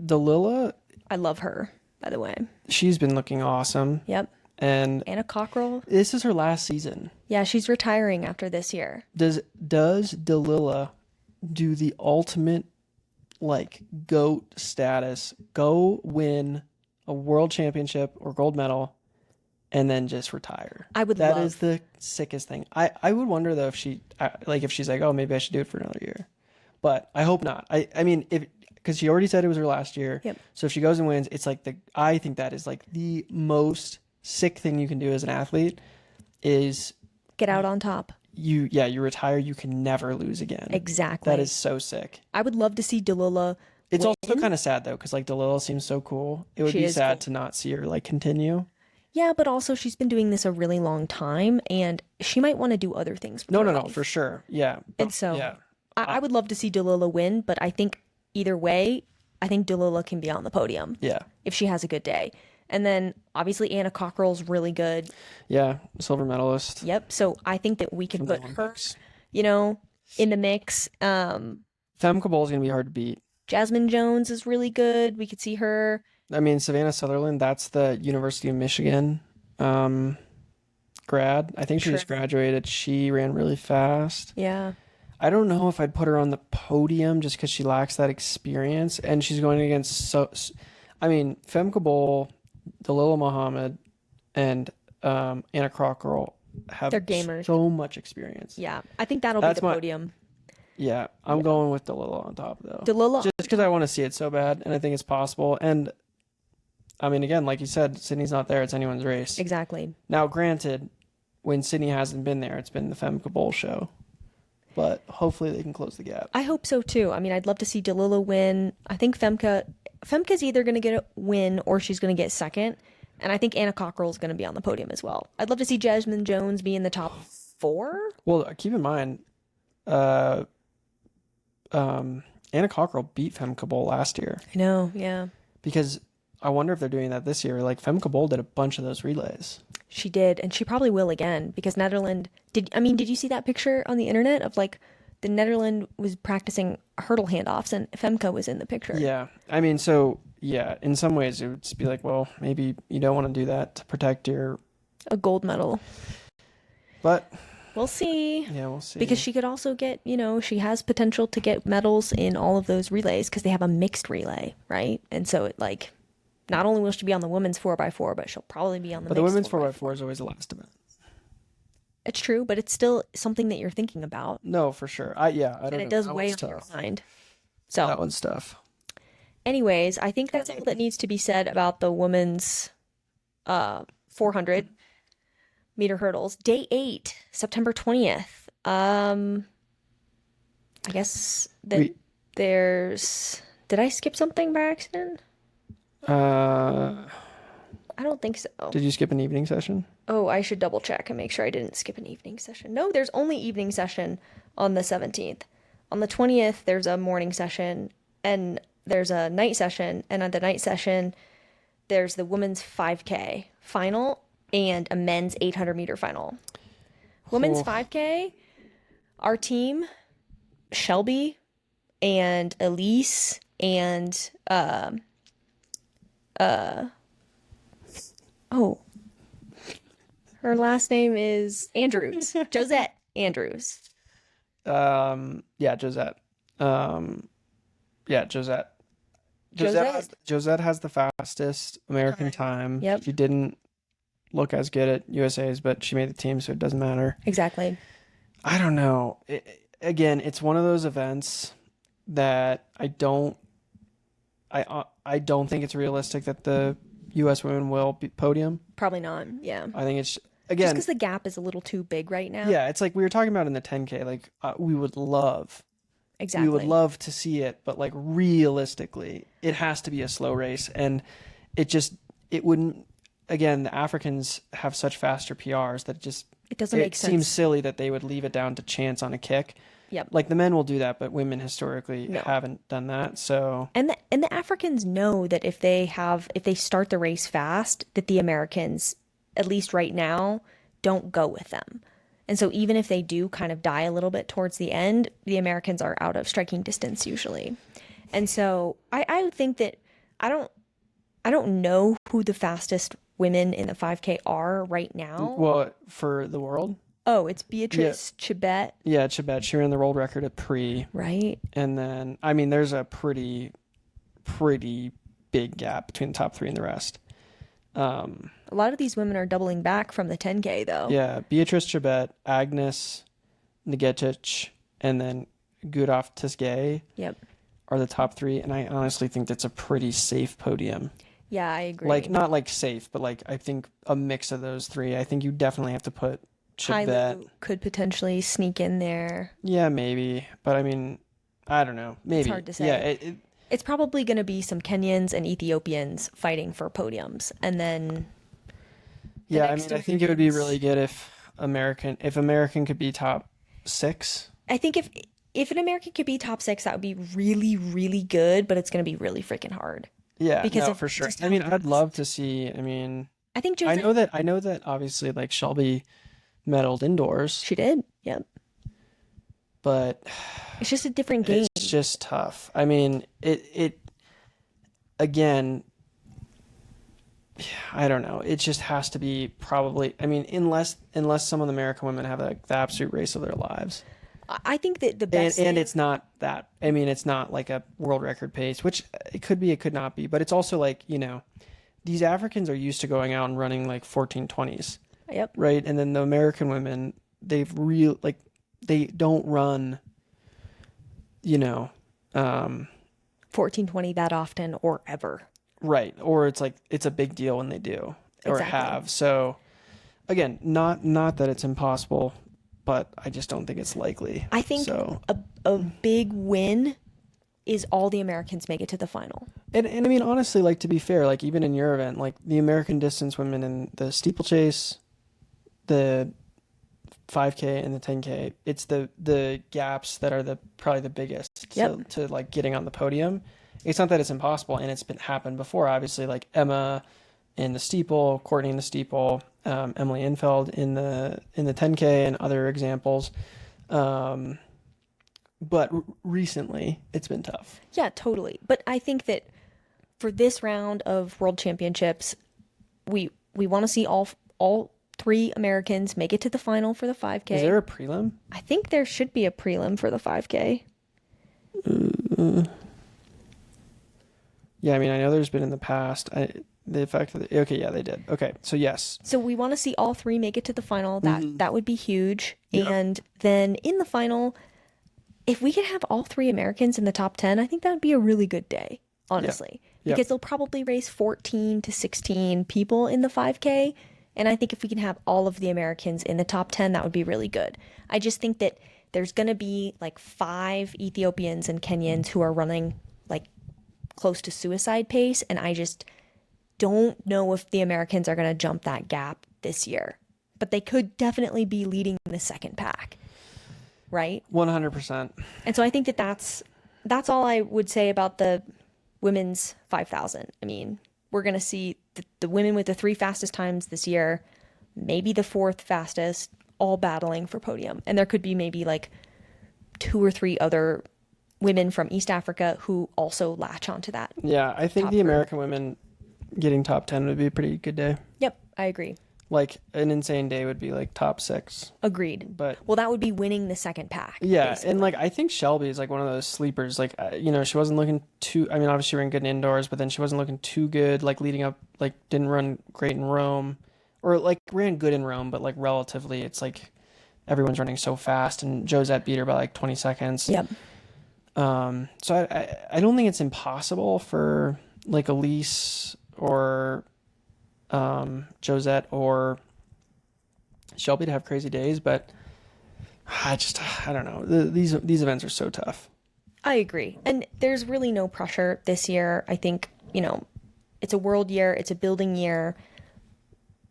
Delilah, I love her, by the way. she's been looking awesome. Yep. And Anna Cockrell. this is her last season. Yeah, she's retiring after this year. Does Delilah do the ultimate like GOAT status, go win a world championship or gold medal, and then just retire? I would That love- is the sickest thing. I would wonder though if she's like, oh, maybe I should do it for another year, but I hope not. I mean, because she already said it was her last year. Yep. So if she goes and wins, it's like I think that is like the most sick thing you can do as an athlete is Get out on top. you retire, you can never lose again. Exactly. That is so sick. I would love to see Delilah It's win. also kind of sad though, because like Delilah seems so cool. It would She be is sad cool. to not see her like continue. Yeah, but also she's been doing this a really long time and she might want to do other things. with No, her no, no, life. for sure. Yeah. And so yeah, I would love to see Delilah win, but I think either way, I think Delilah can be on the podium yeah, if she has a good day. And then obviously Anna Cockrell's really good. yeah. Silver medalist. Yep. So I think that we can from the put her, Olympics. in the mix. Femke Bowl's gonna be hard to beat. Jasmine Jones is really good. We could see her. I mean, Savannah Sutherland. That's the University of Michigan grad. I think she just Sure. graduated. She ran really fast. Yeah. I don't know if I'd put her on the podium just because she lacks that experience, and she's going against Femke Bowl, Delilah Muhammad, and Anna Cockrell have They're gamers. so much experience. Yeah. I think that'll That's be the my- podium. Yeah, I'm going with Delilah on top though. Delilah. Just because I want to see it so bad, and I think it's possible. And I mean, again, like you said, Sydney's not there; it's anyone's race. Exactly. Now, granted, when Sydney hasn't been there, it's been the Femke Bowl show. But hopefully, they can close the gap. I hope so too. I mean, I'd love to see Delilah win. I think Femke's either going to get a win or she's going to get second. And I think Anna Cockrell's going to be on the podium as well. I'd love to see Jasmine Jones be in the top 4. Well, keep in mind, Anna Cockrell beat Femke Bowl last year I know, yeah. because I wonder if they're doing that this year. Like Femke Bowl did a bunch of those relays. She did, and she probably will again because Netherlands did you see that picture on the internet of like the Netherlands was practicing hurdle handoffs and Femke was in the picture? Yeah, I mean, so yeah, in some ways it would just be like, well, maybe you don't want to do that to protect your. A gold medal. But We'll see. yeah, we'll see. Because she could also get, she has potential to get medals in all of those relays because they have a mixed relay, right? And so it like, not only will she be on the women's 4x4, but she'll probably be on the but the mixed women's 4x4. 4x4 is always the last event. It's true, but it's still something that you're thinking about. No, for sure. I don't And know. it does That weigh one's on your tough. mind. That So, one's tough. anyways, I think that's all that needs to be said about the women's 400 meter hurdles. Day 8, September 20th. I guess that We- did I skip something by accident? Uh, I don't think so. did you skip an evening session? Oh, I should double check and make sure I didn't skip an evening session. No, there's only evening session on the 17th. On the 20th, there's a morning session and there's a night session. And at the night session, there's the women's 5K final and a men's 800 meter final. Women's Oh. 5K, our team, Shelby and Elise and Her last name is Andrews. Josette Andrews. Yeah, Josette. Yeah, Josette. Josette has the fastest American time. Yep. She didn't look as good at USA's, but she made the team, so it doesn't matter. Exactly. I don't know. Again, it's one of those events that I don't think it's realistic that the U.S. women will be podium. Probably not. Yeah. I think it's Just again because the gap is a little too big right now. Yeah, it's like we were talking about in the 10K. Like we would love to see it, but like realistically, it has to be a slow race, and it wouldn't. Again, the Africans have such faster PRs that it doesn't make sense. It seems silly that they would leave it down to chance on a kick. Yep. Like the men will do that, but women historically haven't done that. So and the Africans know that if they start the race fast, that the Americans, at least right now, don't go with them. And so even if they do kind of die a little bit towards the end, the Americans are out of striking distance usually. And so I would think that I don't know who the fastest women in the 5K are right now. Well, for the world? Oh, it's Beatrice Chibet. Yeah, Chibet. She ran the world record at pre. Right. And then, I mean, there's a pretty big gap between the top three and the rest. A lot of these women are doubling back from the 10K, though. Yeah, Beatrice Chibet, Agnes Ngetic, and then Gudaf Tisgay are the top three. And I honestly think that's a pretty safe podium. Yeah, I agree. Like, not like safe, but like I think a mix of those three. I think you definitely have to put Chibet. Hailu could potentially sneak in there. Yeah, maybe. But I mean, I don't know. Maybe. It's hard to say. Yeah, it's probably going to be some Kenyans and Ethiopians fighting for podiums. And then... Yeah, I mean, I think it would be really good if American could be top 6. I think if an American could be top 6, that would be really, really good, but it's going to be really freaking hard. Yeah, no, for sure. I mean, I'd love to see. I mean, I think I know that obviously, like Shelby medaled indoors. She did. Yep. But it's just a different game. It's just tough. I mean, it again. I don't know. It just has to be probably. I mean, unless some of the American women have like the absolute race of their lives. I think that the best and it's not that. I mean, it's not like a world record pace, which it could be, it could not be. But it's also like, you know, these Africans are used to going out and running like 14:20s. Yep. Right, and then the American women, they don't run. You know, 14:20 that often or ever. Right, or it's like it's a big deal when they do or Exactly. have. So again, not that it's impossible, but I just don't think it's likely. I think a big win is all the Americans make it to the final. And I mean, honestly, like, to be fair, like even in your event, like the American distance women in the steeplechase, the 5K and the 10K, it's the gaps that are probably the biggest to like getting on the podium. It's not that it's impossible, and it's happened before. Obviously, like Emma in the steeple, Courtney in the steeple, Emily Infeld in the 10K, and other examples. But recently, it's been tough. Yeah, totally. But I think that for this round of World Championships, we want to see all 3 Americans make it to the final for the 5K. Is there a prelim? I think there should be a prelim for the 5K. Yeah, I mean, I know there's been in the past. The fact that they did. Okay, so yes. So we want to see all 3 make it to the final. That would be huge. Yep. And then in the final, if we could have all 3 Americans in the top 10, I think that would be a really good day, honestly. Yep. Because they'll probably race 14 to 16 people in the 5K. And I think if we can have all of the Americans in the top 10, that would be really good. I just think that there's going to be like 5 Ethiopians and Kenyans who are running like close to suicide pace. And I just don't know if the Americans are going to jump that gap this year. But they could definitely be leading the second pack. Right? 100%. And so I think that that's all I would say about the women's 5,000. I mean, we're going to see the women with the 3 fastest times this year, maybe the 4th fastest, all battling for podium. And there could be maybe like 2 or 3 other women from East Africa who also latch onto that. Yeah, I think the American women getting top 10 would be a pretty good day. Yep, I agree. Like an insane day would be like top 6. Agreed. But Well, that would be winning the second pack. yeah, basically. and like I think Shelby is like one of those sleepers. Like you know, she wasn't looking too. I mean, obviously she ran good in indoors, but then she wasn't looking too good. Like leading up, like didn't run great in Rome, or like ran good in Rome, but like relatively, it's like everyone's running so fast, and Josette beat her by like 20 seconds. Yep. So I don't think it's impossible for like Elise or Josette or Shelby to have crazy days, but I don't know. These events are so tough. I agree. And there's really no pressure this year. I think, you know, it's a world year, it's a building year.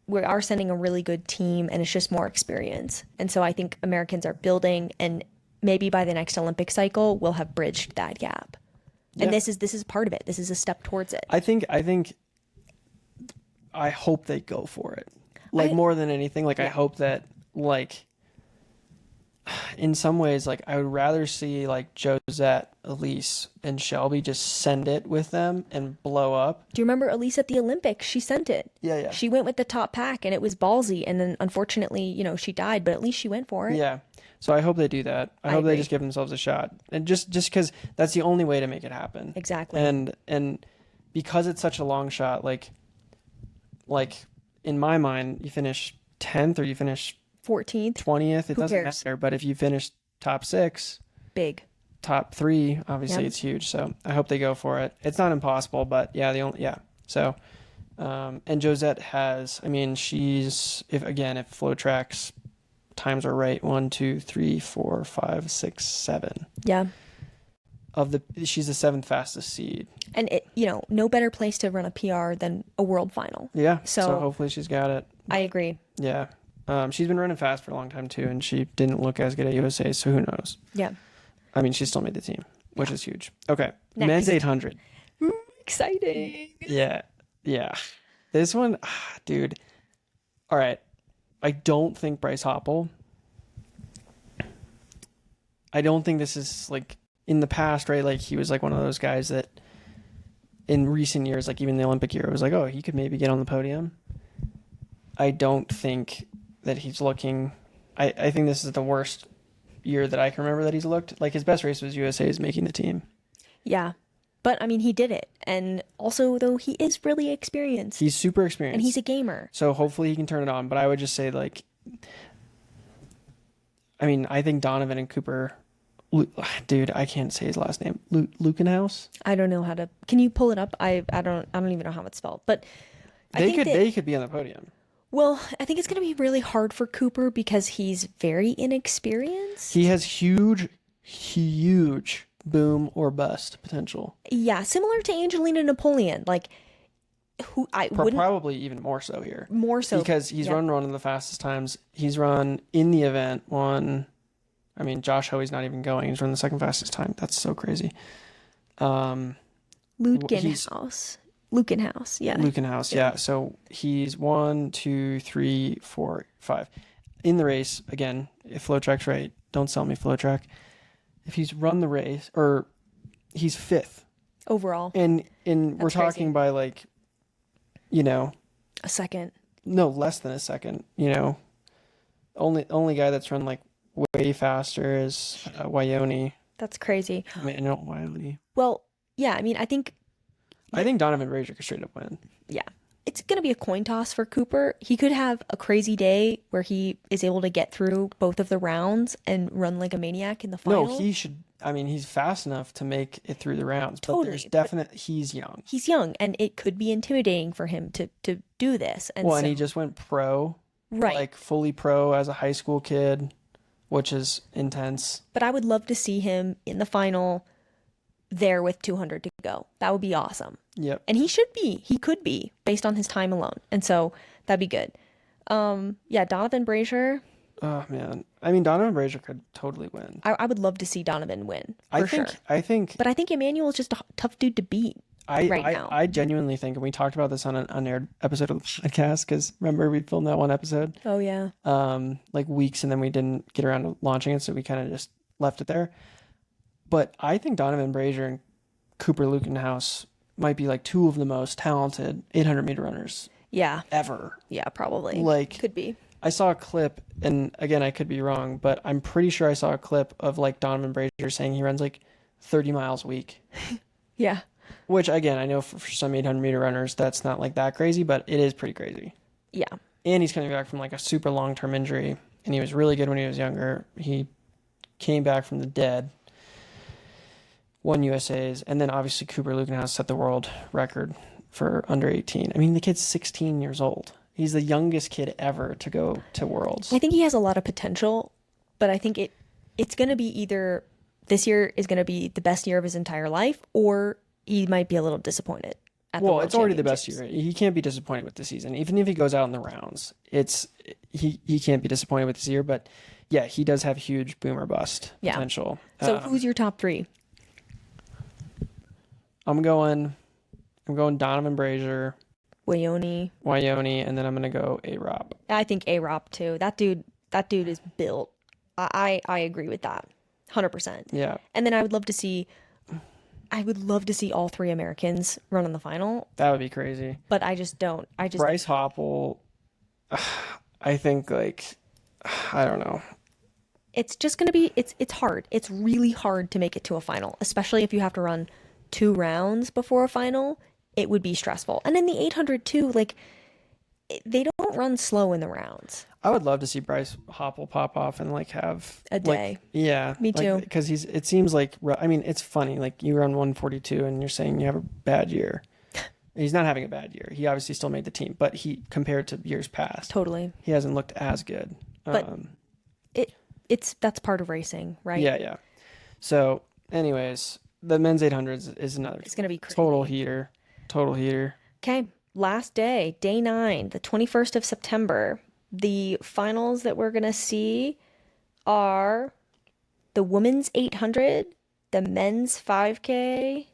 We are sending a really good team and it's just more experience. And so I think Americans are building, and maybe by the next Olympic cycle we'll have bridged that gap. And Yeah. this is part of it. This is a step towards it. I hope they go for it. Like more than anything, like I hope that like in some ways, like I would rather see like Josette, Elise, and Shelby just send it with them and blow up. Do you remember Elise at the Olympics? She sent it. Yeah. She went with the top pack and it was ballsy, and then unfortunately, you know, she died, but at least she went for it. Yeah. So I hope they do that. I hope agree. they just give themselves a shot. And just because that's the only way to make it happen. Exactly. And because it's such a long shot, like in my mind, you finish 10th or you finish 14th, 20th, it doesn't cares? matter. But if you finish top 6, big. top 3, obviously Yep. it's huge. So I hope they go for it. It's not impossible, but So and Josette has, I mean, she's if FlowTrack's times are right, 1, 2, 3, 4, 5, 6, 7 Yeah. she's the 7th fastest seed. And it, you know, no better place to run a PR than a world final. Yeah. So hopefully she's got it. I agree. Yeah. She's been running fast for a long time too, and she didn't look as good at USA, so who knows? Yeah. I mean, she still made the team, which is huge. Okay. Next. Men's 800. Exciting. Yeah. This one, dude. All right. I don't think Bryce Hoppel. I don't think this is like in the past, right? Like he was like one of those guys that in recent years, like even the Olympic year, it was like, oh, he could maybe get on the podium. I don't think that he's looking. I think this is the worst year that I can remember that he's looked. Like his best race was USA's making the team. Yeah. But I mean, he did it. And also, though, he is really experienced. He's super experienced. And he's a gamer. So hopefully he can turn it on. But I would just say, like, I mean, I think Donovan and Cooper, dude, I can't say his last name. Lukenhaus? I don't know how to. Can you pull it up? I don't even know how it's spelled. But they could be on the podium. Well, I think it's going to be really hard for Cooper because he's very inexperienced. He has huge boom or bust potential. Yeah, similar to Angelina Napoleon. Like, who I wouldn't. Probably even more so here. More so. Because he's run one of the fastest times. He's run in the event one. I mean, Josh Hoey's not even going. He's run the second fastest time. That's so crazy. Lukenhaus. Yeah. Lukenhaus, yeah. So he's 1, 2, 3, 4, 5. In the race, again, if FlowTrack's right, don't sell me FlowTrack. If he's run the race, or he's 5th. Overall. And we're talking by like, you know. A second. No, less than a second, you know. Only guy that's run like way faster is Wyone. That's crazy. I mean, no, Wyone. Well, yeah, I mean, I think Donovan Brazier could straight up win. Yeah. It's going to be a coin toss for Cooper. He could have a crazy day where he is able to get through both of the rounds and run like a maniac in the final. No, he should. I mean, he's fast enough to make it through the rounds, but Totally, there's definite. He's young. He's young, and it could be intimidating for him to do this. And And he just went pro, right? like fully pro as a high school kid, which is intense. But I would love to see him in the final there with 200 to go. That would be awesome. Yep. And he could be based on his time alone. And so that'd be good. Yeah, Donovan Brazier. Oh man, I mean Donovan Brazier could totally win. I would love to see Donovan win for sure. I think. But I think Emmanuel is just a tough dude to beat now. I genuinely think, and we talked about this on an unaired episode of the podcast, because remember we filmed that one episode. Oh yeah. Like weeks, and then we didn't get around to launching it, so we kind of just left it there. But I think Donovan Brazier and Cooper Lukenhaus might be like two of the most talented 800-meter runners Yeah. ever. Yeah, probably. Like, could be. I saw a clip, and again, I could be wrong, but I'm pretty sure I saw a clip of like Donovan Brazier saying he runs like 30 miles a week. Yeah. Which, again, I know for some 800-meter runners, that's not like that crazy, but it is pretty crazy. Yeah. And he's coming back from like a super long-term injury, and he was really good when he was younger. He came back from the dead, won USA's, and then obviously Cooper Lukenhouse set the world record for under 18. I mean, the kid's 16 years old. He's the youngest kid ever to go to Worlds. I think he has a lot of potential, but I think it's going to be either this year is going to be the best year of his entire life, or he might be a little disappointed. Well, it's already the best year. He can't be disappointed with the season. Even if he goes out in the rounds, he can't be disappointed with this year. But yeah, he does have huge boomer bust potential. So who's your top three? I'm going Donovan Brazier, Wayoni, and then I'm gonna go A-Rob. I think A-Rob too. That dude is built. I agree with that, 100%. Yeah. And then I would love to see all three Americans run in the final. That would be crazy. But I just don't. Bryce Hoppel, I think, like, I don't know. It's just gonna be it's hard. It's really hard to make it to a final, especially if you have to run 2 rounds before a final. It would be stressful. And in the 800 too, like, they don't run slow in the rounds. I would love to see Bryce Hoppel pop off and like have a day. Like, yeah, me too. Because it seems like, I mean, it's funny. Like, you run 142 and you're saying you have a bad year. He's not having a bad year. He obviously still made the team, but he, compared to years past, totally, he hasn't looked as good. But that's part of racing, right? Yeah. So, anyways, the men's 800s is another. It's gonna be crazy. Total heater. Okay, last day, day 9, the 21st of September. The finals that we're gonna see are the women's 800, the men's 5K,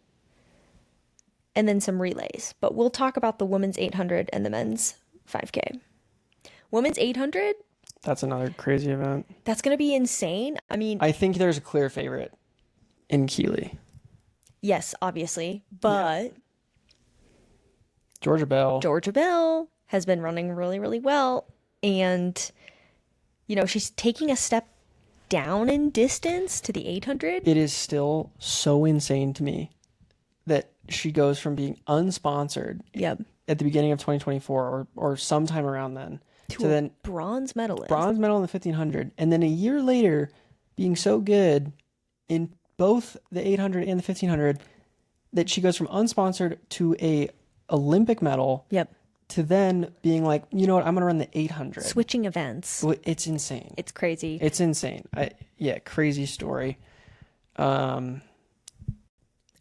and then some relays. But we'll talk about the women's 800 and the men's 5K. Women's 800. That's another crazy event. That's gonna be insane. I mean, I think there's a clear favorite in Keeley. Yes, obviously, but. Yeah. Georgia Bell has been running really, really well. And, you know, she's taking a step down in distance to the 800. It is still so insane to me that she goes from being unsponsored at the beginning of 2024 or sometime around then to then bronze medal in the 1500. And then a year later being so good in both the 800 and the 1500 that she goes from unsponsored to a Olympic medal. To then being like, you know what, I'm going to run the 800. Switching events. It's insane. It's crazy. It's insane. Crazy story. I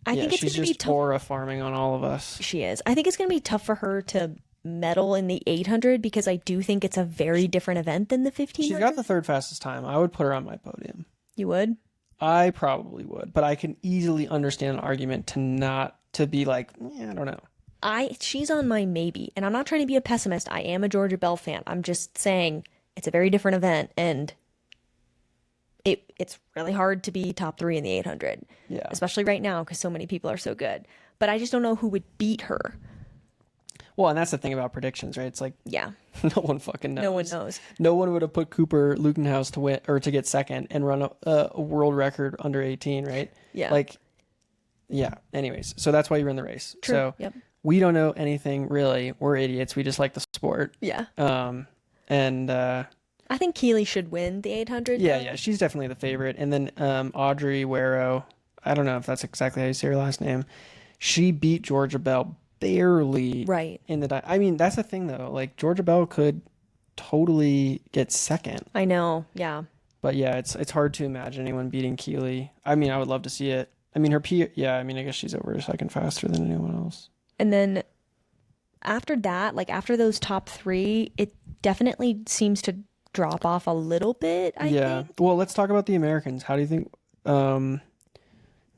think it's going to be tough. Aura farming on all of us. She is. I think it's going to be tough for her to medal in the 800 because I do think it's a very different event than the 1500. She's got the 3rd fastest time. I would put her on my podium. You would? I probably would, but I can easily understand an argument to be like, I don't know. She's on my maybe, and I'm not trying to be a pessimist. I am a Georgia Bell fan. I'm just saying it's a very different event, and it's really hard to be top 3 in the 800. Yeah. Especially right now because so many people are so good. But I just don't know who would beat her. Well, and that's the thing about predictions, right? It's like, no one fucking knows. No one knows. No one would have put Cooper Lukenhouse to win or to get second and run a world record under 18, right? Yeah. Anyways, so that's why you run the race. True. So we don't know anything really. We're idiots. We just like the sport. Yeah. And I think Keeley should win the 800. Yeah, she's definitely the favorite. And then Audrey Wero, I don't know if that's exactly how you say her last name. She beat Georgia Bell barely. Right. I mean, that's the thing though. Like, Georgia Bell could totally get second. I know. Yeah. But yeah, it's hard to imagine anyone beating Keeley. I mean, I would love to see it. I mean, I guess she's over a second faster than anyone else. And then after that, like after those top 3, it definitely seems to drop off a little bit, I think. Well, let's talk about the Americans. How do you think the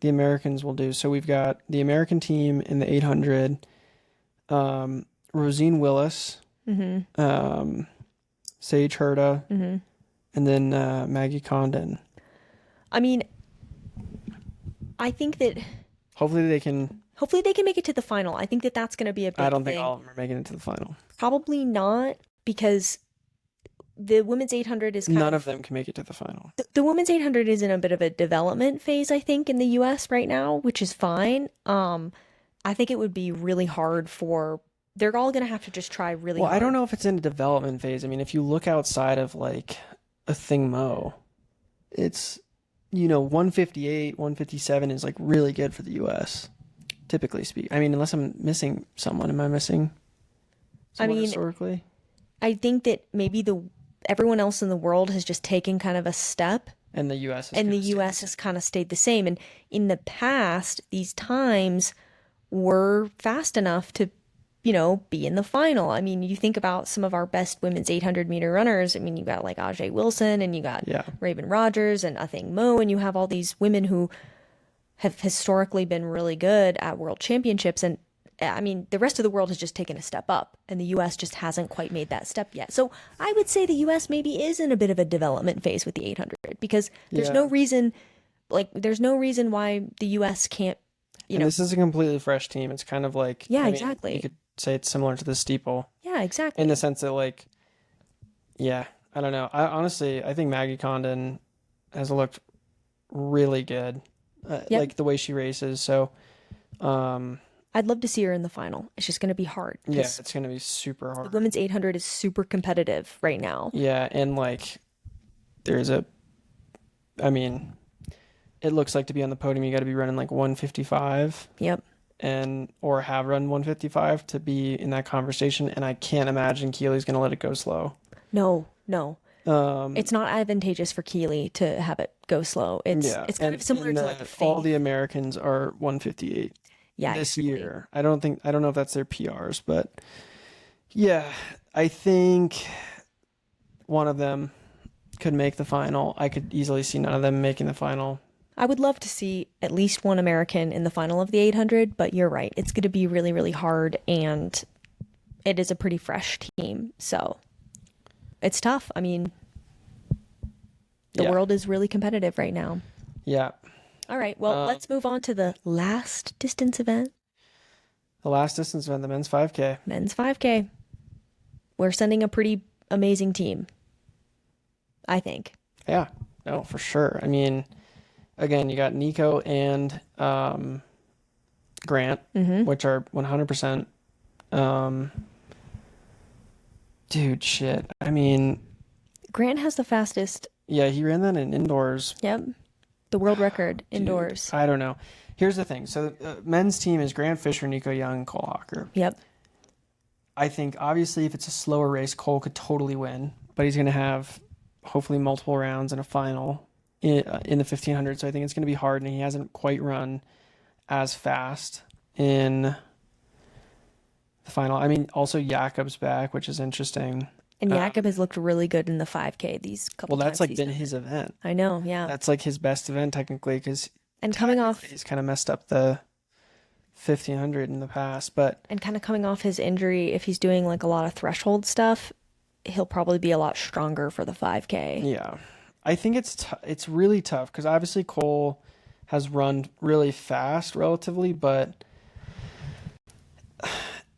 Americans will do? So we've got the American team in the 800, Rosine Willis, Sage Herta, and then Maggie Condon. I mean, I think that... Hopefully they can Hopefully they can make it to the final. I think that that's going to be a big I don't think thing. all of them are making it to the final. Probably not, because the women's 800 is None of them can make it to the final. the women's 800 is in a bit of a development phase, I think, in the US right now, which is fine. I think it would be really hard for, they're all going to have to just try really Well, hard. I don't know if it's in a development phase. I mean, if you look outside of like a Thing Mo, it's, 158, 157 is like really good for the US, typically speaking. I mean, unless I'm missing someone. Am I missing someone historically? I think that maybe everyone else in the world has just taken kind of a step, And the US and the US has kind of stayed the same. And in the past, these times were fast enough to, be in the final. I mean, you think about some of our best women's 800-meter runners. I mean, you got like Ajay Wilson, and you got Raven Rogers and Athing Mo, and you have all these women who have historically been really good at world championships. And I mean, the rest of the world has just taken a step up, and the US just hasn't quite made that step yet. So I would say the US maybe is in a bit of a development phase with the 800, because there's no reason why the US can't, And this is a completely fresh team. It's kind of like, exactly. You could say it's similar to the steeple. Yeah, exactly. In the sense that I don't know. I think Maggie Condon has looked really good. Like the way she races. So, I'd love to see her in the final. It's just going to be hard. Yeah, it's going to be super hard. The women's 800 is super competitive right now. Yeah, and it looks like to be on the podium, you got to be running like 155. Yep. Or have run 155 to be in that conversation. And I can't imagine Keely's going to let it go slow. No. It's not advantageous for Keely to have it go slow. It's kind of similar to like all the Americans are 158. Yeah, this year. I don't know if that's their PRs, but yeah, I think one of them could make the final. I could easily see none of them making the final. I would love to see at least one American in the final of the 800, but you're right. It's going to be really, really hard, and it is a pretty fresh team. So it's tough. I mean, the world is really competitive right now. Yeah. All right. Well, let's move on to the last distance event. The last distance event, the men's 5K. Men's 5K. We're sending a pretty amazing team, I think. Yeah. No, for sure. I mean, again, you got Nico and Grant, which are 100%. Dude, shit. I mean, Grant has the fastest. Yeah, he ran that in indoors. Yep. The world record indoors. I don't know. Here's the thing. So men's team is Grant Fisher, Nico Young, Cole Hawker. Yep. I think obviously if it's a slower race, Cole could totally win, but he's going to have hopefully multiple rounds and a final in the 1500. So I think it's going to be hard, and he hasn't quite run as fast in the final. I mean, also Jakob's back, which is interesting. And Jakob has looked really good in the 5K these couple times. Well, that's like been his event. I know, yeah. That's like his best event technically, because he's kind of messed up the 1500 in the past, but and kind of coming off his injury, if he's doing like a lot of threshold stuff, he'll probably be a lot stronger for the 5K. Yeah, I think it's really tough, because obviously Cole has run really fast relatively, but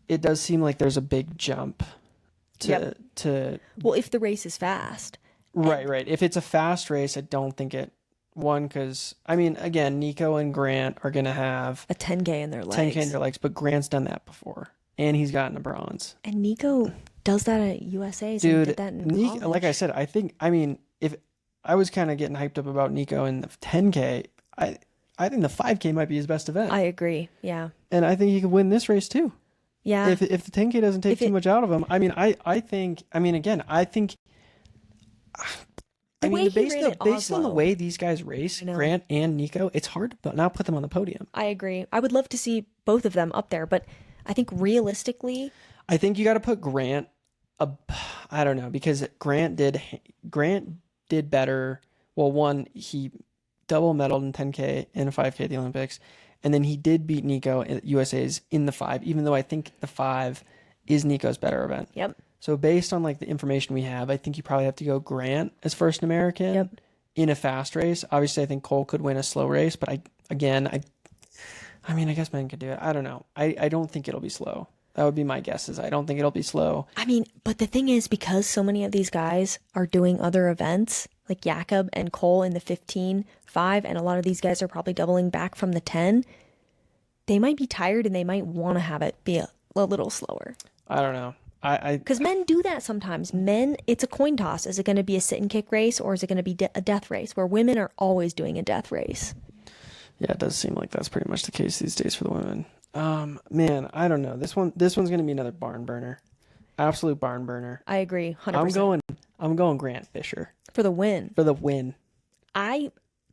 it does seem like there's a big jump well, if the race is fast. Right. If it's a fast race, I don't think because I mean, again, Nico and Grant are going to have a 10K in their legs. But Grant's done that before, and he's gotten a bronze. And Nico does that at USA's. Dude, and did that in Nico, like I said, if I was kind of getting hyped up about Nico in the 10K, I think the 5K might be his best event. I agree. Yeah. And I think he could win this race too. Yeah. If the 10K doesn't take too much out of him, based on the way these guys race, Grant and Nico, it's hard to not put them on the podium. I agree. I would love to see both of them up there, but I think realistically, I think you got to put Grant I don't know, because Grant did better. Well, one, he double medaled in 10K and 5K at the Olympics. And then he did beat Nico at USA's in the 5, even though I think the 5 is Nico's better event. Yep. So based on like the information we have, I think you probably have to go Grant as first American in a fast race. Obviously, I think Cole could win a slow race, but I mean, I guess men could do it. I don't know. I don't think it'll be slow. That would be my guess. Is I don't think it'll be slow. I mean, but the thing is, because so many of these guys are doing other events, like Jakob and Cole in the 15.5, and a lot of these guys are probably doubling back from the 10, they might be tired and they might want to have it be a little slower. I don't know. Because men do that sometimes. Men, it's a coin toss. Is it going to be a sit and kick race, or is it going to be a death race? Where women are always doing a death race. Yeah, it does seem like that's pretty much the case these days for the women. Man, I don't know. This one's gonna be another barn burner, absolute barn burner. I agree, 100%. I'm going Grant Fisher For the win.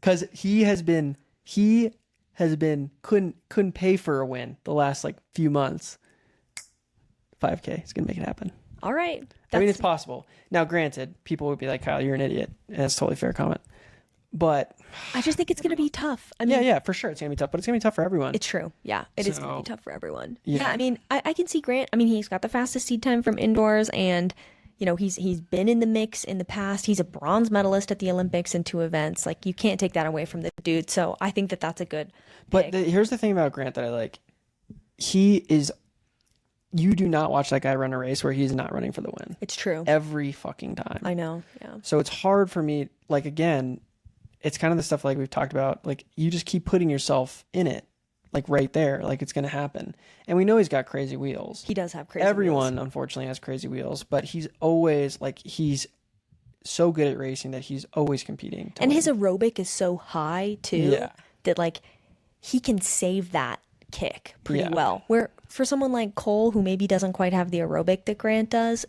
Because he has been couldn't pay for a win the last like few months. 5K, he's gonna make it happen. All right. I mean, it's possible. Now, granted, people would be like, Kyle, you're an idiot, and that's a totally fair comment. But I just think it's going to be tough. I mean, yeah, for sure. It's going to be tough, but it's going to be tough for everyone. It's true. Yeah, it is going to be tough for everyone. Yeah. I mean, I can see Grant. I mean, he's got the fastest seed time from indoors, and, you know, he's been in the mix in the past. He's a bronze medalist at the Olympics in 2 events. Like, you can't take that away from the dude. So I think that that's a good pick. But here's the thing about Grant that I like. You do not watch that guy run a race where he's not running for the win. It's true. Every fucking time. I know. Yeah. So it's hard for me, like, again, it's kind of the stuff like we've talked about. Like, you just keep putting yourself in it, like right there, like it's going to happen. And we know he's got crazy wheels. He does have crazy Everyone, wheels. unfortunately, has crazy wheels, but he's always like, he's so good at racing that he's always competing. And his aerobic is so high too, Yeah. that like he can save that kick pretty Yeah. well. Where for someone like Cole, who maybe doesn't quite have the aerobic that Grant does,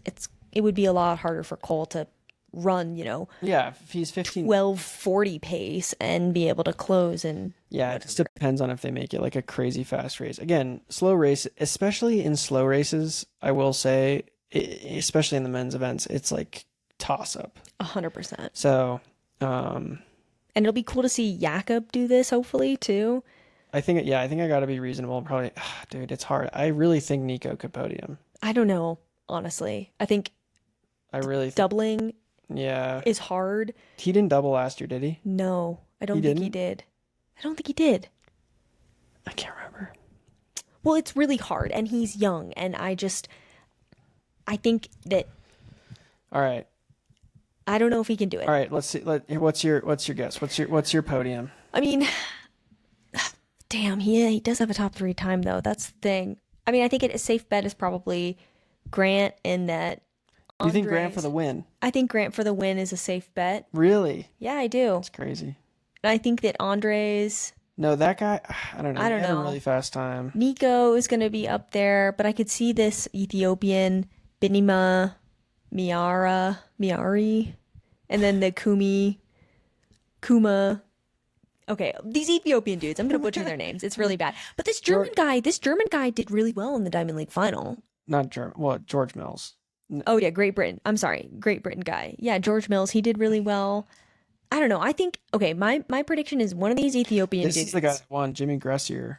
it would be a lot harder for Cole to run, you know, Yeah, if he's 15. 12:40 pace and be able to close. And Yeah, it just depends on if they make it like a crazy fast race. Again, slow race, especially in slow races, I will say, especially in the men's events, it's like toss up. 100%. So, And it'll be cool to see Jakob do this, hopefully, too. I think I got to be reasonable. Probably, dude, it's hard. I really think Nico could podium. I don't know, honestly. I think I really think, doubling yeah. is hard. He didn't double last year, did he? No, I don't think he didn't? did. I don't think he did. I can't remember. Well, it's really hard, and he's young, and I think that All right. I don't know if he can do it. All right, let's see. What's your guess? What's your podium? I mean, damn, he does have a top 3 time though. That's the thing. I mean, I think a safe bet is probably Grant in that. Do you think Grant Andres- for the win? I think Grant for the win is a safe bet. Really? Yeah, I do. That's crazy. And I think that Andres, No, that guy, I don't know. I don't He had know. a really fast time. Nico is going to be up there, but I could see this Ethiopian Binima Miari, and then the Kuma. Okay, these Ethiopian dudes, I'm going to butcher their names. It's really bad. But this German guy did really well in the Diamond League final. Not German. Well, George Mills. Oh yeah, Great Britain. I'm sorry, Great Britain guy. Yeah, George Mills, he did really well. I don't know. I think my prediction is one of these Ethiopian This dudes. is the guy that won. Jimmy Gressier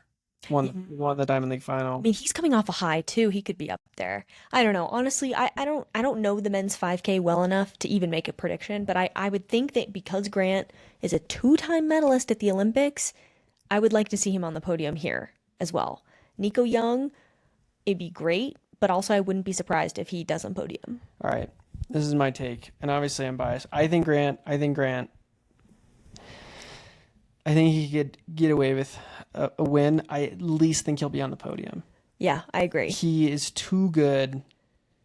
won the Diamond League final. I mean, he's coming off a high too. He could be up there. I don't know. Honestly, I don't know the men's 5K well enough to even make a prediction, but I would think that because Grant is a 2-time medalist at the Olympics, I would like to see him on the podium here as well. Nico Young, it'd be great, but also I wouldn't be surprised if he doesn't podium. All right. This is my take, and obviously I'm biased. I think Grant he could get away with a win. I at least think he'll be on the podium. Yeah, I agree. He is too good.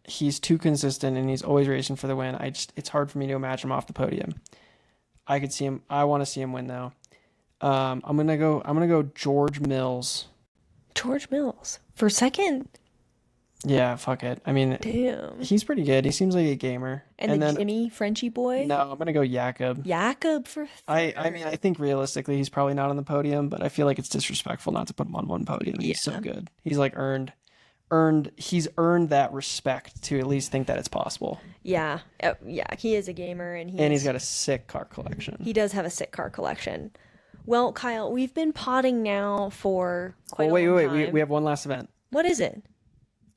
He's too consistent, and he's always racing for the win. It's hard for me to imagine him off the podium. I could see him. I want to see him win though. I'm gonna go George Mills. George Mills for second. Yeah, fuck it. I mean, Damn. he's pretty good. He seems like a gamer. And then Jimmy Frenchie boy. no, I'm gonna go Jakob. Jakob for I mean, I think realistically he's probably not on the podium, but I feel like it's disrespectful not to put him on one podium. He's so good. He's like earned that respect to at least think that it's possible. Yeah. Yeah, he is a gamer and he's got a sick car collection. He does have a sick car collection. Well, Kyle, we've been potting now for quite a long time. We have one last event. What is it?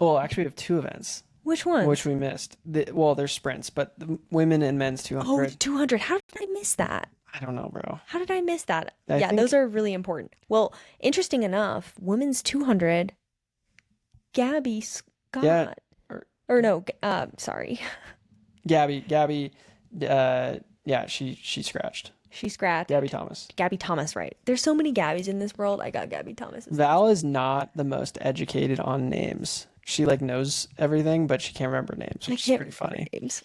Oh, actually we have 2 events. Which ones? which we missed. Well, there's sprints, but the women and men's 200. Oh, the 200. How did I miss that? I don't know, bro. How did I miss that? I Yeah, think- those are really important. Well, interesting enough, women's 200, Gabby Scott. Yeah, Or no, sorry. Gabby, yeah, she scratched. She scratched. Gabby Thomas. Gabby Thomas, right. There's so many Gabbies in this world. I got Gabby Thomas. Val is not the most educated on names. She like knows everything, but she can't remember names, which is pretty funny. Names.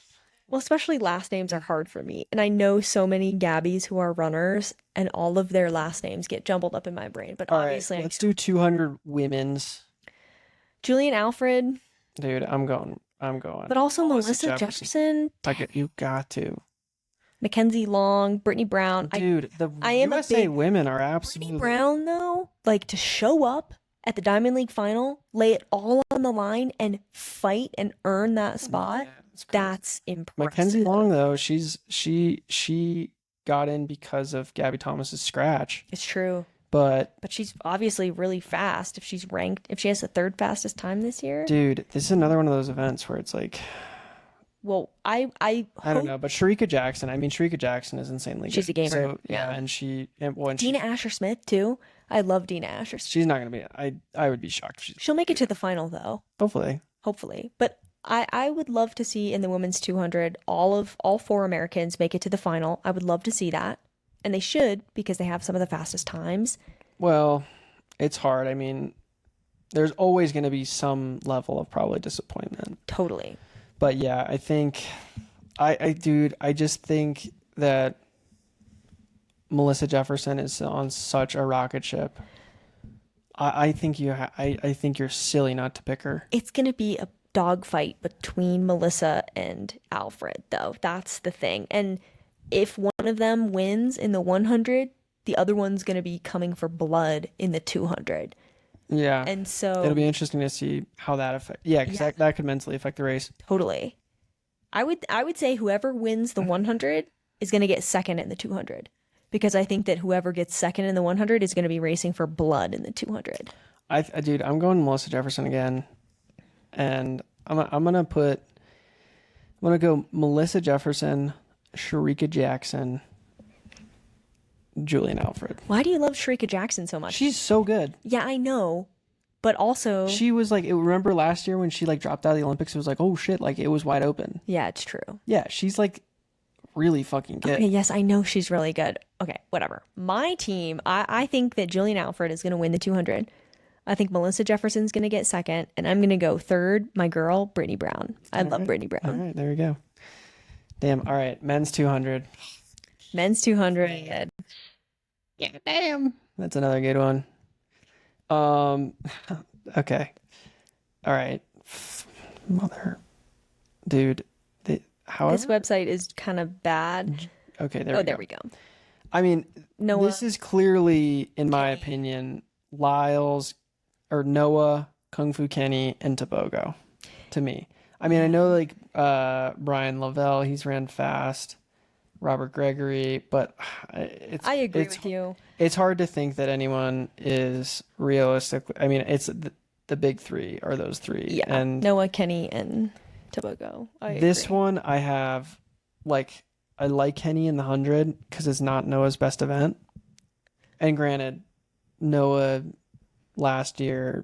Well, especially last names are hard for me. And I know so many Gabbies who are runners, and all of their last names get jumbled up in my brain. But All obviously, right, let's do 200 women's. Julian Alfred, Dude, I'm going. but also Melissa Jefferson, You got to. Mackenzie Long, Brittany Brown. Dude, the I am a USA big- women are Brittany absolutely. Brown, though, like to show up at the Diamond League final, lay it all on the line, and fight and earn that spot. Yeah, it's crazy. That's impressive. Mackenzie Long though, she got in because of Gabby Thomas's scratch, It's true. but But she's obviously really fast if she's ranked, if she has the third fastest time this year. dude, this is another one of those events where it's like Well, I I don't hope know, but Sharika Jackson is insanely good. She's a gamer, So, yeah. and Dina Asher Smith too. I love Dina Asher Smith. she's not gonna be. I would be shocked if she's She'll make it to the final though, hopefully. But I would love to see in the women's 200 all four Americans make it to the final. I would love to see that. And they should, because they have some of the fastest times. Well, it's hard. I mean, there's always gonna be some level of probably disappointment. Totally. But yeah, I think I just think that Melissa Jefferson is on such a rocket ship. I think I think you're silly not to pick her. It's going to be a dogfight between Melissa and Alfred, though. That's the thing. And if one of them wins in the 100, the other one's going to be coming for blood in the 200. Yeah. And so It'll be interesting to see how that affects. Yeah, because that could mentally affect the race. totally. I would say whoever wins the 100 is going to get second in the 200, because I think that whoever gets second in the 100 is going to be racing for blood in the 200. Dude, I'm going Melissa Jefferson again, and I'm gonna go Melissa Jefferson, Sharika Jackson, Julian Alfred. Why do you love Sharika Jackson so much? She's so good. Yeah, I know. But also, She was like, remember last year when she like dropped out of the Olympics? It was like, oh shit, like it was wide open. yeah, it's true. Yeah, she's like really fucking good. Okay, yes, I know she's really good. Okay, whatever. My team, I think that Julian Alfred is going to win the 200. I think Melissa Jefferson's going to get second, and I'm going to go third, my girl, Brittany Brown. I love Brittany Brown. All right, there we go. Damn. All right, men's 200. Men's 200. Yeah, damn. That's another good one. Okay. All right. Mother, dude. However, This website is kind of bad. okay, there Oh, we there go. we go. I mean, Noah. this is clearly, in my opinion, Noah, Kung Fu Kenny, and Tobogo. To me, I mean, I know like Brian Lavelle, he's ran fast. Robert Gregory, but I agree with you. It's hard to think that anyone is realistic. I mean, it's the big three are those three. Yeah, And Noah, Kenny, and Tobogo. I this agree. one I have I like Kenny in the 100 because it's not Noah's best event. And granted, Noah last year,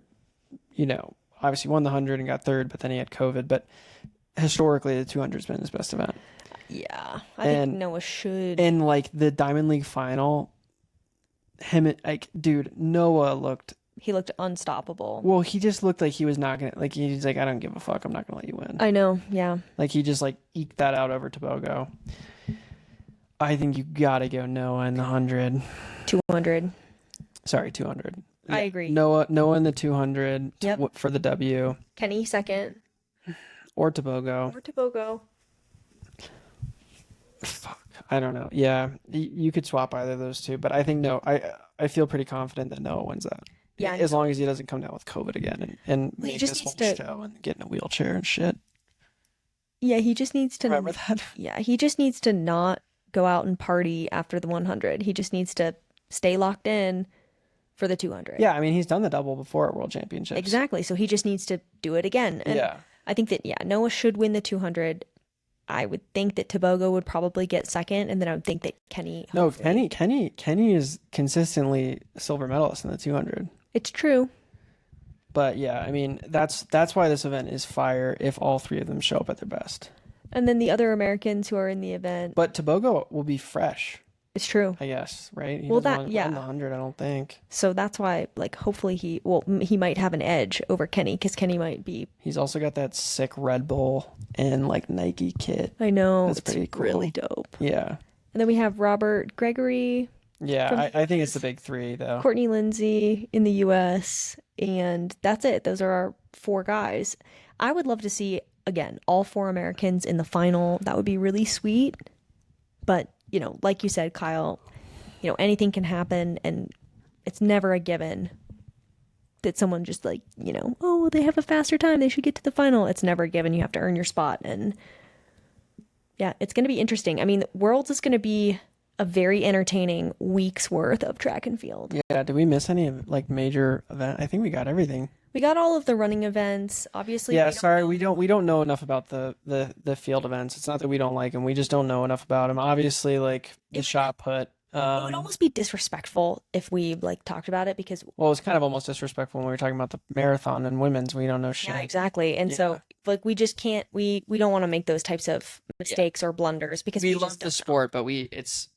obviously won the 100 and got third, but then he had COVID. But historically, the 200's been his best event. Yeah, I think Noah should. And like the Diamond League final, Noah looked. He looked unstoppable. Well, he just looked like he was not gonna. Like he's like, I don't give a fuck. I'm not gonna let you win. I know. Yeah. Like he just like eked that out over Tobogo. I think you gotta go Noah in the 100. 200. Sorry, 200. I agree. Noah in the 200 Yep. for the W. Kenny second. Or Tobogo. Or Tobogo. Fuck. I don't know. Yeah, you could swap either of those two, but I think I feel pretty confident that Noah wins that. Yeah. As long as he doesn't come down with COVID again and Well, he make just this whole needs to- show and get in a wheelchair and shit. Yeah, he just needs to. Remember that? Yeah, he just needs to not go out and party after the 100. He just needs to stay locked in for the 200. Yeah, I mean he's done the double before at World Championships. Exactly. So he just needs to do it again. And Yeah. I think that, yeah, Noah should win the 200. I would think that Tebogo would probably get second, and then I would think that Kenny. No, hopefully- Kenny is consistently a silver medalist in the 200. It's true. But yeah, I mean, that's why this event is fire if all three of them show up at their best. And then the other Americans who are in the event. But Tebogo will be fresh, It's true. I guess, right? He Well, doesn't that- run yeah. the 100, I don't think. So that's why, like, hopefully he might have an edge over Kenny, because Kenny might be. He's also got that sick Red Bull and like Nike kit. I know. That's it's pretty cool. really dope. Yeah. And then we have Robert Gregory, Yeah, I think it's the big three, though. Courtney Lindsay in the US, and that's it. Those are our 4 guys. I would love to see, again, all 4 Americans in the final. That would be really sweet. But, you know, like you said, Kyle, you know, anything can happen, and it's never a given that someone just like, you know, oh, well, they have a faster time, they should get to the final. It's never a given. You have to earn your spot. And yeah, it's going to be interesting. I mean, Worlds is going to be a very entertaining week's worth of track and field. Yeah, did we miss any like major event? I think we got everything. We got all of the running events. Obviously, Yeah, sorry, we don't know enough about the field events. It's not that we don't like them. We just don't know enough about them. Obviously, like the shot put. It would almost be disrespectful if we like talked about it, because Well, it's kind of almost disrespectful when we were talking about the marathon and women's. We don't know shit. yeah, exactly. And so like we just can't we don't want to make those types of mistakes or blunders, because We we love just the don't know. sport, but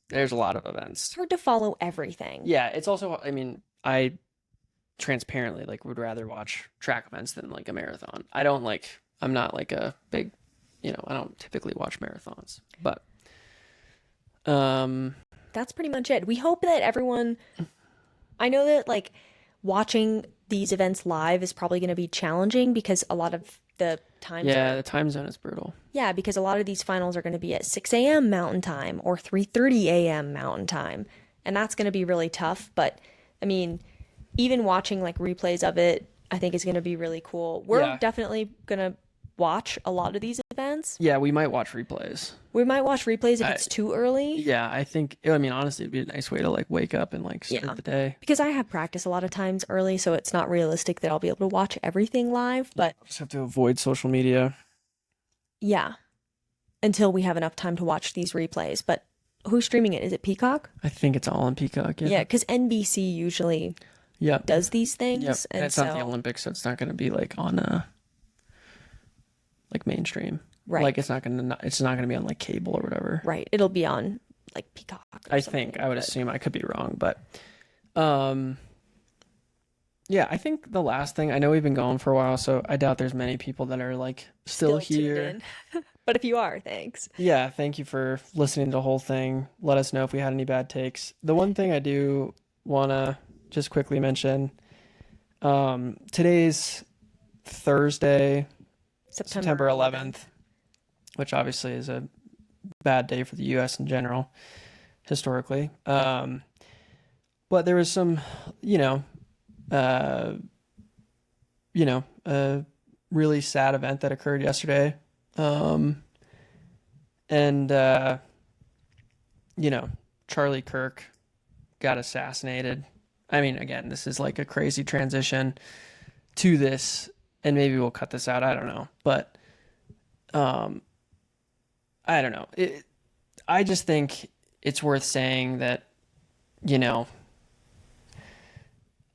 there's a lot of events. It's hard to follow everything. Yeah, it's also, I mean, I transparently like would rather watch track events than like a marathon. I'm not like a big, I don't typically watch marathons, but That's pretty much it. We hope that everyone, I know that like watching these events live is probably going to be challenging, because a lot of the times yeah, the time zone is brutal. yeah, because a lot of these finals are going to be at 6 a.m. Mountain Time or 3:30 a.m. Mountain Time. And that's going to be really tough. But I mean, even watching like replays of it, I think is going to be really cool. We're Yeah. definitely going to watch a lot of these events. Yeah, we might watch replays. We might watch replays if it's too early. Yeah, I mean, honestly, it'd be a nice way to like wake up and like start Yeah. the day. Because I have practice a lot of times early, so it's not realistic that I'll be able to watch everything live. But Just have to avoid social media. yeah, until we have enough time to watch these replays. But who's streaming it? Is it Peacock? I think it's all on Peacock. Yeah, because NBC usually Yep. does these things. Yep. And it's so, not the Olympics, so it's not going to be like on like mainstream. Right. Like it's not going to be on like cable or whatever. right, it'll be on like Peacock. Or I something, think I would but- assume. I could be wrong, but yeah, I think the last thing, I know we've been going for a while, so I doubt there's many people that are like still tuned here. in. But if you are, thanks. Yeah, thank you for listening to the whole thing. Let us know if we had any bad takes. The one thing I do want to just quickly mention, today's Thursday, September 11th, which obviously is a bad day for the U.S. in general, historically. But there was some, a really sad event that occurred yesterday. Charlie Kirk got assassinated. I mean, again, this is like a crazy transition to this, and maybe we'll cut this out. I don't know, but I don't know. I just think it's worth saying that,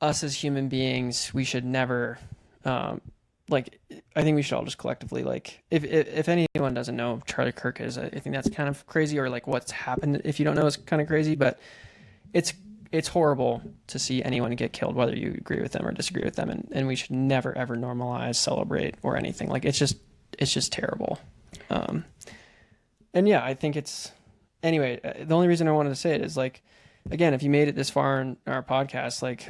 us as human beings, we should never, I think we should all just collectively, like, if anyone doesn't know who Charlie Kirk is, I think that's kind of crazy, or like what's happened, if you don't know, is kind of crazy, but it's horrible to see anyone get killed, whether you agree with them or disagree with them, and we should never ever normalize, celebrate, or anything. Like, it's just terrible. And yeah, I think anyway, the only reason I wanted to say it is, like, again, if you made it this far in our podcast, like,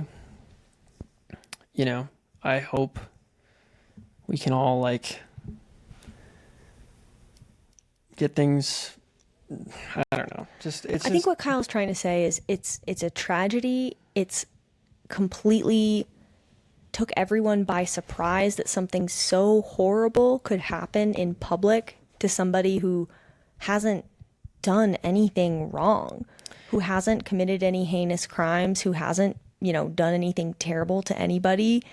I hope we can all like get things, I don't know, I think what Kyle's trying to say is it's a tragedy. It's completely took everyone by surprise that something so horrible could happen in public to somebody who hasn't done anything wrong, who hasn't committed any heinous crimes, who hasn't, done anything terrible to anybody.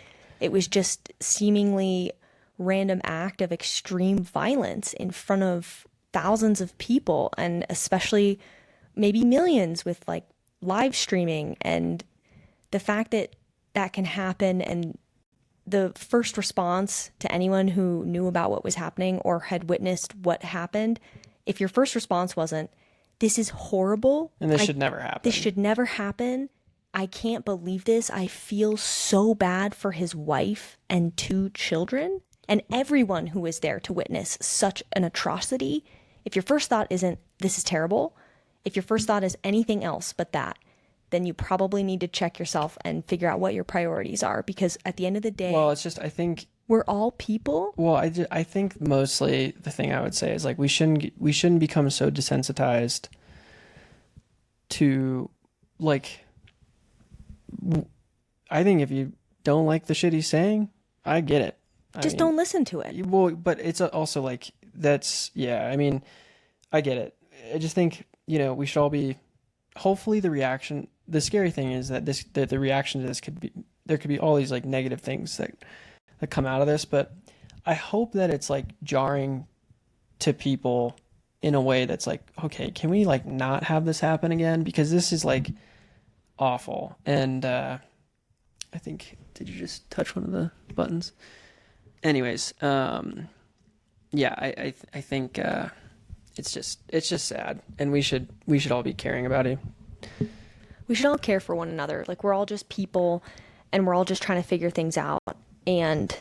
It was just seemingly random act of extreme violence in front of thousands of people, and especially maybe millions with like live streaming, and the fact that that can happen. And the first response to anyone who knew about what was happening or had witnessed what happened, if your first response wasn't, this is horrible and this should never happen. This should never happen. I can't believe this. I feel so bad for his wife and 2 children and everyone who was there to witness such an atrocity. If your first thought isn't, this is terrible, if your first thought is anything else but that, then you probably need to check yourself and figure out what your priorities are. Because at the end of the day, well, it's just, I think we're all people. Well, I think mostly the thing I would say is like we shouldn't become so desensitized to, like, I think if you don't like the shit he's saying, I get it. Just don't listen to it. Well, but it's also like, that's, yeah, I mean, I get it. I just think, you know, we should all be, hopefully the scary thing is that the reaction to this there could be all these like negative things that come out of this, but I hope that it's like jarring to people in a way that's like, okay, can we like not have this happen again? Because this is like awful. And I think, did you just touch one of the buttons? Anyways, yeah, I think it's just sad, and we should all be caring about it. We should all care for one another. Like, we're all just people, and we're all just trying to figure things out. And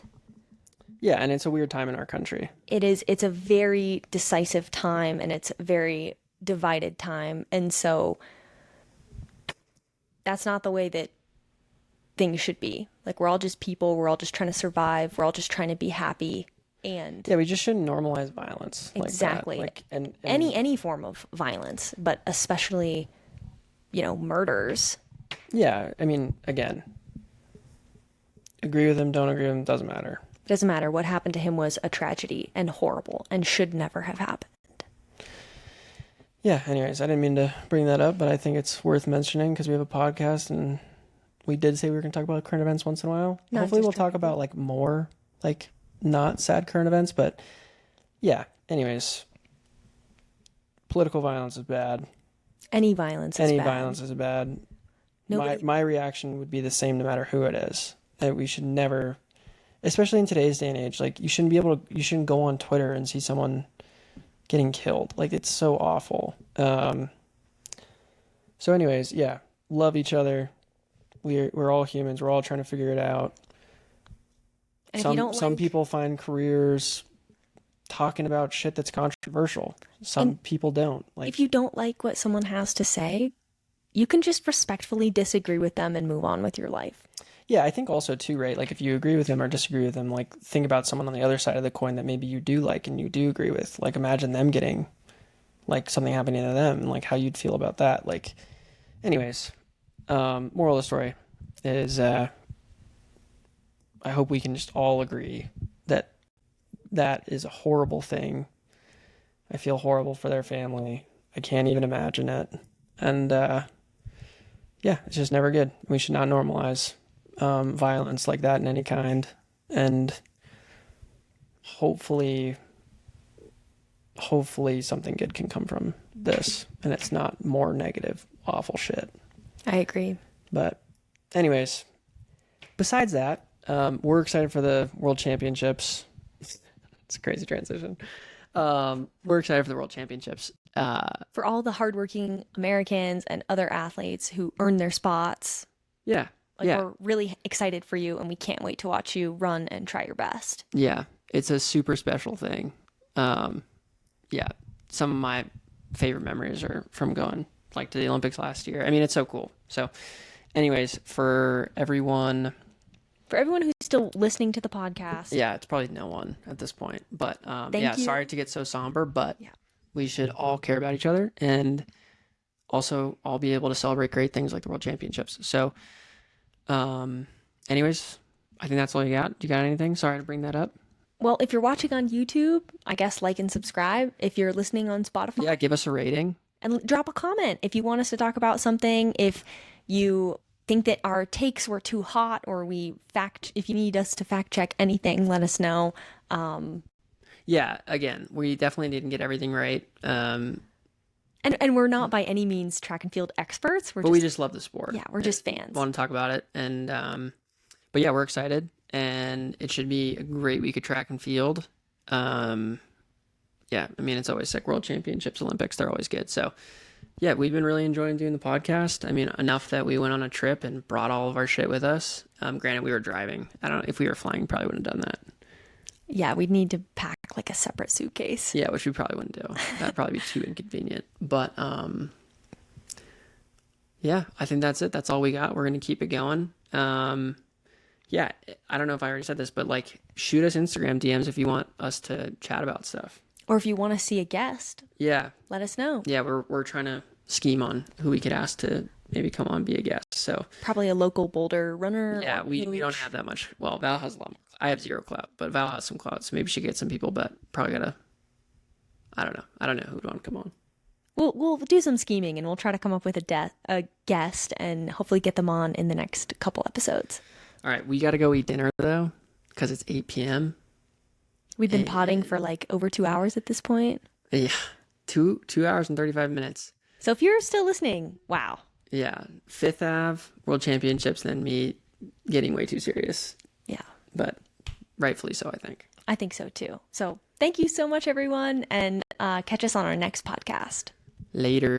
yeah, and it's a weird time in our country. It's a very decisive time, and it's a very divided time. And so that's not the way that things should be. Like, we're all just people. We're all just trying to survive. We're all just trying to be happy. And yeah, we just shouldn't normalize violence. Exactly. Like that. Like, and any form of violence, but especially, you know, murders. Yeah, I mean, again, agree with him, don't agree with him, doesn't matter. It doesn't matter. What happened to him was a tragedy and horrible and should never have happened. Yeah, anyways, I didn't mean to bring that up, but I think it's worth mentioning because we have a podcast, and we did say we were going to talk about current events once in a while. Hopefully we'll talk about like more like not sad current events, but yeah, anyways, political violence is bad. Any violence is bad. My reaction would be the same no matter who it is. That we should never, especially in today's day and age, like you shouldn't go on Twitter and see someone getting killed. Like, it's so awful. So anyways, yeah, love each other. We're all humans. We're all trying to figure it out. And some people find careers talking about shit that's controversial. Some people don't. Like, if you don't like what someone has to say, you can just respectfully disagree with them and move on with your life. Yeah, I think also too, right? Like, if you agree with them or disagree with them, like, think about someone on the other side of the coin that maybe you do like and you do agree with. Like, imagine them getting, like, something happening to them and, like, how you'd feel about that. Like, anyways, moral of the story is I hope we can just all agree that that is a horrible thing. I feel horrible for their family. I can't even imagine it. And, yeah, it's just never good. We should not normalize violence like that in any kind. And hopefully something good can come from this, and it's not more negative, awful shit. I agree. But anyways, besides that, we're excited for the World Championships. It's a crazy transition. We're excited for the World Championships. For all the hardworking Americans and other athletes who earn their spots. Yeah. We're really excited for you, and we can't wait to watch you run and try your best. Yeah, it's a super special thing. Yeah, some of my favorite memories are from going like to the Olympics last year. I mean, it's so cool. So anyways, for everyone who's still listening to the podcast. Yeah, it's probably no one at this point. But yeah, sorry to get so somber, but we should all care about each other and also all be able to celebrate great things like the World Championships. So anyways, I think that's all you got. Do you got anything? Sorry to bring that up. Well, if you're watching on YouTube, I guess like and subscribe. If you're listening on Spotify, yeah, give us a rating. And drop a comment if you want us to talk about something. If you think that our takes were too hot, or if you need us to fact check anything, let us know. Yeah, again, we definitely didn't get everything right. And we're not by any means track and field experts. We just love the sport. Yeah, we're just fans. Want to talk about it. And but yeah, we're excited, and it should be a great week of track and field. Yeah, I mean, it's always sick. World Championships, Olympics, they're always good. So yeah, we've been really enjoying doing the podcast. I mean, enough that we went on a trip and brought all of our shit with us. Granted, we were driving. I don't know if we were flying, probably wouldn't have done that. Yeah, we'd need to pack like a separate suitcase. Yeah, which we probably wouldn't do. That'd probably be too inconvenient. But yeah, I think that's it. That's all we got. We're gonna keep it going. Yeah, I don't know if I already said this, but like, shoot us Instagram DMs if you want us to chat about stuff. Or if you want to see a guest, yeah, let us know. Yeah, we're trying to scheme on who we could ask to maybe come on, be a guest. So probably a local Boulder runner. Yeah, we don't have that much. Well, Val has a lot more. I have zero clout, but Val has some clout, so maybe she get some people. But probably gotta. I don't know who'd want to come on. We'll do some scheming, and we'll try to come up with a guest, and hopefully get them on in the next couple episodes. All right, we gotta go eat dinner though, because it's 8 p.m. We've been potting for like over 2 hours at this point. Yeah, 2 hours and 35 minutes. So if you're still listening, wow. Yeah, Fifth Ave World Championships, then me getting way too serious. Yeah, but rightfully so, I think. I think so too. So thank you so much, everyone, and catch us on our next podcast. Later.